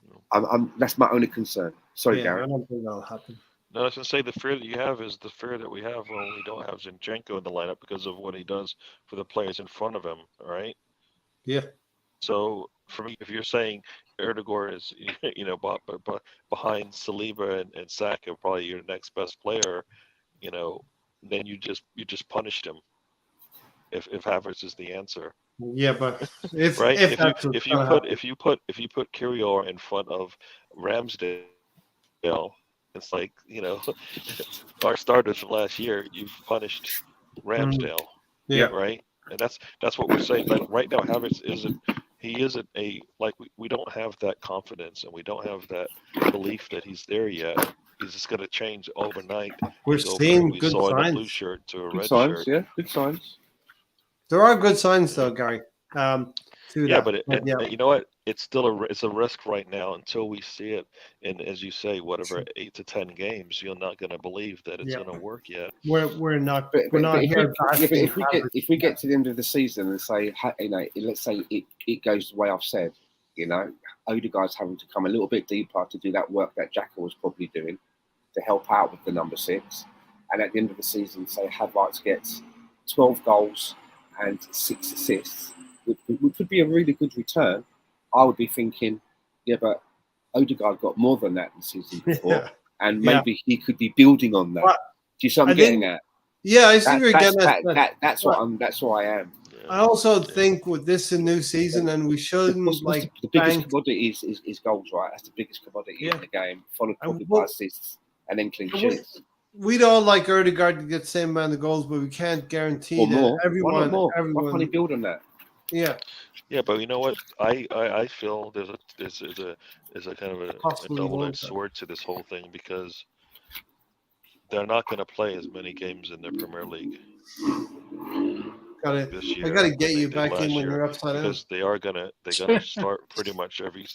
That's my only concern. Sorry, Gary. I don't think that'll happen. No, I was going to say the fear that you have is the fear that we have when we don't have Zinchenko in the lineup because of what he does for the players in front of him, right? Yeah. So for me, if you're saying Erdogan is, behind Saliba and Saka, probably your next best player, then you just punished him. If Havertz is the answer. Yeah, but if right, if you put Kyrgios in front of Ramsdale, it's like our starters from last year. You've punished Ramsdale, right, and that's what we're saying. Like right now, Havertz isn't we don't have that confidence and we don't have that belief that he's there yet. He's just going to change overnight. We're seeing good signs. A blue shirt to a red signs, shirt. Yeah, good signs. There are good signs, though, Gary. But you know what? It's still a risk right now until we see it. And as you say, whatever 8 to 10 games, you're not going to believe that it's going to work yet. We're not. If we get to the end of the season and say, let's say it goes the way I've said, Odegaard's having to come a little bit deeper to do that work that Xhaka was probably doing to help out with the number 6, and at the end of the season, say Havertz gets 12 goals and 6 assists, which would be a really good return. I would be thinking, but Odegaard got more than that the season before, and maybe he could be building on that. Do you see what I'm getting at? Yeah, I see you're getting at. That's what I am. I also think with this a new season, and we shouldn't the biggest commodity is goals, right? That's the biggest commodity in the game, followed probably by assists and then clean sheets. We'd all like Erdegaard to get the same amount of goals, but we can't guarantee that everyone. Why can't he build on that? Yeah. Yeah, but you know what? I feel there's a kind of a double-edged sword to this whole thing because they're not going to play as many games in their Premier League. This year, I gotta get you back in when you're upside down. Because they're gonna start pretty much every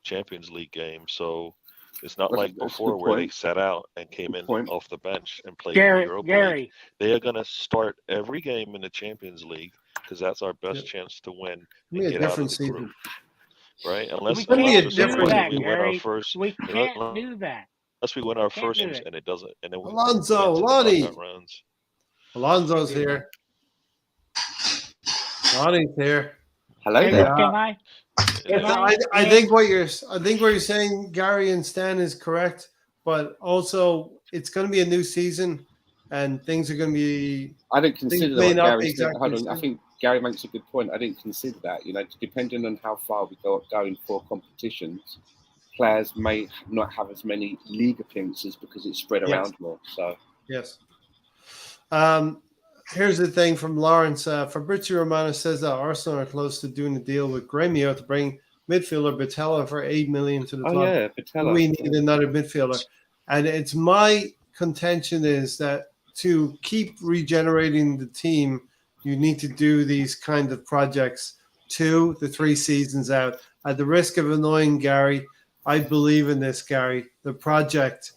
Champions League game. So it's not like before where they sat out and came in off the bench and played in the Europa League. They are gonna start every game in the Champions League because that's our best chance to win and get out of the group. Right? Unless we win our first. We can't do that. Unless we win our first and it doesn't, and then Alonso's here. Lonnie's here. Hello there. I think what you're saying, Gary and Stan, is correct, but also it's going to be a new season, and things are going to be. I didn't consider that. Gary said. Hold on, I think Gary makes a good point. I didn't consider that. Depending on how far we go going for competitions, players may not have as many league appearances because it's spread around more. So yes. Here's the thing from Lawrence. Fabrizio Romano says that Arsenal are close to doing a deal with Grêmio to bring midfielder Batella for $8 million to the club. Oh yeah, Batella. We need another midfielder, and it's my contention is that to keep regenerating the team, you need to do these kind of projects 2 to 3 seasons out. At the risk of annoying Gary, I believe in this, Gary. The project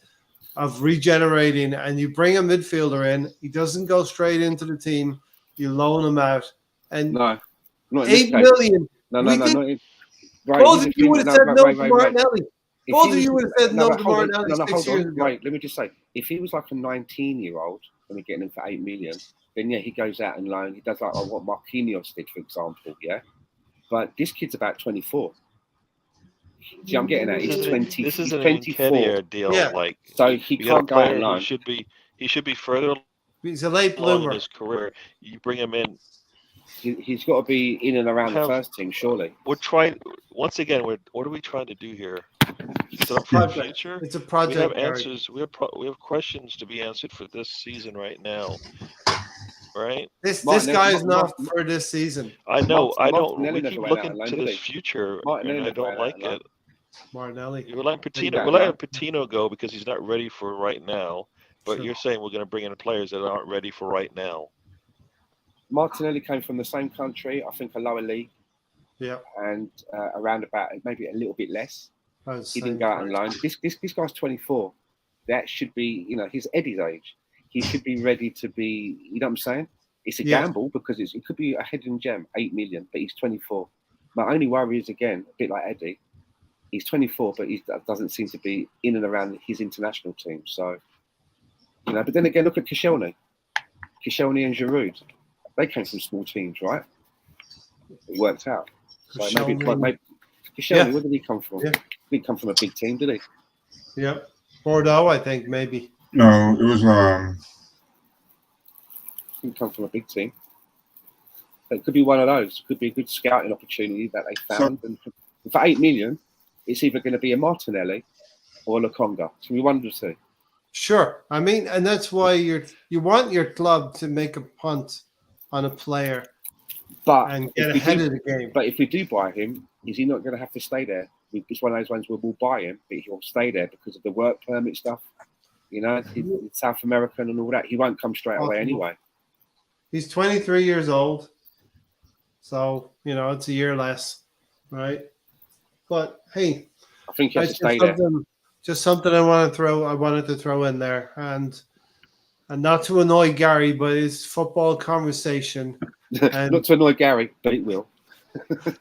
of regenerating, and you bring a midfielder in, he doesn't go straight into the team, you loan him out, and not $8 million. Both of you would have said no to Martinelli. Both of you would have said no to Martinelli 6 years ago. Right, let me just say, if he was like a 19-year-old and we're getting him for 8 million, then yeah, he goes out and loan. He does like what Marquinhos did, for example. Yeah, but this kid's about 24. See, I'm getting at he's 20. This He's isn't an 24. Nketiah deal. Yeah. Like So he you got a can't go out player. alone. He should be further He's a late along in bloomer. his career. You bring him in. He's got to be in and around the Have- first team, surely. We're trying once again. What are we trying to do here? Set up for the Project. future. It's a We project. have Gary. answers. We have questions to be answered for this season right now. Right? This Martinelli- guy is not Martin- for this season. I know. I don't. Martinelli We never keep went out looking alone, to did this he? future, Martinelli and I never don't went out like alone. it. Martinelli. We're letting Think Patino. that We're letting now. Patino go because he's not ready for right now. But Sure. you're saying we're going to bring in players that aren't ready for right now. Martinelli came from the same country, I think a lower league, Yeah. and around about maybe a little bit less. That's He the didn't same go out on price. loan. This guy's 24. That should be, he's Eddie's age. He should be ready to be. You know what I'm saying? It's a Yeah. gamble because it could be a hidden gem, 8 million, but he's 24. My only worry is again a bit like Eddie. He's 24, but he doesn't seem to be in and around his international team. So, but then again, look at Koscielny and Giroud. They came from small teams, right? It worked out. So maybe Koscielny, Yeah. where did he come from? Yeah. He didn't come from a big team, did he? Yeah. Bordeaux, I think, maybe. No, it was He didn't come from a big team. But it could be one of those. It could be a good scouting opportunity that they found. And for 8 million, it's either going to be a Martinelli or a Lokonga. So we wonder to. Sure. I mean, and that's why you want your club to make a punt on a player But and if get we ahead do- of the game. But if we do buy him, is he not going to have to stay there? It's one of those ones where we'll buy him, but he'll stay there because of the work permit stuff. He's South American and all that. He won't come straight away anyway. He's 23 years old. So, it's a year less, right? But hey, I think he has to it's stay there. just something I wanted to throw in there. And not to annoy Gary, but it's football conversation. And Not to annoy Gary, but it will.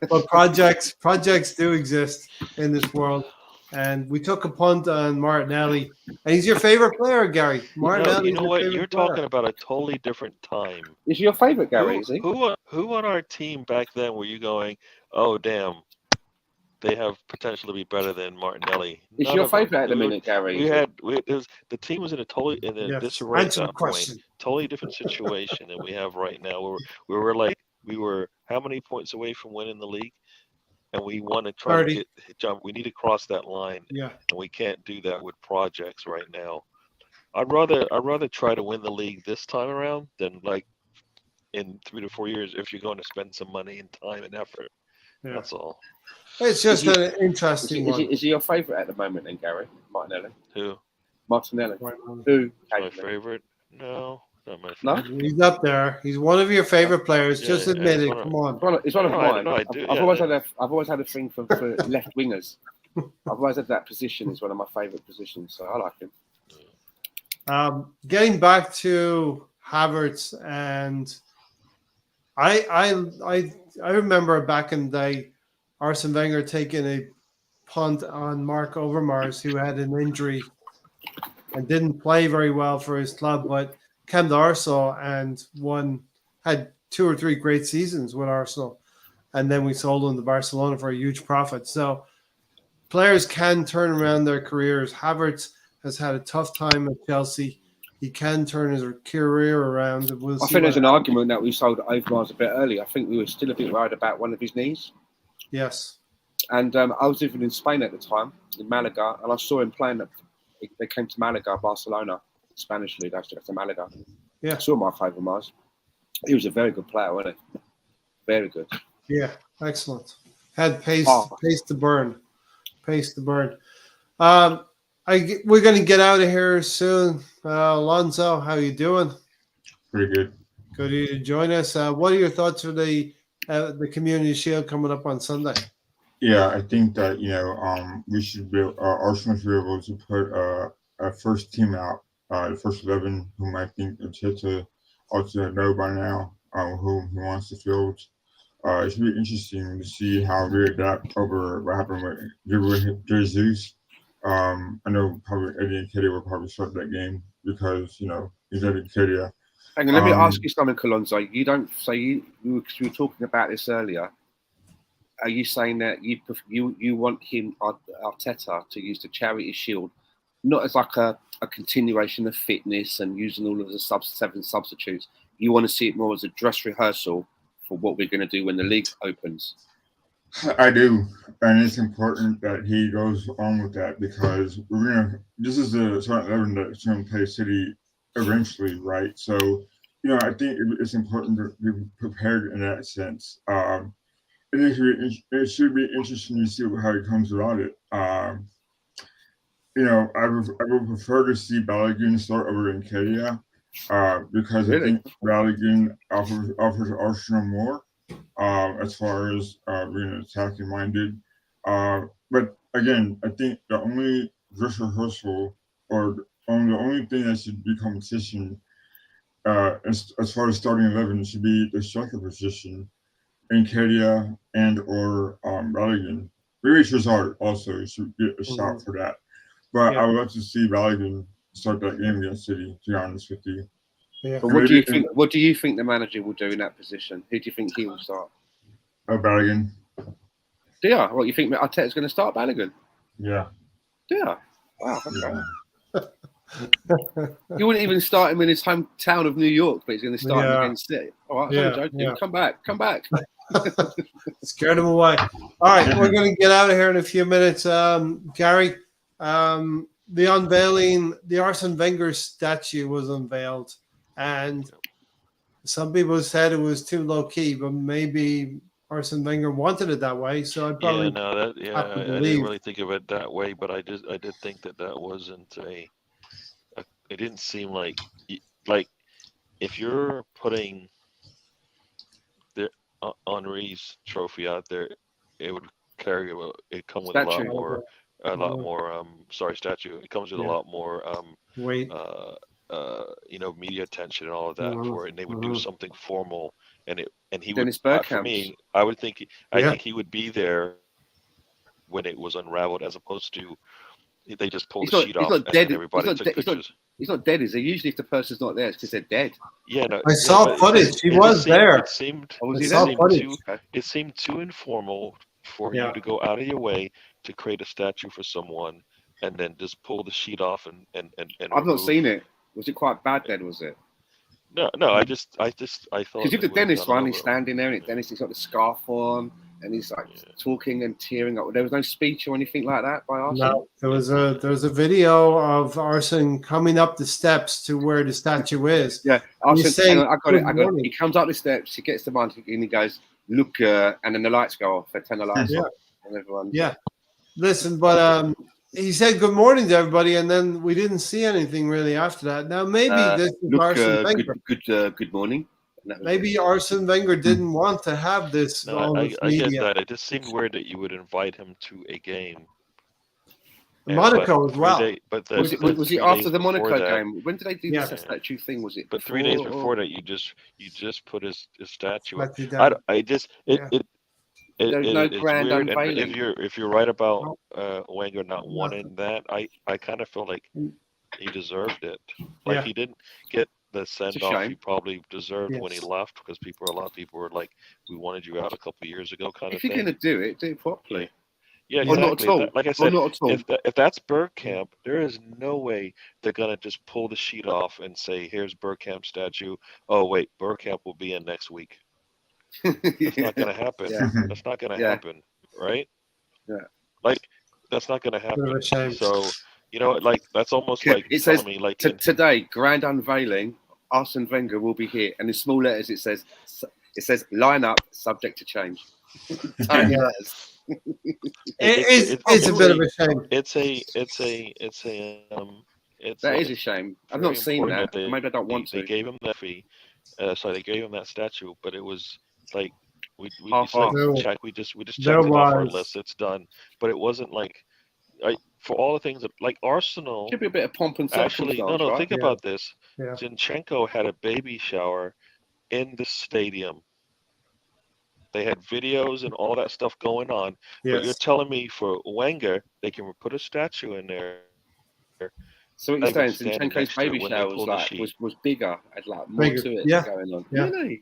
but projects do exist in this world. And we took a punt on Martinelli. And he's your favorite player, Gary. Martinelli. You know what? You're talking about a totally different time. Is he your favourite, Gary? Is he? Who on our team back then were you going, oh, damn, they have potential to be better than Martinelli? Is None he your of them. favourite at the minute, Gary? The team was in a disarray at Answer the that point. question. Totally different situation than we have right now. We were how many points away from winning the league? And we want to try 30. to jump. We need to cross that line, Yeah. and we can't do that with projects right now. I'd rather try to win the league this time around than like in 3 to 4 years if you're going to spend some money and time and effort. Yeah. That's all. It's just Is he- an interesting one. Is he your favourite at the moment, then, Gary? Martinelli? Who? Martinelli. Right. Who? My favorite? No, not my No? favorite. He's up there. He's one of your favorite players. Yeah, Just yeah, admit he's it. one of- Come on. It's one of No, I mine. know, I I've do, always yeah. had a thing for left wingers. I've always had that position is one of my favourite positions, so I like him. Getting back to Havertz, and I remember back in the day, Arsene Wenger taking a punt on Mark Overmars, who had an injury and didn't play very well for his club, but came to Arsenal and had 2 or 3 great seasons with Arsenal, and then we sold him to Barcelona for a huge profit. So players can turn around their careers. Havertz has had a tough time at Chelsea. He can turn his career around. And we'll I see think there's what an argument that we sold Overmars a bit early. I think we were still a bit worried about one of his knees. Yes. And I was living in Spain at the time, in Malaga, and I saw him playing. They came to Malaga, Barcelona, Spanish league. I to Malaga. Yeah. I saw Mark Overmars. He was a very good player, wasn't he? Very good. Yeah. Excellent. Had pace to burn. Pace to burn. We're going to get out of here soon. Alonso, how you doing? pretty good. Good of you to join us. What are your thoughts for the Community Shield coming up on Sunday? Yeah, I think that we should be Arsenal should be able to put a first team out, the first 11, whom I think Arteta also know by now, who he wants to field. It should be interesting to see how we adapt over what happened with Gabriel Jesus. I know probably Eddie and Katie will probably start that game because is at Ikedia. Hang on, let me ask you something, Kalonzo. You don't say you were talking about this earlier. Are you saying that you want him, Arteta, to use the Charity Shield not as like a continuation of fitness and using all of the seven substitutes? You want to see it more as a dress rehearsal for what we're going to do when the league opens? I do, and it's important that he goes on with that because this is the starting 11 that's going to play City eventually, right? So, I think it's important to be prepared in that sense. It should be interesting to see how he comes about it. I would prefer to see Balogun start over in Kedia because Really? I think Balogun offers Arsenal more as far as being attacking minded. But again, I think the only dress rehearsal or the only thing that should be competition as far as starting 11 should be the striker position in Kedia and or Balogun. Maybe Trossard also should get a shot for that. But I would love to see Balogun start that game against City, to be honest with you. Yeah. But what do you think? What do you think the manager will do in that position? Who do you think he will start? Balogun. Yeah. What you think? Arteta's going to start Balogun? Yeah. Yeah. Wow. Okay. Yeah. You wouldn't even start him in his hometown of New York, but he's going to start him against City. All right, I'm joking. Come back. Scared him away. All right, we're going to get out of here in a few minutes. Gary, the Arsene Wenger statue was unveiled, and some people said it was too low key, but maybe Arsene Wenger wanted it that way. So I probably I didn't really think of it that way, but I did think that wasn't it didn't seem like if you're putting the Henri's trophy out there, it would it come with statue. a lot more statue. It comes with a lot more weight, media attention and all of that for it, and they would do something formal, and he Dennis would Bergkamp. for me, I would think think he would be there when it was unraveled, as opposed to they just pulled the sheet off and everybody took pictures. He's not dead, is he? Usually if the person's not there, it's because they're dead. Yeah, no, I saw footage. He was there. It seemed too informal for you to go out of your way to create a statue for someone and then just pull the sheet off and I've not seen it. Was it quite bad then, was it? No, I thought because if the Dennis one, he's standing there and Dennis has got the scarf on and he's like talking and tearing up. There was no speech or anything like that by Arsene. No, there was a video of Arsene coming up the steps to where the statue is. Yeah, Arsene, I got it. He comes up the steps, he gets the mic and he goes, "Look," and then the lights go off. They turn the lights off, and everyone. Yeah, listen, but he said good morning to everybody, and then we didn't see anything really after that. Now maybe this is Arsene Wenger. Good morning. Maybe Arsene Wenger didn't want to have this. No, I get that. It just seemed weird that you would invite him to a game. Monaco as well. Was it after the Monaco game? When did they do this statue thing? Was it? But 3 days before that, you just put his statue. There's no grand weird. unveiling. And if you're right about Wenger not wanting that, I kind of feel like he deserved it. Like he didn't get the send off he probably deserved when he left, because a lot of people were like, "We wanted you out a couple of years ago," kind of thing. If you're gonna do it properly. Yeah, exactly. Or not at all. Like I said, not at all. If that's Bergkamp, there is no way they're gonna just pull the sheet off and say, "Here's Bergkamp's statue." Oh wait, Bergkamp will be in next week. That's not gonna happen. That's not gonna happen, right? Yeah. Like that's not gonna happen. So that's almost like it says me like today, grand unveiling. Arsene Wenger will be here, and in small letters it says line up, subject to change. Tiny letters. It's a bit of a shame. That is a shame. I've not seen that. Maybe I don't want to. They gave him that fee. They gave him that statue, but it was like we just checked it off our list. It's done, but it wasn't like for all the things that like Arsenal. Should be a bit of pomp and circumstance. Actually, no. Right? Think about this. Zinchenko had a baby shower in the stadium. They had videos and all that stuff going on. But you're telling me for Wenger, they can put a statue in there So what you're Not even saying, standing Zinchenko's next to it baby when they shower pull the was sheet. was bigger, had like more Bigger. to it Yeah. going on. Yeah. Really?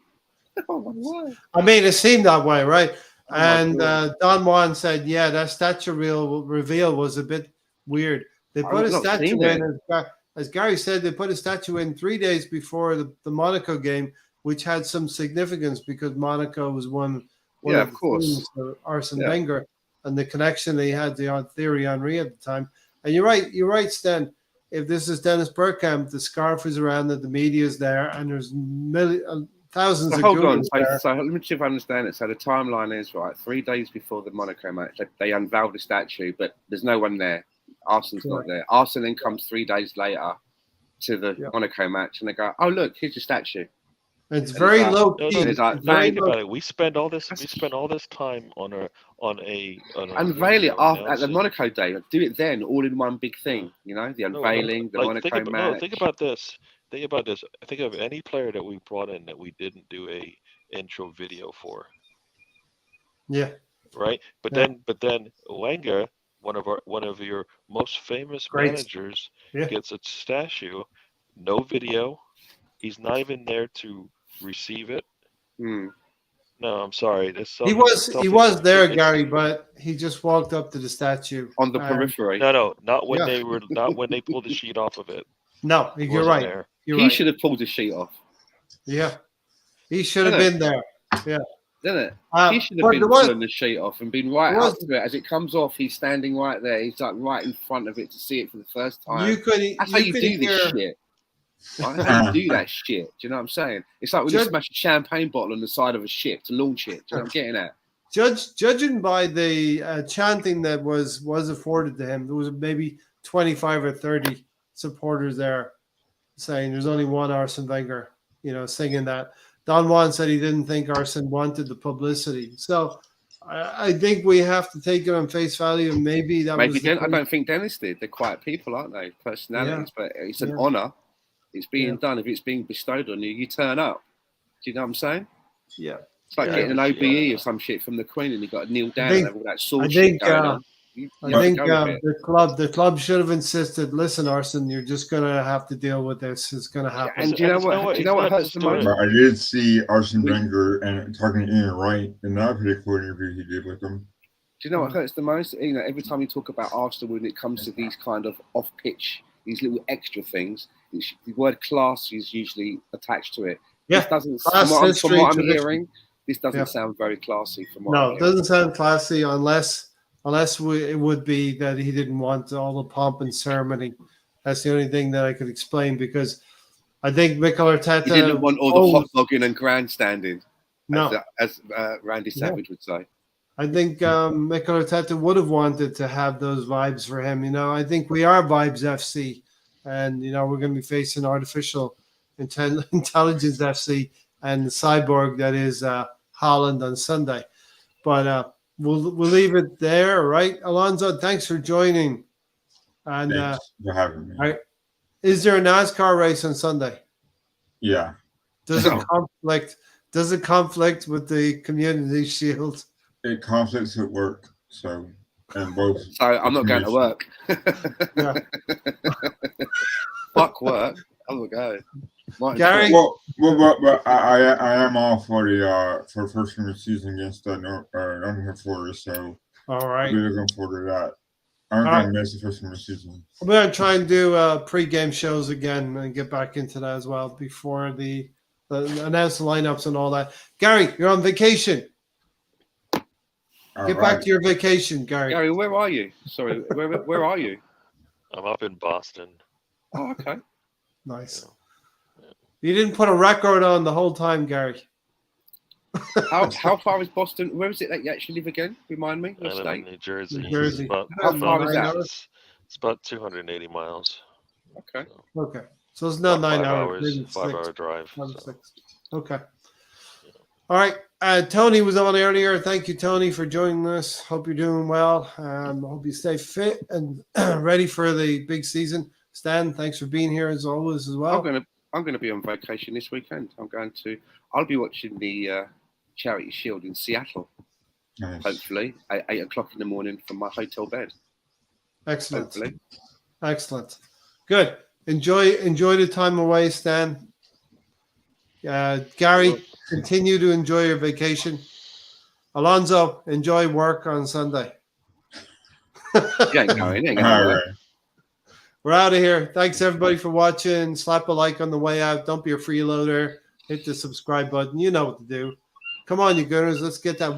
Oh my word! I mean, it seemed that way, right? Oh my And God. Don Juan said, yeah, that statue reveal was a bit weird. They put a I've not statue seen in, it. as Gary said, they put a statue in 3 days before the Monaco game, which had some significance because Monaco was one Yeah, of of the course. teams for Arsene Yeah. Wenger and the connection they had to Thierry Henry at the time. And you're right, Stan. If this is Dennis Bergkamp, the scarf is around it, the media's there, and there's thousands So of hold on. Googles there. So let me see if I understand it. So the timeline is right. 3 days before the Monaco match, they unveiled the statue, but there's no one there. Arsenal's not Correct. there. Arsenal then comes 3 days later to the Yeah. Monaco match, and they go, "Oh look, here's your statue." It's And very it's like- low No, key. no, It's like, It's very think low. about it. We spend all this time on a unveil it video at the announcing- Monaco day. Do it then, all in one big thing. You know, the No, unveiling, the like, Monaco match. think about this. Think about this. Think of any player that we brought in that we didn't do a intro video for, Yeah. right? But Yeah. then Wenger, one of your most famous Great. managers, Yeah. gets a statue, no video. He's not even there to receive it. Hmm. No, I'm sorry. He was there, Gary, but he just walked up to the statue. On the periphery. No, not when Yeah. not when they pulled the sheet off of it. No, He you're wasn't right. there. You're He right. should have pulled the sheet off, Yeah. He should have Didn't been there. Yeah. didn't it? He should have But been there was- pulling the sheet off and been right there was- up to it. As it comes off, he's standing right there. He's like right in front of it to see it for the first time. You could That's how you could do this hear shit. Right? That's how you do that shit. Do you know what I'm saying? It's like when you Judge- smash a champagne bottle on the side of a ship to launch it. Do you know what I'm getting at? judging by the chanting that was afforded to him, there was maybe 25 or 30 supporters there saying there's only one Arsene Wenger, singing that. Don Juan said he didn't think Arsene wanted the publicity. So I think we have to take it on face value, and maybe that was the I case. don't think Dennis did. They're quiet people, aren't they? Personalities, but it's an Yeah. honour. It's being Yeah. done. If it's being bestowed on you, you turn up. Do you know what I'm saying? Yeah. It's like Yeah, getting an yeah. OBE or some shit from the Queen, and you got to kneel down think- and have all that sword I shit think, going on. I You think go with it. the club should have insisted. Listen, Arsene, you're just gonna have to deal with this. It's gonna happen. And do you know what? Do you know what hurts the most? But I did see Arsene Wenger and talking to Ian Wright in that particular interview he did with him. Do you know what hurts the most? Every time you talk about Arsenal, when it comes to these kind of off-pitch, these little extra things, the word class is usually attached to it. Yeah, This doesn't, class, from history, what I'm tradition. hearing, this doesn't Yeah. sound very classy. From what No, I'm it hearing. doesn't sound classy unless it would be that he didn't want all the pomp and ceremony. That's the only thing that I could explain, because I think Mikel Arteta He didn't want all the hot dogging and grandstanding, No, as Randy Savage would say. I think Mikel Arteta would have wanted to have those vibes for him. I think we are Vibes FC, and we're going to be facing artificial intelligence FC and the cyborg that is Holland on Sunday. But we'll leave it there, right? Alonso, thanks for joining. And Thanks for having me. right, is there a NASCAR race on Sunday? Yeah. Does No. it conflict with the Community Shield? It conflicts at work, so and both. So I'm not going to work. Yeah. Fuck work. I'm not going. Gary? But I am off for the first game of the season against Nottingham Forest, so All I'll right. be looking forward to that. I'm All going right. to miss the first game of the season. I'm going to try and do pre-game shows again and get back into that as well before the announce the lineups and all that. Gary, you're on vacation. All Get right. back to your vacation, Gary. Gary, where are you? Sorry, where are you? I'm up in Boston. Oh, okay. Nice. You didn't put a record on the whole time, Gary. How far is Boston? Where is it that you actually live again? Remind me. I What live state? in New Jersey. New Jersey. It's about, How far is that? It's about 280 miles. Okay. Okay. So it's not About 9 5 hours. hours, Maybe 5 hour 6. drive. 5 or so. 6. Okay. All right. Tony was on earlier. Thank you, Tony, for joining us. Hope you're doing well. Hope you stay fit and ready for the big season. Stan, thanks for being here as always as well. I'm gonna be on vacation this weekend. I'll be watching the Charity Shield in Seattle. Nice. Hopefully at 8 o'clock in the morning from my hotel bed. Excellent. Hopefully. Excellent. Good. Enjoy the time away, Stan. Gary, continue to enjoy your vacation. Alonso, enjoy work on Sunday. You ain't going. You ain't All going to work. right. We're out of here. Thanks everybody for watching. Slap a like on the way out. Don't be a freeloader. Hit the subscribe button. You know what to do. Come on, you Gunners. Let's get that